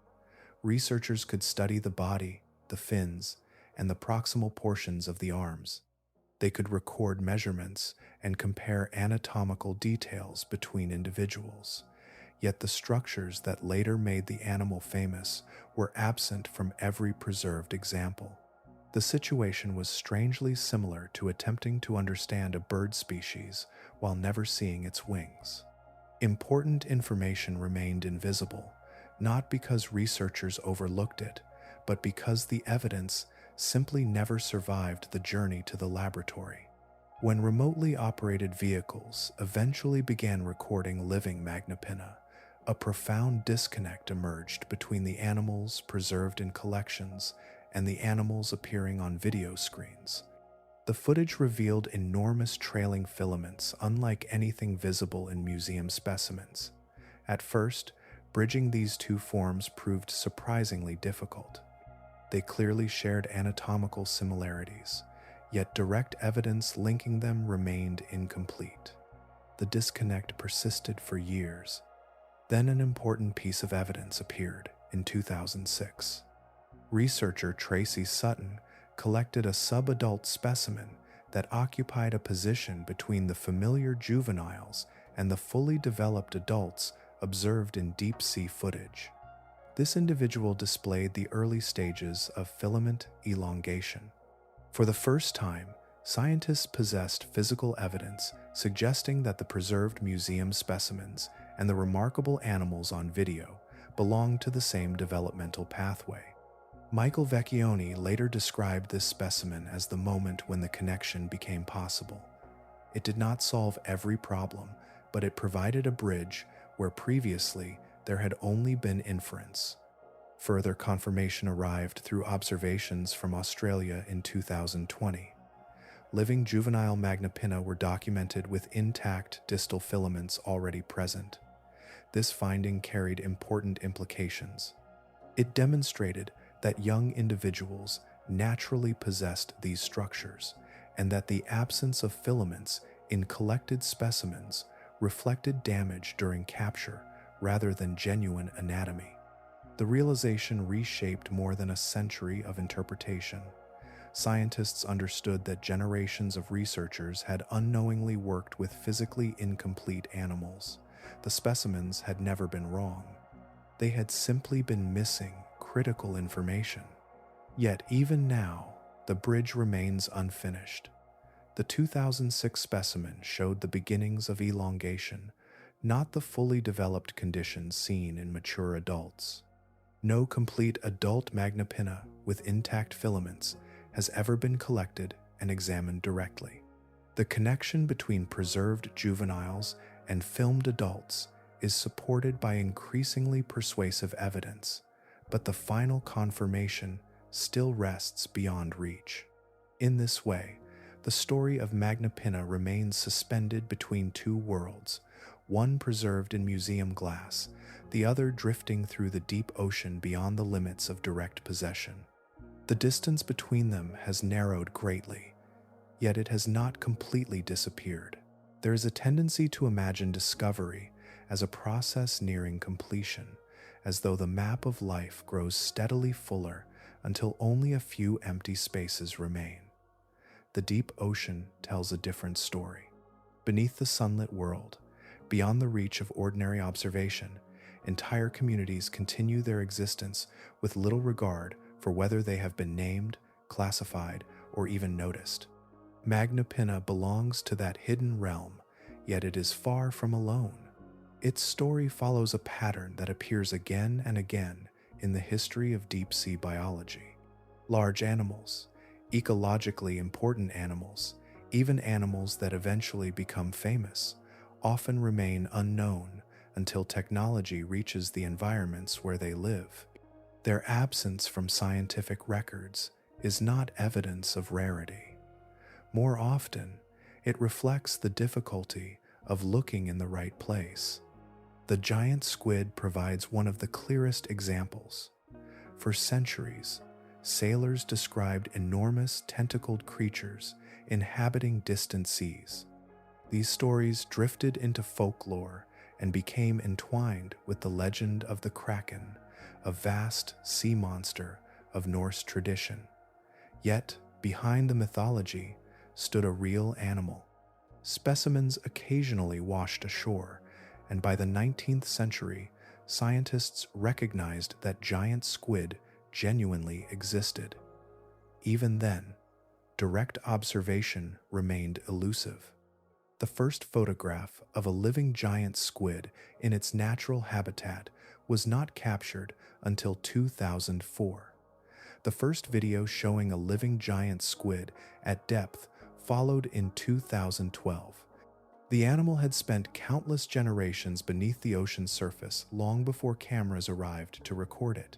Researchers could study the body, the fins, and the proximal portions of the arms. They could record measurements and compare anatomical details between individuals. yet the structures that later made the animal famous were absent from every preserved example. The situation was strangely similar to attempting to understand a bird species while never seeing its wings. Important information remained invisible, not because researchers overlooked it, but because the evidence simply never survived the journey to the laboratory. When remotely operated vehicles eventually began recording living Magnapinna, a profound disconnect emerged between the animals preserved in collections and the animals appearing on video screens. The footage revealed enormous trailing filaments unlike anything visible in museum specimens. At first, bridging these two forms proved surprisingly difficult. They clearly shared anatomical similarities, yet direct evidence linking them remained incomplete. The disconnect persisted for years. Then an important piece of evidence appeared in 2006. Researcher Tracy Sutton collected a subadult specimen that occupied a position between the familiar juveniles and the fully developed adults observed in deep-sea footage. This individual displayed the early stages of filament elongation. For the first time, scientists possessed physical evidence suggesting that the preserved museum specimens and the remarkable animals on video belonged to the same developmental pathway. Michael Vecchione later described this specimen as the moment when the connection became possible. It did not solve every problem, but it provided a bridge where previously there had only been inference. Further confirmation arrived through observations from Australia in 2020. Living juvenile Magnapinna were documented with intact distal filaments already present. This finding carried important implications. It demonstrated that young individuals naturally possessed these structures, and that the absence of filaments in collected specimens reflected damage during capture rather than genuine anatomy. The realization reshaped more than a century of interpretation. Scientists understood that generations of researchers had unknowingly worked with physically incomplete animals. The specimens had never been wrong. They had simply been missing critical information. Yet even now, the bridge remains unfinished. The 2006 specimen showed the beginnings of elongation, not the fully developed conditions seen in mature adults. No complete adult Magnapinna with intact filaments has ever been collected and examined directly. The connection between preserved juveniles and filmed adults is supported by increasingly persuasive evidence, but the final confirmation still rests beyond reach. In this way, the story of Magnapinna remains suspended between two worlds, one preserved in museum glass, the other drifting through the deep ocean beyond the limits of direct possession. The distance between them has narrowed greatly, yet it has not completely disappeared. There is a tendency to imagine discovery as a process nearing completion, as though the map of life grows steadily fuller until only a few empty spaces remain. The deep ocean tells a different story. Beneath the sunlit world, beyond the reach of ordinary observation, entire communities continue their existence with little regard for whether they have been named, classified, or even noticed. Magnapinna belongs to that hidden realm, yet it is far from alone. Its story follows a pattern that appears again and again in the history of deep-sea biology. Large animals, ecologically important animals, even animals that eventually become famous, often remain unknown until technology reaches the environments where they live. Their absence from scientific records is not evidence of rarity. More often, it reflects the difficulty of looking in the right place. The giant squid provides one of the clearest examples. For centuries, sailors described enormous tentacled creatures inhabiting distant seas. These stories drifted into folklore and became entwined with the legend of the Kraken, a vast sea monster of Norse tradition. Yet, behind the mythology stood a real animal. Specimens occasionally washed ashore, and by the 19th century, scientists recognized that giant squid genuinely existed. Even then, direct observation remained elusive. The first photograph of a living giant squid in its natural habitat was not captured until 2004. The first video showing a living giant squid at depth followed in 2012. The animal had spent countless generations beneath the ocean's surface long before cameras arrived to record it.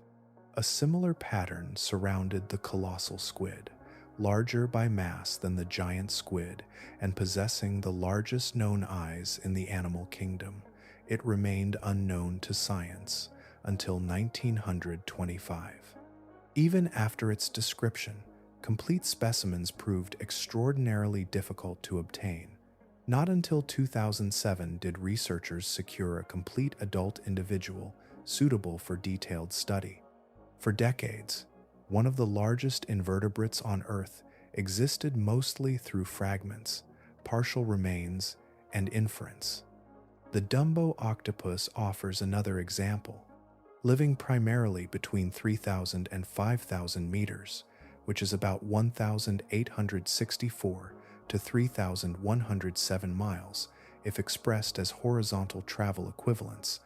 A similar pattern surrounded the colossal squid, larger by mass than the giant squid and possessing the largest known eyes in the animal kingdom. It remained unknown to science until 1925. Even after its description, complete specimens proved extraordinarily difficult to obtain. Not until 2007 did researchers secure a complete adult individual suitable for detailed study. For decades, one of the largest invertebrates on Earth existed mostly through fragments, partial remains, and inference. The Dumbo octopus offers another example. Living primarily between 3,000 and 5,000 meters, which is about 1,864 to 3,107 miles if expressed as horizontal travel equivalents.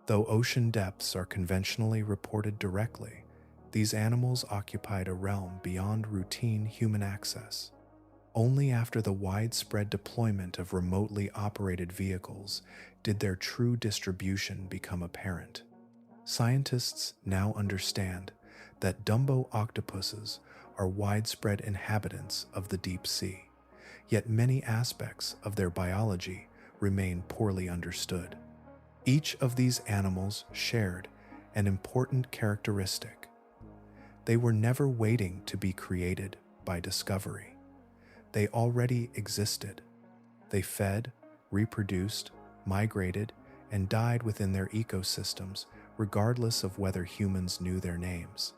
Though ocean depths are conventionally reported directly, these animals occupied a realm beyond routine human access. Only after the widespread deployment of remotely operated vehicles did their true distribution become apparent. Scientists now understand that Dumbo octopuses are widespread inhabitants of the deep sea, yet many aspects of their biology remain poorly understood. Each of these animals shared an important characteristic. They were never waiting to be created by discovery. They already existed. They fed, reproduced, migrated, and died within their ecosystems, regardless of whether humans knew their names.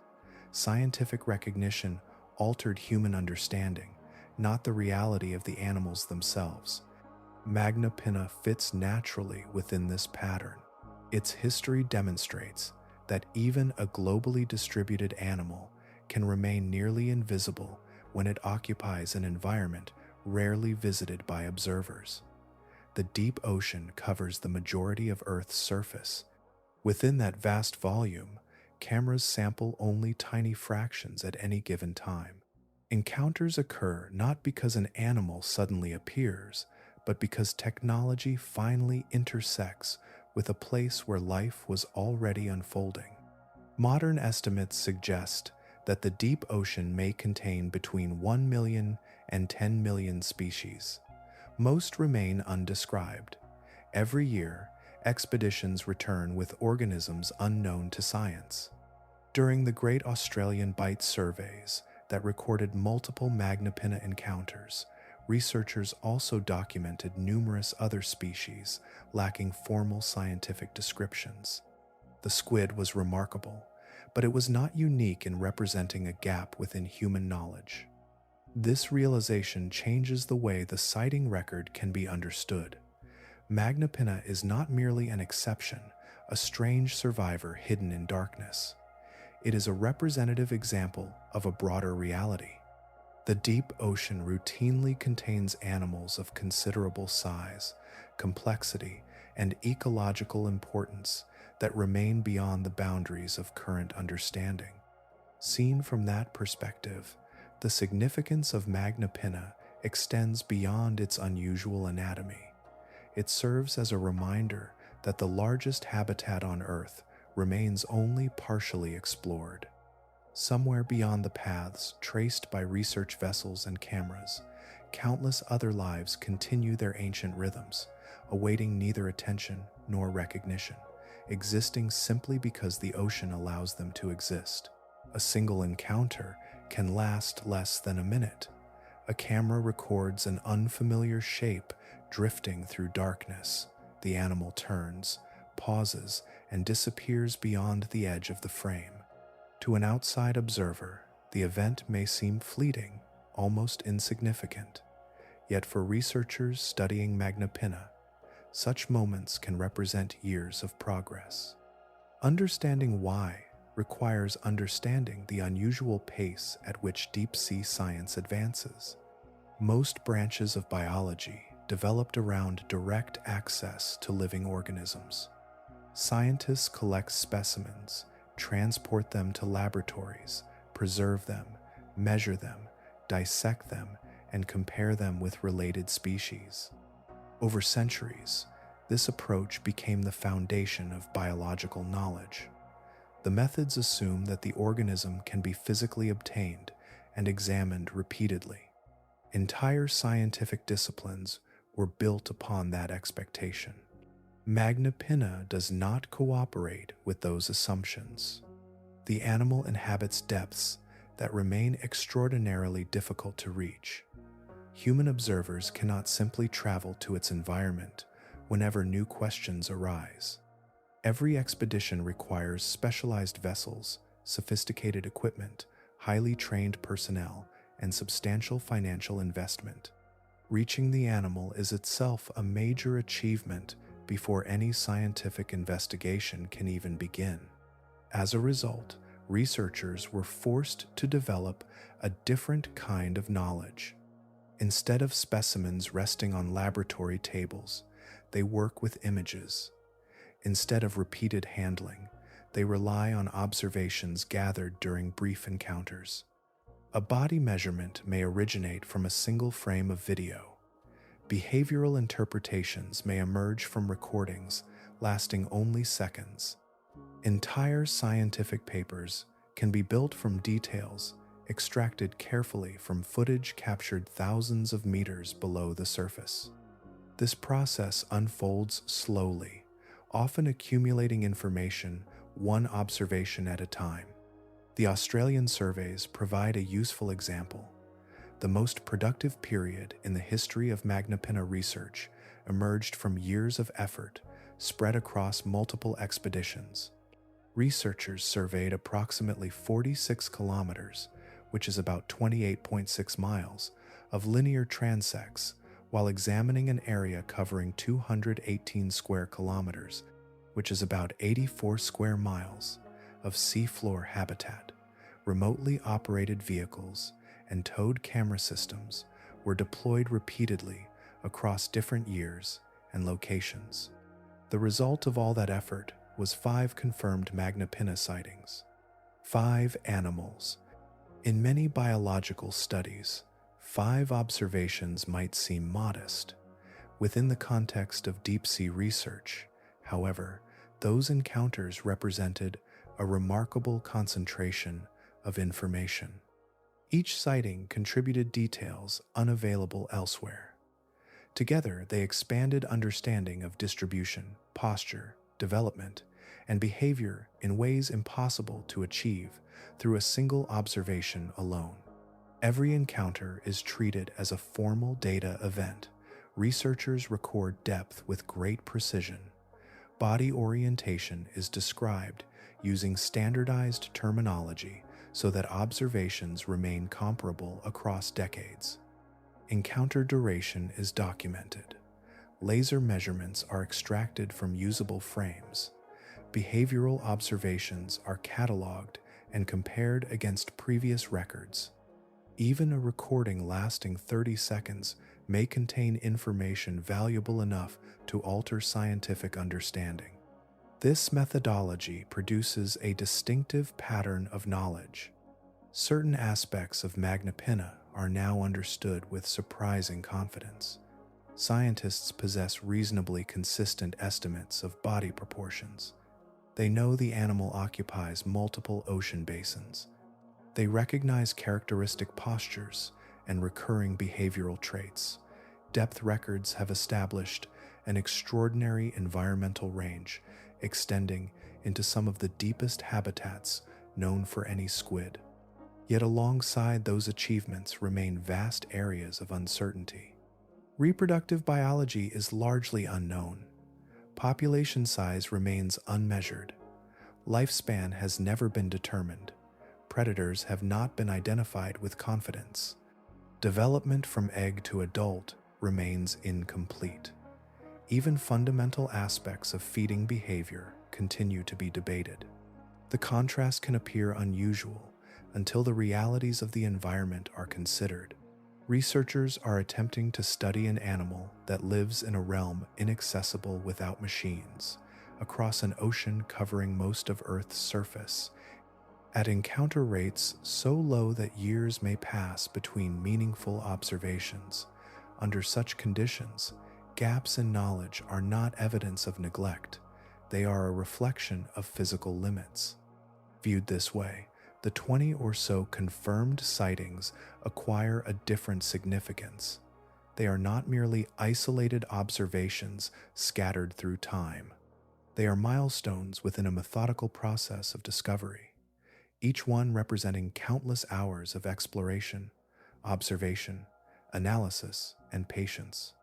Scientific recognition altered human understanding, not the reality of the animals themselves. Magnapinna fits naturally within this pattern. Its history demonstrates that even a globally distributed animal can remain nearly invisible when it occupies an environment rarely visited by observers. The deep ocean covers the majority of Earth's surface. Within that vast volume, cameras sample only tiny fractions at any given time. Encounters occur not because an animal suddenly appears, but because technology finally intersects with a place where life was already unfolding. Modern estimates suggest that the deep ocean may contain between 1 million and 10 million species. Most remain undescribed. Every year, expeditions return with organisms unknown to science. During the Great Australian Bight surveys that recorded multiple Magnapinna encounters, researchers also documented numerous other species lacking formal scientific descriptions. The squid was remarkable, but it was not unique in representing a gap within human knowledge. This realization changes the way the sighting record can be understood. Magnapinna is not merely an exception, a strange survivor hidden in darkness. It is a representative example of a broader reality. The deep ocean routinely contains animals of considerable size, complexity, and ecological importance that remain beyond the boundaries of current understanding. Seen from that perspective, the significance of Magnapinna extends beyond its unusual anatomy. It serves as a reminder that the largest habitat on Earth remains only partially explored. Somewhere beyond the paths traced by research vessels and cameras, countless other lives continue their ancient rhythms, awaiting neither attention nor recognition, existing simply because the ocean allows them to exist. A single encounter can last less than a minute. A camera records an unfamiliar shape drifting through darkness. The animal turns, pauses, and disappears beyond the edge of the frame. To an outside observer, the event may seem fleeting, almost insignificant. Yet for researchers studying Magnapinna, such moments can represent years of progress. Understanding why requires understanding the unusual pace at which deep-sea science advances. Most branches of biology developed around direct access to living organisms. Scientists collect specimens, transport them to laboratories, preserve them, measure them, dissect them, and compare them with related species. Over centuries, this approach became the foundation of biological knowledge. The methods assume that the organism can be physically obtained and examined repeatedly. Entire scientific disciplines were built upon that expectation. Magnapinna does not cooperate with those assumptions. The animal inhabits depths that remain extraordinarily difficult to reach. Human observers cannot simply travel to its environment whenever new questions arise. Every expedition requires specialized vessels, sophisticated equipment, highly trained personnel, and substantial financial investment. Reaching the animal is itself a major achievement before any scientific investigation can even begin. As a result, researchers were forced to develop a different kind of knowledge. Instead of specimens resting on laboratory tables, they work with images. Instead of repeated handling, they rely on observations gathered during brief encounters. A body measurement may originate from a single frame of video. Behavioral interpretations may emerge from recordings lasting only seconds. Entire scientific papers can be built from details extracted carefully from footage captured thousands of meters below the surface. This process unfolds slowly, often accumulating information one observation at a time. The Australian surveys provide a useful example. The most productive period in the history of Magnapinna research emerged from years of effort spread across multiple expeditions. Researchers surveyed approximately 46 kilometers, which is about 28.6 miles, of linear transects while examining an area covering 218 square kilometers, which is about 84 square miles, of seafloor habitat. Remotely operated vehicles and towed camera systems were deployed repeatedly across different years and locations. The result of all that effort was 5 confirmed Magnapinna sightings. 5 animals. In many biological studies, 5 observations might seem modest. Within the context of deep-sea research, however, those encounters represented a remarkable concentration of information. Each sighting contributed details unavailable elsewhere. Together, they expanded understanding of distribution, posture, development, and behavior in ways impossible to achieve through a single observation alone. Every encounter is treated as a formal data event. Researchers record depth with great precision. Body orientation is described using standardized terminology so that observations remain comparable across decades. Encounter duration is documented. Laser measurements are extracted from usable frames. Behavioral observations are cataloged and compared against previous records. Even a recording lasting 30 seconds may contain information valuable enough to alter scientific understanding. This methodology produces a distinctive pattern of knowledge. Certain aspects of Magnapinna are now understood with surprising confidence. Scientists possess reasonably consistent estimates of body proportions. They know the animal occupies multiple ocean basins. They recognize characteristic postures and recurring behavioral traits. Depth records have established an extraordinary environmental range, extending into some of the deepest habitats known for any squid. Yet alongside those achievements remain vast areas of uncertainty. Reproductive biology is largely unknown. Population size remains unmeasured. Lifespan has never been determined. Predators have not been identified with confidence. Development from egg to adult remains incomplete. Even fundamental aspects of feeding behavior continue to be debated. The contrast can appear unusual until the realities of the environment are considered. Researchers are attempting to study an animal that lives in a realm inaccessible without machines, across an ocean covering most of Earth's surface, at encounter rates so low that years may pass between meaningful observations. Under such conditions, gaps in knowledge are not evidence of neglect, they are a reflection of physical limits. Viewed this way, the 20 or so confirmed sightings acquire a different significance. They are not merely isolated observations scattered through time. They are milestones within a methodical process of discovery, each one representing countless hours of exploration, observation, analysis, and patience.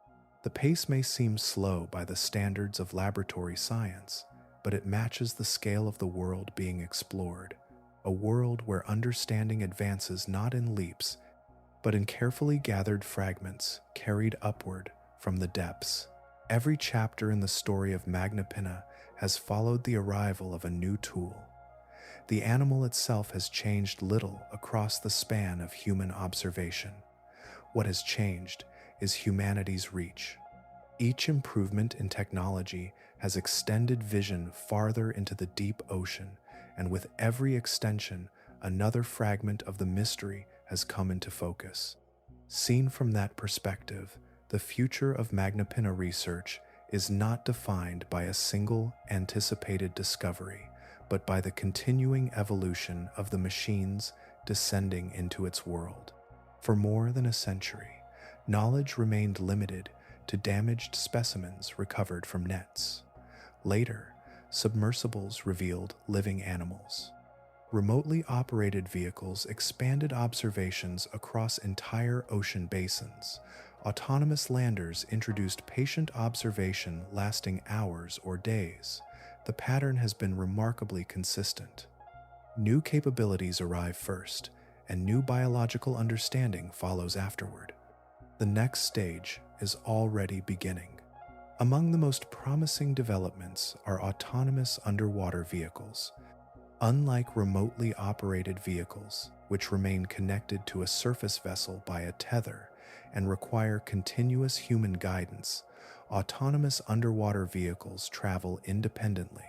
The pace may seem slow by the standards of laboratory science, but it matches the scale of the world being explored, a world where understanding advances not in leaps, but in carefully gathered fragments carried upward from the depths. Every chapter in the story of Magnapinna has followed the arrival of a new tool. The animal itself has changed little across the span of human observation. What has changed is humanity's reach. Each improvement in technology has extended vision farther into the deep ocean, and with every extension, another fragment of the mystery has come into focus. Seen from that perspective, the future of Magnapinna research is not defined by a single anticipated discovery, but by the continuing evolution of the machines descending into its world. For more than a century, knowledge remained limited to damaged specimens recovered from nets. Later, submersibles revealed living animals. Remotely operated vehicles expanded observations across entire ocean basins. Autonomous landers introduced patient observation lasting hours or days. The pattern has been remarkably consistent. New capabilities arrive first, and new biological understanding follows afterward. The next stage is already beginning. Among the most promising developments are autonomous underwater vehicles. Unlike remotely operated vehicles, which remain connected to a surface vessel by a tether and require continuous human guidance, autonomous underwater vehicles travel independently.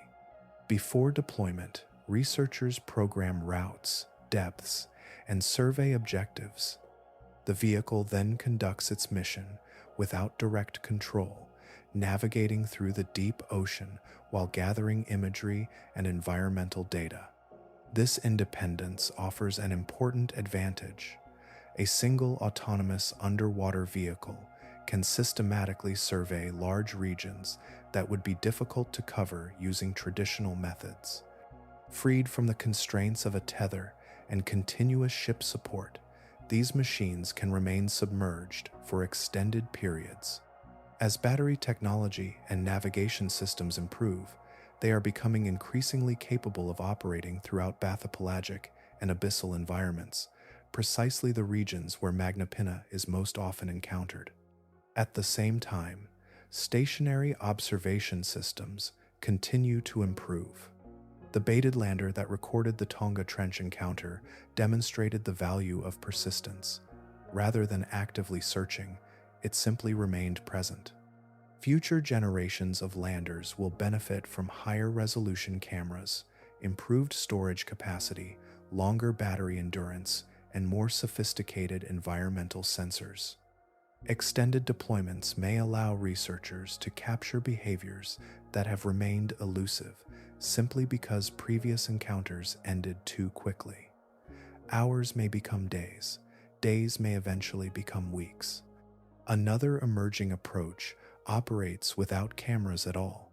Before deployment, researchers program routes, depths, and survey objectives. The vehicle then conducts its mission without direct control, navigating through the deep ocean while gathering imagery and environmental data. This independence offers an important advantage. A single autonomous underwater vehicle can systematically survey large regions that would be difficult to cover using traditional methods. Freed from the constraints of a tether and continuous ship support, these machines can remain submerged for extended periods. As battery technology and navigation systems improve, they are becoming increasingly capable of operating throughout bathypelagic and abyssal environments, precisely the regions where Magnapinna is most often encountered. At the same time, stationary observation systems continue to improve. The baited lander that recorded the Tonga Trench encounter demonstrated the value of persistence. Rather than actively searching, it simply remained present. Future generations of landers will benefit from higher resolution cameras, improved storage capacity, longer battery endurance, and more sophisticated environmental sensors. Extended deployments may allow researchers to capture behaviors that have remained elusive simply because previous encounters ended too quickly. Hours may become days. Days may eventually become weeks. Another emerging approach operates without cameras at all.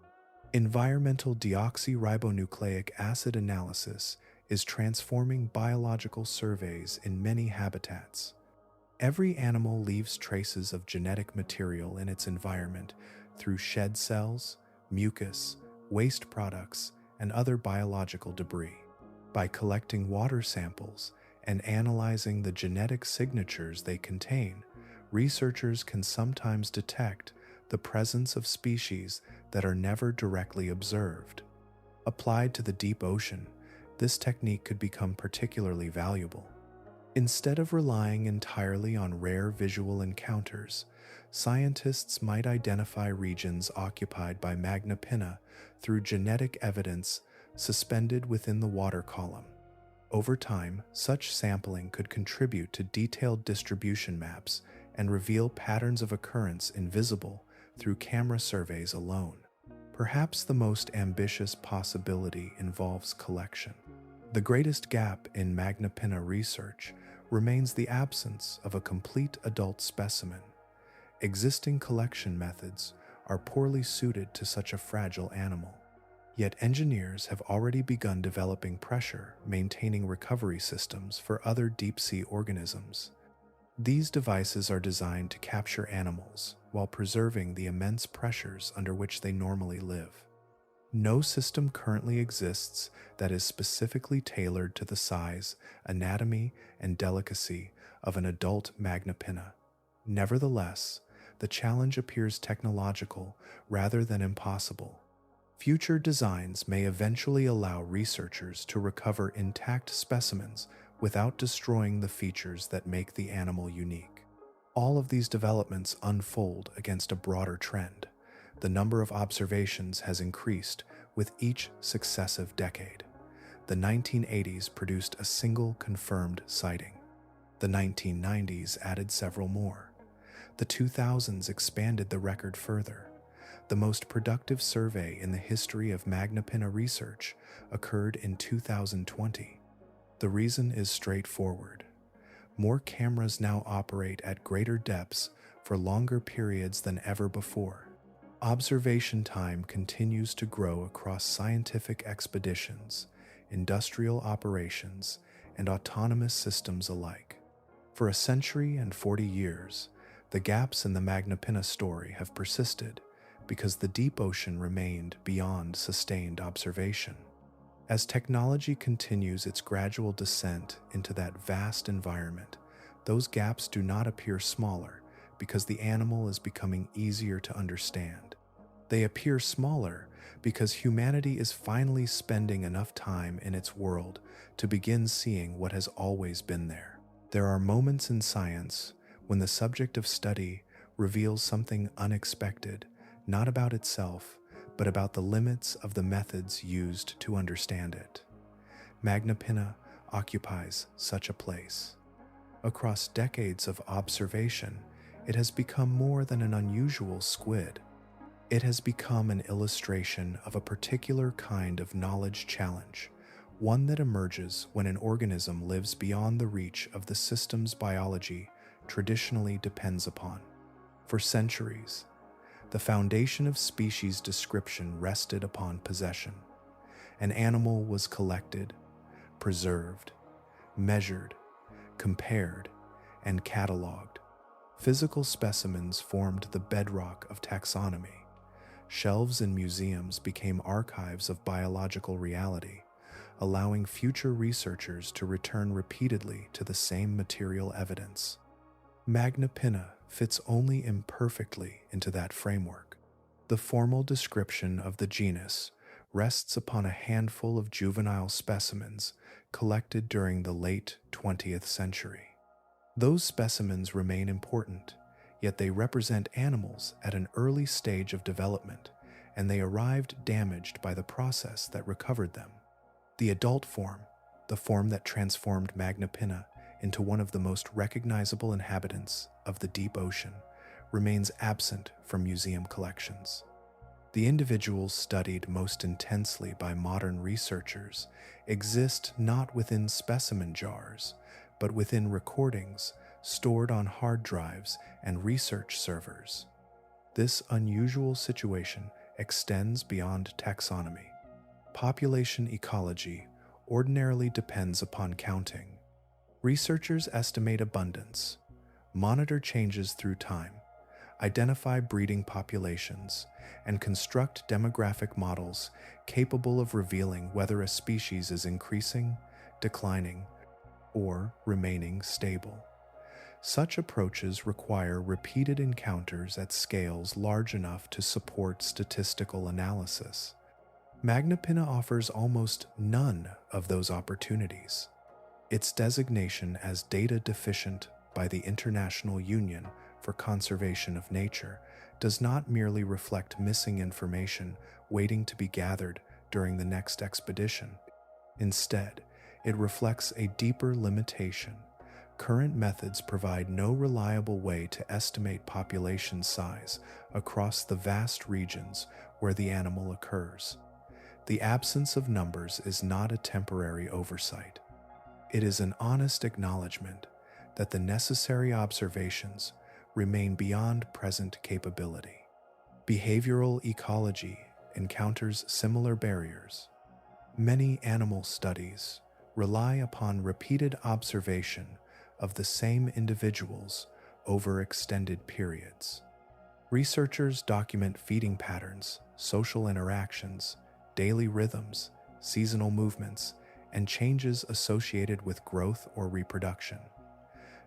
Environmental deoxyribonucleic acid analysis is transforming biological surveys in many habitats. Every animal leaves traces of genetic material in its environment through shed cells, mucus, waste products, and other biological debris. By collecting water samples and analyzing the genetic signatures they contain, researchers can sometimes detect the presence of species that are never directly observed. Applied to the deep ocean, this technique could become particularly valuable. Instead of relying entirely on rare visual encounters, scientists might identify regions occupied by Magnapinna through genetic evidence suspended within the water column. Over time, such sampling could contribute to detailed distribution maps and reveal patterns of occurrence invisible through camera surveys alone. Perhaps the most ambitious possibility involves collection. The greatest gap in Magnapinna research remains the absence of a complete adult specimen. Existing collection methods are poorly suited to such a fragile animal. Yet engineers have already begun developing pressure-maintaining recovery systems for other deep-sea organisms. These devices are designed to capture animals while preserving the immense pressures under which they normally live. No system currently exists that is specifically tailored to the size, anatomy, and delicacy of an adult Magnapinna. Nevertheless, the challenge appears technological rather than impossible. Future designs may eventually allow researchers to recover intact specimens without destroying the features that make the animal unique. All of these developments unfold against a broader trend. The number of observations has increased with each successive decade. The 1980s produced a single confirmed sighting. The 1990s added several more. The 2000s expanded the record further. The most productive survey in the history of Magnapinna research occurred in 2020. The reason is straightforward. More cameras now operate at greater depths for longer periods than ever before. Observation time continues to grow across scientific expeditions, industrial operations, and autonomous systems alike. For a century and 40 years, the gaps in the Magnapinna story have persisted because the deep ocean remained beyond sustained observation. As technology continues its gradual descent into that vast environment, those gaps do not appear smaller because the animal is becoming easier to understand. They appear smaller because humanity is finally spending enough time in its world to begin seeing what has always been there. There are moments in science when the subject of study reveals something unexpected, not about itself, but about the limits of the methods used to understand it. Magnapinna occupies such a place. Across decades of observation, it has become more than an unusual squid. It has become an illustration of a particular kind of knowledge challenge, one that emerges when an organism lives beyond the reach of the systems biology traditionally depends upon. For centuries, the foundation of species description rested upon possession. An animal was collected, preserved, measured, compared, and cataloged. Physical specimens formed the bedrock of taxonomy. Shelves in museums became archives of biological reality, allowing future researchers to return repeatedly to the same material evidence. Magnapinna fits only imperfectly into that framework. The formal description of the genus rests upon a handful of juvenile specimens collected during the late 20th century. Those specimens remain important, yet they represent animals at an early stage of development, and they arrived damaged by the process that recovered them. The adult form, the form that transformed Magnapinna into one of the most recognizable inhabitants of the deep ocean, remains absent from museum collections. The individuals studied most intensely by modern researchers exist not within specimen jars, but within recordings stored on hard drives and research servers. This unusual situation extends beyond taxonomy. Population ecology ordinarily depends upon counting. Researchers estimate abundance, monitor changes through time, identify breeding populations, and construct demographic models capable of revealing whether a species is increasing, declining, or remaining stable. Such approaches require repeated encounters at scales large enough to support statistical analysis. Magnapinna offers almost none of those opportunities. Its designation as data deficient by the International Union for Conservation of Nature does not merely reflect missing information waiting to be gathered during the next expedition. Instead, it reflects a deeper limitation. Current methods provide no reliable way to estimate population size across the vast regions where the animal occurs. The absence of numbers is not a temporary oversight. It is an honest acknowledgement that the necessary observations remain beyond present capability. Behavioral ecology encounters similar barriers. Many animal studies rely upon repeated observation of the same individuals over extended periods. Researchers document feeding patterns, social interactions, daily rhythms, seasonal movements, and changes associated with growth or reproduction.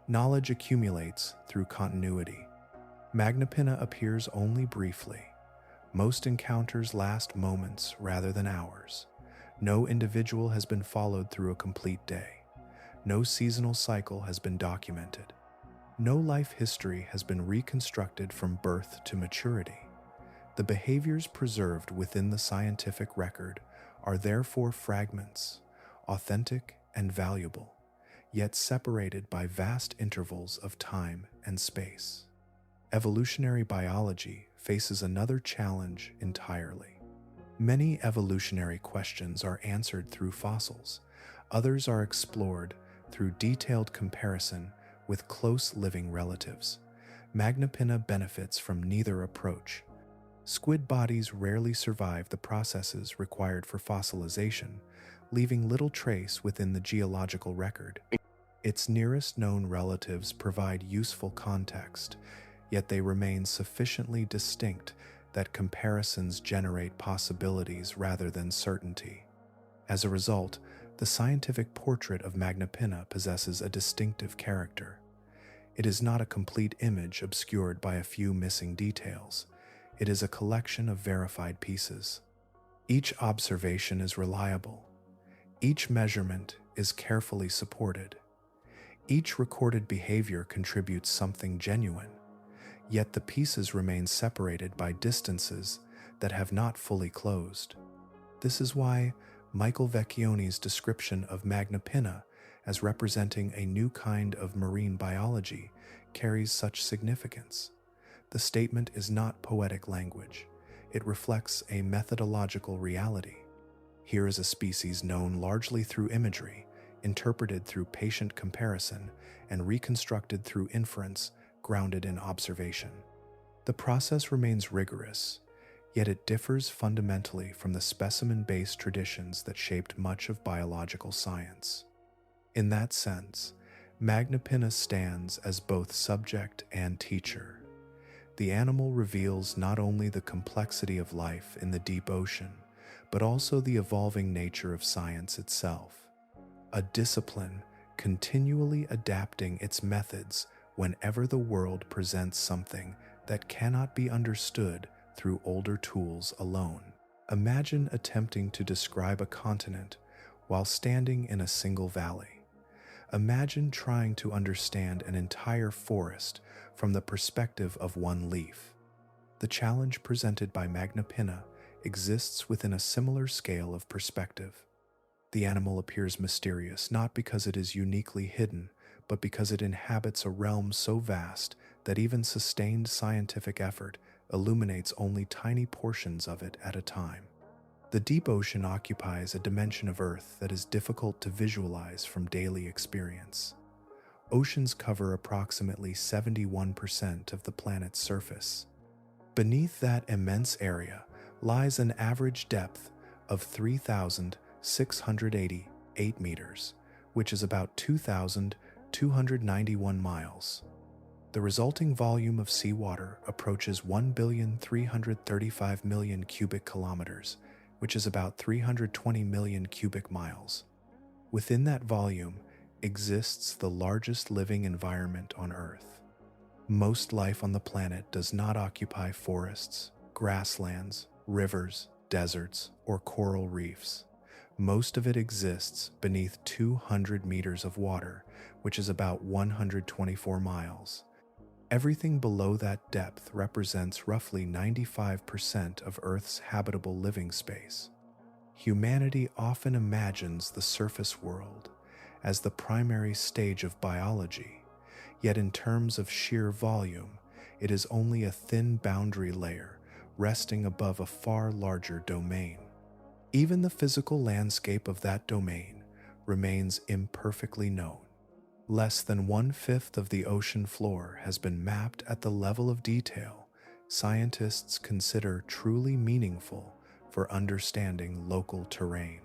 Knowledge accumulates through continuity. Magnapinna appears only briefly. Most encounters last moments rather than hours. No individual has been followed through a complete day. No seasonal cycle has been documented. No life history has been reconstructed from birth to maturity. The behaviors preserved within the scientific record are therefore fragments, authentic and valuable, yet separated by vast intervals of time and space. Evolutionary biology faces another challenge entirely. Many evolutionary questions are answered through fossils. Others are explored through detailed comparison with close living relatives. Magnapinna benefits from neither approach. Squid bodies rarely survive the processes required for fossilization, leaving little trace within the geological record. Its nearest known relatives provide useful context, yet they remain sufficiently distinct that comparisons generate possibilities rather than certainty. As a result, the scientific portrait of Magnapinna possesses a distinctive character. It is not a complete image obscured by a few missing details. It is a collection of verified pieces. Each observation is reliable. Each measurement is carefully supported. Each recorded behavior contributes something genuine, yet the pieces remain separated by distances that have not fully closed. This is why Michael Vecchioni's description of Magnapinna as representing a new kind of marine biology carries such significance. The statement is not poetic language. It reflects a methodological reality. Here is a species known largely through imagery, interpreted through patient comparison, and reconstructed through inference grounded in observation. The process remains rigorous, yet it differs fundamentally from the specimen-based traditions that shaped much of biological science. In that sense, Magnapinna stands as both subject and teacher. The animal reveals not only the complexity of life in the deep ocean, but also the evolving nature of science itself. A discipline continually adapting its methods whenever the world presents something that cannot be understood through older tools alone. Imagine attempting to describe a continent while standing in a single valley. Imagine trying to understand an entire forest from the perspective of one leaf. The challenge presented by Magnapinna exists within a similar scale of perspective. The animal appears mysterious not because it is uniquely hidden, but because it inhabits a realm so vast that even sustained scientific effort illuminates only tiny portions of it at a time. The deep ocean occupies a dimension of Earth that is difficult to visualize from daily experience. Oceans cover approximately 71% of the planet's surface. Beneath that immense area lies an average depth of 3,688 meters, which is about 2,291 miles. The resulting volume of seawater approaches 1,335,000,000 cubic kilometers, which is about 320 million cubic miles. Within that volume exists the largest living environment on Earth. Most life on the planet does not occupy forests, grasslands, rivers, deserts, or coral reefs. Most of it exists beneath 200 meters of water, which is about 124 miles. Everything below that depth represents roughly 95% of Earth's habitable living space. Humanity often imagines the surface world as the primary stage of biology, yet in terms of sheer volume, it is only a thin boundary layer resting above a far larger domain. Even the physical landscape of that domain remains imperfectly known. Less than 1/5 of the ocean floor has been mapped at the level of detail scientists consider truly meaningful for understanding local terrain.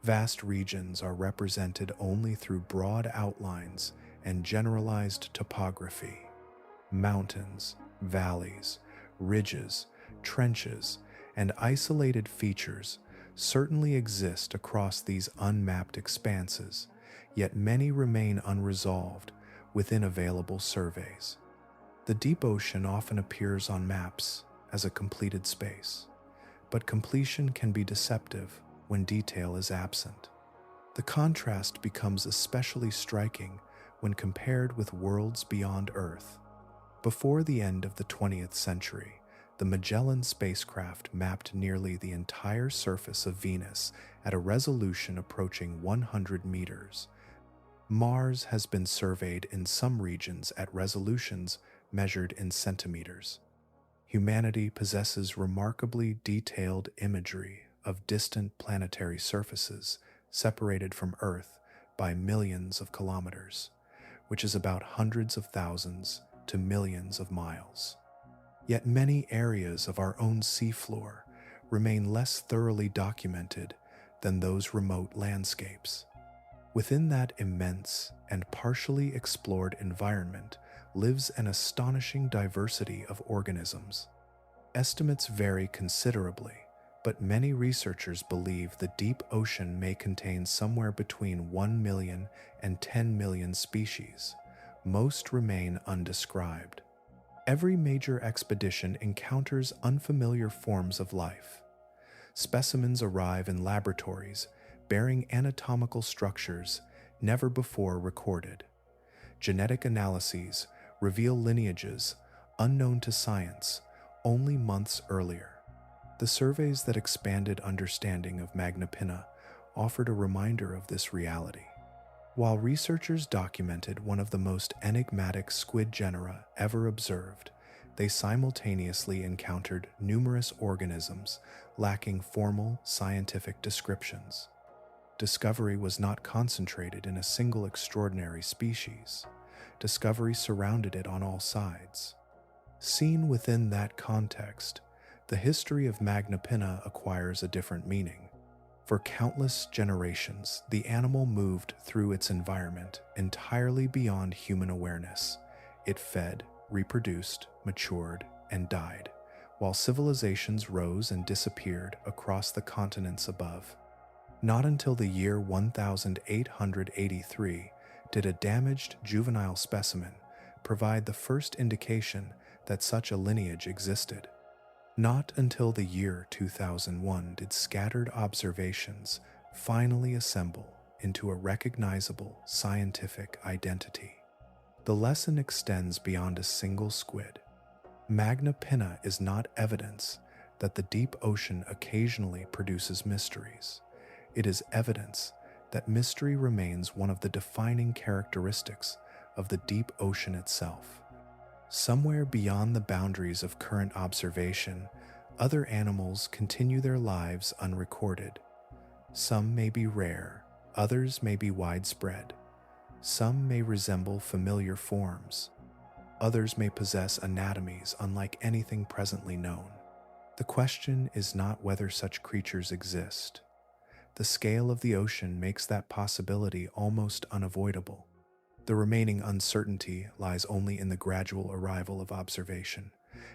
Vast regions are represented only through broad outlines and generalized topography. Mountains, valleys, ridges, trenches, and isolated features certainly exist across these unmapped expanses, yet many remain unresolved within available surveys. The deep ocean often appears on maps as a completed space, but completion can be deceptive when detail is absent. The contrast becomes especially striking when compared with worlds beyond Earth. Before the end of the 20th century, the Magellan spacecraft mapped nearly the entire surface of Venus at a resolution approaching 100 meters. Mars has been surveyed in some regions at resolutions measured in centimeters. Humanity possesses remarkably detailed imagery of distant planetary surfaces separated from Earth by millions of kilometers, which is about hundreds of thousands to millions of miles. Yet many areas of our own seafloor remain less thoroughly documented than those remote landscapes. Within that immense and partially explored environment lives an astonishing diversity of organisms. Estimates vary considerably, but many researchers believe the deep ocean may contain somewhere between 1 million and 10 million species. Most remain undescribed. Every major expedition encounters unfamiliar forms of life. Specimens arrive in laboratories bearing anatomical structures never before recorded. Genetic analyses reveal lineages unknown to science only months earlier. The surveys that expanded understanding of Magnapinna offered a reminder of this reality. While researchers documented one of the most enigmatic squid genera ever observed, they simultaneously encountered numerous organisms lacking formal scientific descriptions. Discovery was not concentrated in a single extraordinary species. Discovery surrounded it on all sides. Seen within that context, the history of Magnapinna acquires a different meaning. For countless generations, the animal moved through its environment entirely beyond human awareness. It fed, reproduced, matured, and died, while civilizations rose and disappeared across the continents above. Not until the year 1883 did a damaged juvenile specimen provide the first indication that such a lineage existed. Not until the year 2001 did scattered observations finally assemble into a recognizable scientific identity. The lesson extends beyond a single squid. Magnapinna is not evidence that the deep ocean occasionally produces mysteries. It is evidence that mystery remains one of the defining characteristics of the deep ocean itself. Somewhere beyond the boundaries of current observation, other animals continue their lives unrecorded. Some may be rare, others may be widespread. Some may resemble familiar forms. Others may possess anatomies unlike anything presently known. The question is not whether such creatures exist. The scale of the ocean makes that possibility almost unavoidable. The remaining uncertainty lies only in the gradual arrival of observation,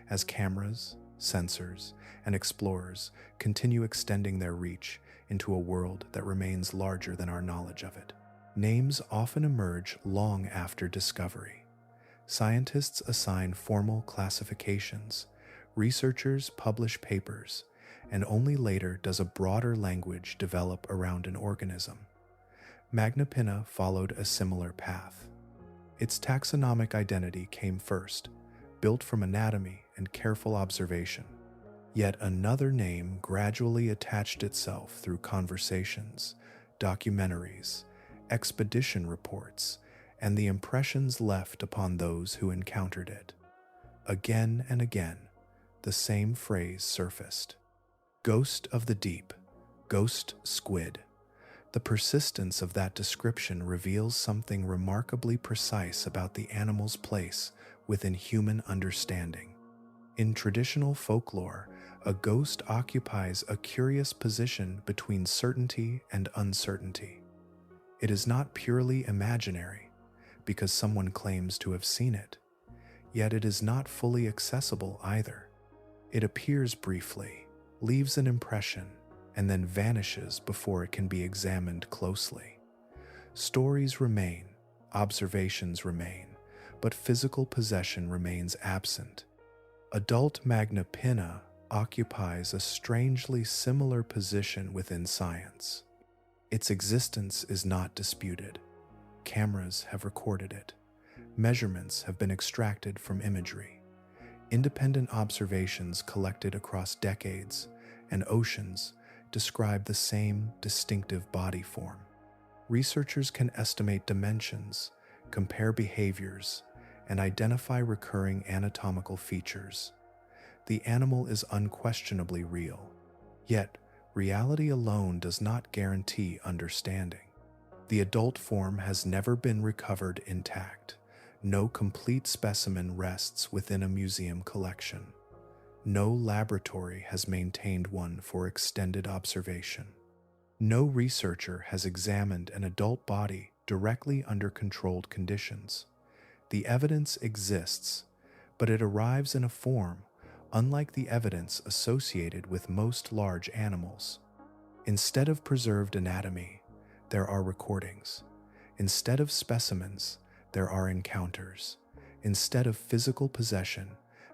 as cameras, sensors, and explorers continue extending their reach into a world that remains larger than our knowledge of it. Names often emerge long after discovery. Scientists assign formal classifications, researchers publish papers, and only later does a broader language develop around an organism. Magnapinna followed a similar path. Its taxonomic identity came first, built from anatomy and careful observation. Yet another name gradually attached itself through conversations, documentaries, expedition reports, and the impressions left upon those who encountered it. Again and again, the same phrase surfaced. Ghost of the deep, ghost squid. The persistence of that description reveals something remarkably precise about the animal's place within human understanding. In traditional folklore, a ghost occupies a curious position between certainty and uncertainty. It is not purely imaginary, because someone claims to have seen it, yet it is not fully accessible either. It appears briefly, leaves an impression, and then vanishes before it can be examined closely. Stories remain, observations remain, but physical possession remains absent. Adult Magnapinna occupies a strangely similar position within science. Its existence is not disputed. Cameras have recorded it. Measurements have been extracted from imagery. Independent observations collected across decades and oceans describe the same distinctive body form. Researchers can estimate dimensions, compare behaviors, and identify recurring anatomical features. The animal is unquestionably real, yet reality alone does not guarantee understanding. The adult form has never been recovered intact. No complete specimen rests within a museum collection. No laboratory has maintained one for extended observation. No researcher has examined an adult body directly under controlled conditions. The evidence exists, but it arrives in a form unlike the evidence associated with most large animals. Instead of preserved anatomy, there are recordings. Instead of specimens, there are encounters. Instead of physical possession,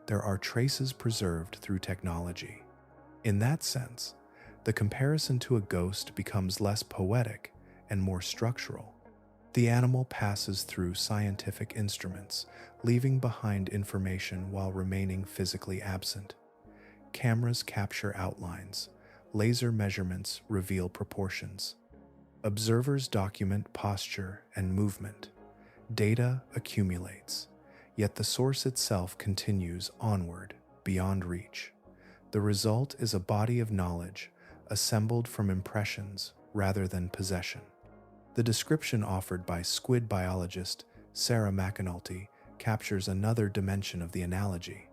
there are traces preserved through technology. In that sense, the comparison to a ghost becomes less poetic and more structural. The animal passes through scientific instruments, leaving behind information while remaining physically absent. Cameras capture outlines. Laser measurements reveal proportions. Observers document posture and movement. Data accumulates, yet the source itself continues onward, beyond reach. The result is a body of knowledge assembled from impressions rather than possession. The description offered by squid biologist Sarah McAnulty captures another dimension of the analogy.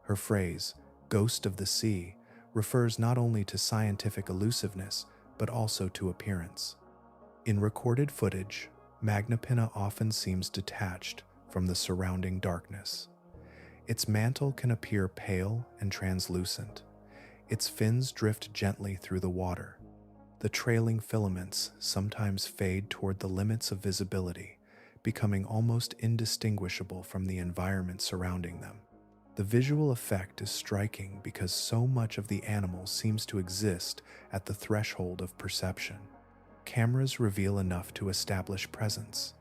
Her phrase, ghost of the sea, refers not only to scientific elusiveness, but also to appearance. In recorded footage, Magnapinna often seems detached from the surrounding darkness. Its mantle can appear pale and translucent. Its fins drift gently through the water. The trailing filaments sometimes fade toward the limits of visibility, becoming almost indistinguishable from the environment surrounding them. The visual effect is striking because so much of the animal seems to exist at the threshold of perception. Cameras reveal enough to establish presence,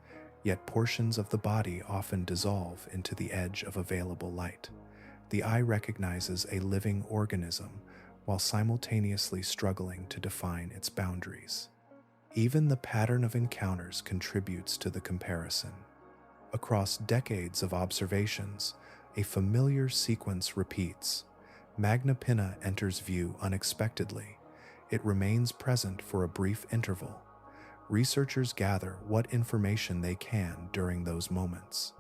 yet portions of the body often dissolve into the edge of available light. The eye recognizes a living organism while simultaneously struggling to define its boundaries. Even the pattern of encounters contributes to the comparison. Across decades of observations, a familiar sequence repeats. Magnapinna enters view unexpectedly. It remains present for a brief interval. Researchers gather what information they can during those moments.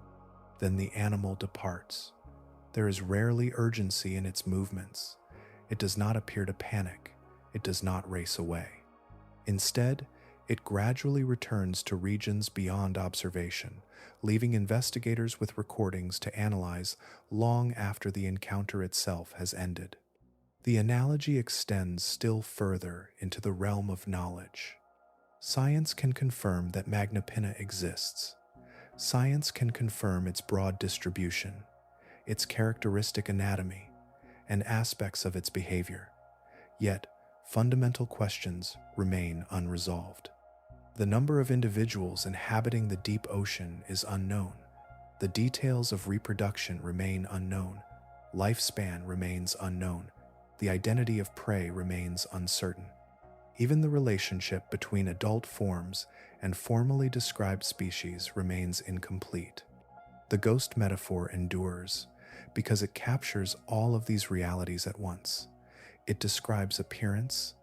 Then the animal departs. There is rarely urgency in its movements. It does not appear to panic. It does not race away. Instead, it gradually returns to regions beyond observation, leaving investigators with recordings to analyze long after the encounter itself has ended. The analogy extends still further into the realm of knowledge. Science can confirm that Magnapinna exists. Science can confirm its broad distribution, its characteristic anatomy, and aspects of its behavior. Yet, fundamental questions remain unresolved. The number of individuals inhabiting the deep ocean is unknown. The details of reproduction remain unknown. Lifespan remains unknown. The identity of prey remains uncertain. Even the relationship between adult forms and formally described species remains incomplete. The ghost metaphor endures because it captures all of these realities at once. It describes appearance,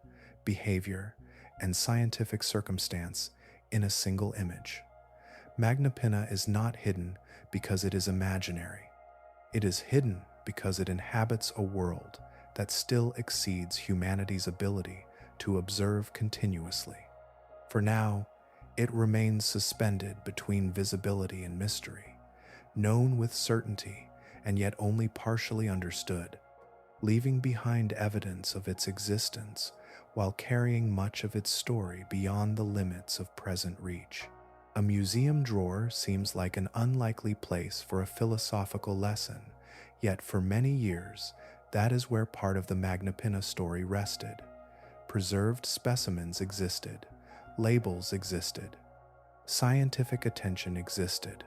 behavior, and scientific circumstance in a single image. Magnapinna is not hidden because it is imaginary. It is hidden because it inhabits a world that still exceeds humanity's ability to observe continuously. For now, it remains suspended between visibility and mystery, known with certainty and yet only partially understood, leaving behind evidence of its existence while carrying much of its story beyond the limits of present reach. A museum drawer seems like an unlikely place for a philosophical lesson, yet for many years, that is where part of the Magnapinna story rested. Preserved specimens existed, labels existed, scientific attention existed.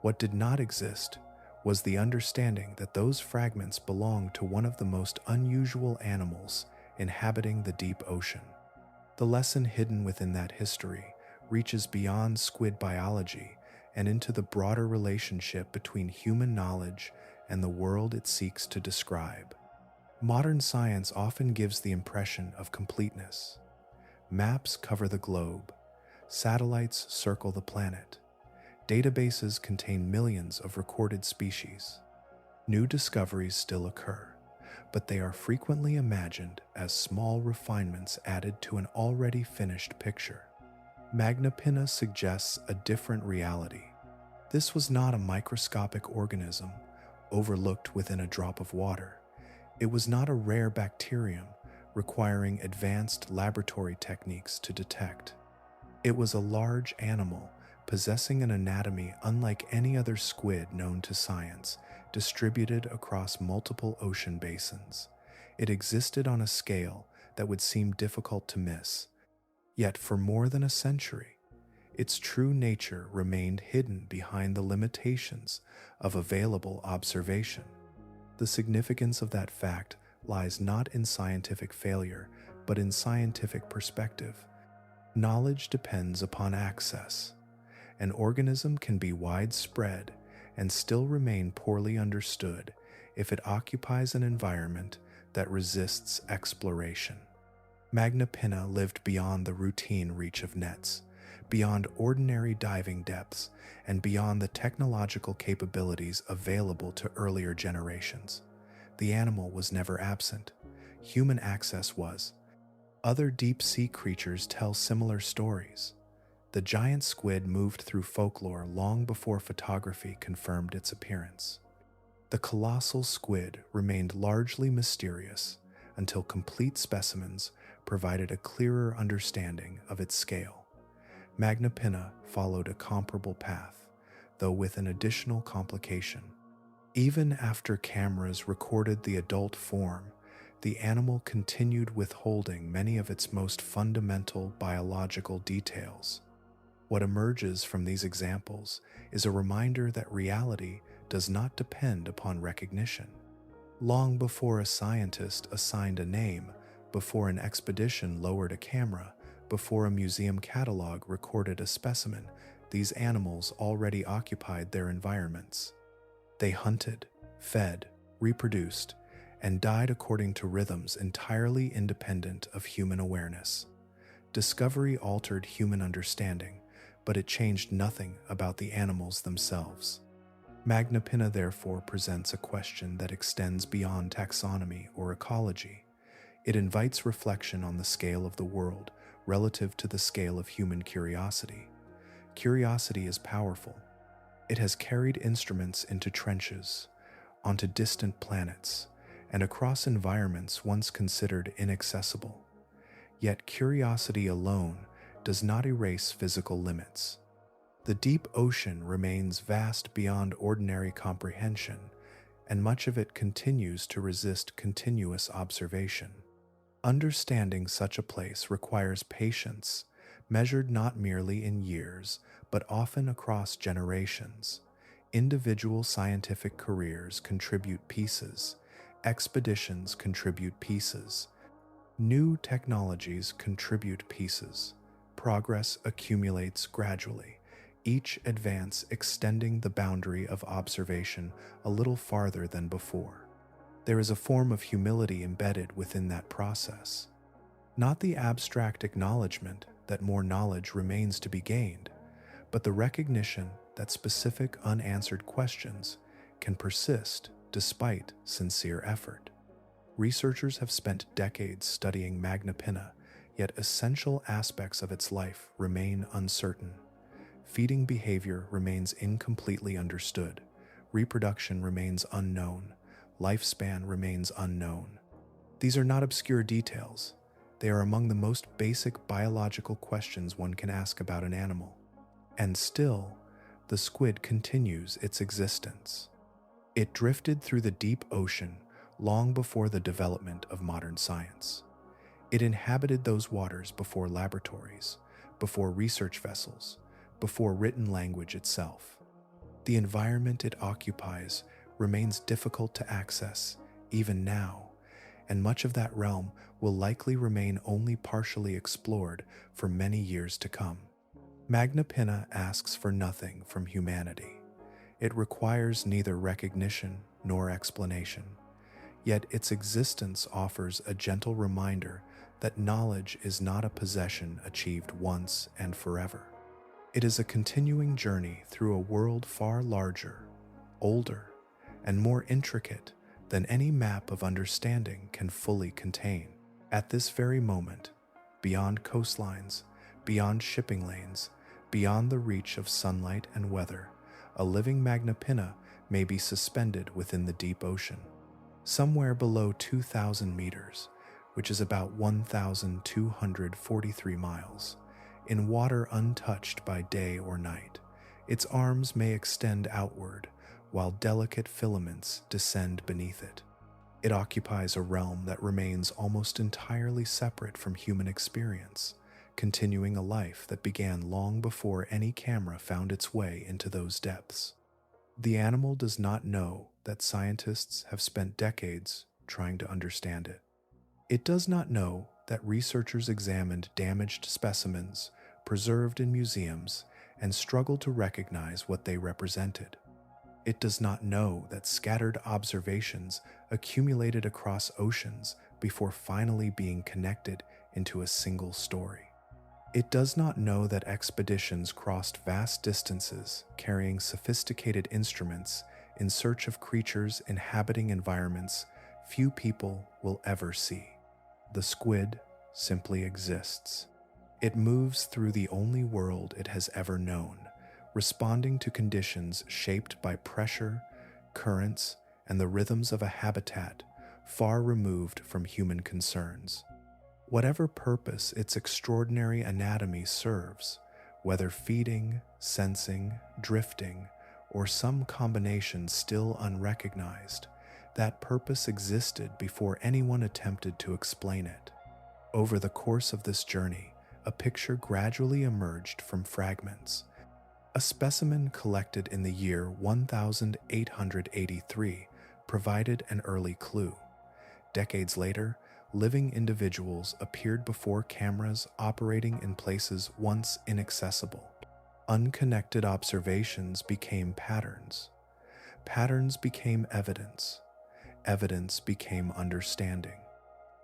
What did not exist was the understanding that those fragments belonged to one of the most unusual animals inhabiting the deep ocean. The lesson hidden within that history reaches beyond squid biology and into the broader relationship between human knowledge and the world it seeks to describe. Modern science often gives the impression of completeness. Maps cover the globe, satellites circle the planet, databases contain millions of recorded species. New discoveries still occur, but they are frequently imagined as small refinements added to an already finished picture. Magnapinna suggests a different reality. This was not a microscopic organism overlooked within a drop of water. It was not a rare bacterium requiring advanced laboratory techniques to detect. It was a large animal possessing an anatomy unlike any other squid known to science, distributed across multiple ocean basins. It existed on a scale that would seem difficult to miss. Yet for more than a century, its true nature remained hidden behind the limitations of available observation. The significance of that fact lies not in scientific failure, but in scientific perspective. Knowledge depends upon access. An organism can be widespread and still remain poorly understood if it occupies an environment that resists exploration. Magnapinna lived beyond the routine reach of nets, beyond ordinary diving depths, and beyond the technological capabilities available to earlier generations. The animal was never absent. Human access was. Other deep-sea creatures tell similar stories. The giant squid moved through folklore long before photography confirmed its appearance. The colossal squid remained largely mysterious until complete specimens provided a clearer understanding of its scale. Magnapinna followed a comparable path, though with an additional complication. Even after cameras recorded the adult form, the animal continued withholding many of its most fundamental biological details. What emerges from these examples is a reminder that reality does not depend upon recognition. Long before a scientist assigned a name, before an expedition lowered a camera, before a museum catalog recorded a specimen, these animals already occupied their environments. They hunted, fed, reproduced, and died according to rhythms entirely independent of human awareness. Discovery altered human understanding, but it changed nothing about the animals themselves. Magnapinna therefore presents a question that extends beyond taxonomy or ecology. It invites reflection on the scale of the world relative to the scale of human curiosity. Curiosity is powerful. It has carried instruments into trenches, onto distant planets, and across environments once considered inaccessible. Yet curiosity alone does not erase physical limits. The deep ocean remains vast beyond ordinary comprehension, and much of it continues to resist continuous observation. Understanding such a place requires patience, measured not merely in years, but often across generations. Individual scientific careers contribute pieces, expeditions contribute pieces, new technologies contribute pieces. Progress accumulates gradually, each advance extending the boundary of observation a little farther than before. There is a form of humility embedded within that process. Not the abstract acknowledgement that more knowledge remains to be gained, but the recognition that specific unanswered questions can persist despite sincere effort. Researchers have spent decades studying Magnapinna, yet essential aspects of its life remain uncertain. Feeding behavior remains incompletely understood, reproduction remains unknown, lifespan remains unknown. These are not obscure details. They are among the most basic biological questions one can ask about an animal. And still, the squid continues its existence. It drifted through the deep ocean long before the development of modern science. It inhabited those waters before laboratories, before research vessels, before written language itself. The environment it occupies remains difficult to access even now, and much of that realm will likely remain only partially explored for many years to come. Magnapinna asks for nothing from humanity. It requires neither recognition nor explanation, yet its existence offers a gentle reminder that knowledge is not a possession achieved once and forever. It is a continuing journey through a world far larger, older, and more intricate than any map of understanding can fully contain. At this very moment, beyond coastlines, beyond shipping lanes, beyond the reach of sunlight and weather, a living Magnapinna may be suspended within the deep ocean. Somewhere below 2,000 meters, which is about 1,243 miles, in water untouched by day or night, its arms may extend outward, while delicate filaments descend beneath it. It occupies a realm that remains almost entirely separate from human experience, continuing a life that began long before any camera found its way into those depths. The animal does not know that scientists have spent decades trying to understand it. It does not know that researchers examined damaged specimens preserved in museums and struggled to recognize what they represented. It does not know that scattered observations accumulated across oceans before finally being connected into a single story. It does not know that expeditions crossed vast distances carrying sophisticated instruments in search of creatures inhabiting environments few people will ever see. The squid simply exists. It moves through the only world it has ever known, responding to conditions shaped by pressure, currents, and the rhythms of a habitat far removed from human concerns. Whatever purpose its extraordinary anatomy serves, whether feeding, sensing, drifting, or some combination still unrecognized, that purpose existed before anyone attempted to explain it. Over the course of this journey, a picture gradually emerged from fragments. A specimen collected in the year 1883 provided an early clue. Decades later, living individuals appeared before cameras operating in places once inaccessible. Unconnected observations became patterns. Patterns became evidence. Evidence became understanding.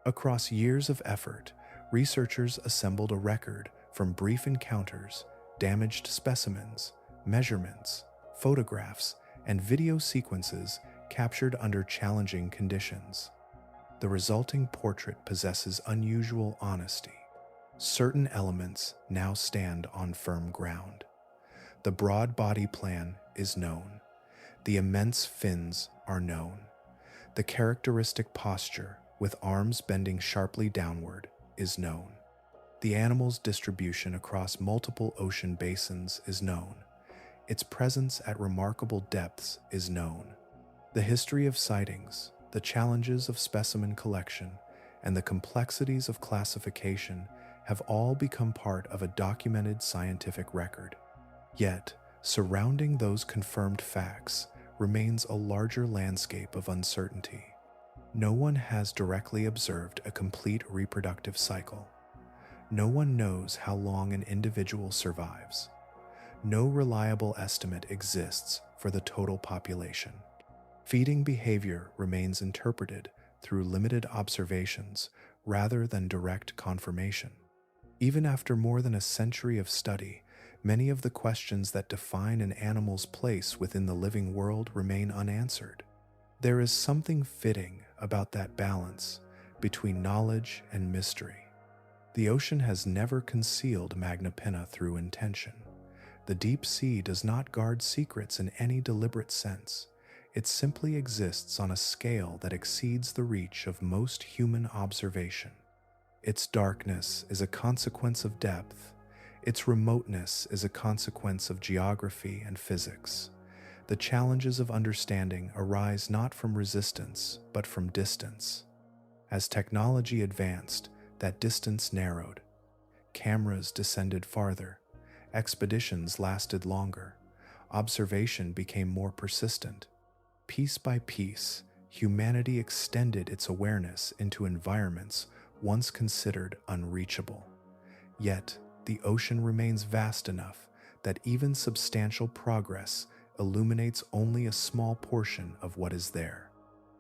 Across years of effort, researchers assembled a record from brief encounters, damaged specimens, measurements, photographs, and video sequences captured under challenging conditions. The resulting portrait possesses unusual honesty. Certain elements now stand on firm ground. The broad body plan is known. The immense fins are known. The characteristic posture, with arms bending sharply downward, is known. The animal's distribution across multiple ocean basins is known. Its presence at remarkable depths is known. The history of sightings, the challenges of specimen collection, and the complexities of classification have all become part of a documented scientific record. Yet, surrounding those confirmed facts remains a larger landscape of uncertainty. No one has directly observed a complete reproductive cycle. No one knows how long an individual survives. No reliable estimate exists for the total population. Feeding behavior remains interpreted through limited observations rather than direct confirmation. Even after more than a century of study, many of the questions that define an animal's place within the living world remain unanswered. There is something fitting about that balance between knowledge and mystery. The ocean has never concealed Magnapinna through intention. The deep sea does not guard secrets in any deliberate sense. It simply exists on a scale that exceeds the reach of most human observation. Its darkness is a consequence of depth. Its remoteness is a consequence of geography and physics. The challenges of understanding arise not from resistance, but from distance. As technology advanced, that distance narrowed. Cameras descended farther. Expeditions lasted longer. Observation became more persistent. Piece by piece, humanity extended its awareness into environments once considered unreachable. Yet, the ocean remains vast enough that even substantial progress illuminates only a small portion of what is there.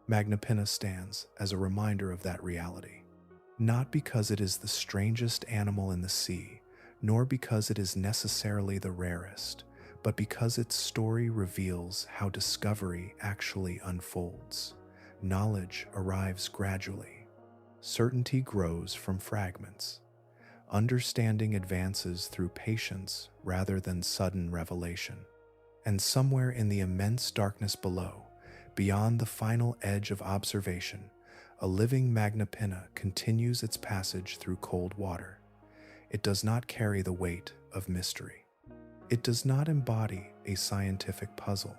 Magnapinna stands as a reminder of that reality. Not because it is the strangest animal in the sea, nor because it is necessarily the rarest, but because its story reveals how discovery actually unfolds. Knowledge arrives gradually. Certainty grows from fragments. Understanding advances through patience rather than sudden revelation. And somewhere in the immense darkness below, beyond the final edge of observation, a living Magnapinna continues its passage through cold water. It does not carry the weight of mystery. It does not embody a scientific puzzle.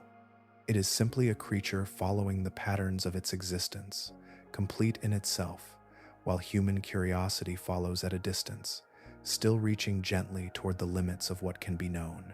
It is simply a creature following the patterns of its existence, complete in itself, while human curiosity follows at a distance, still reaching gently toward the limits of what can be known.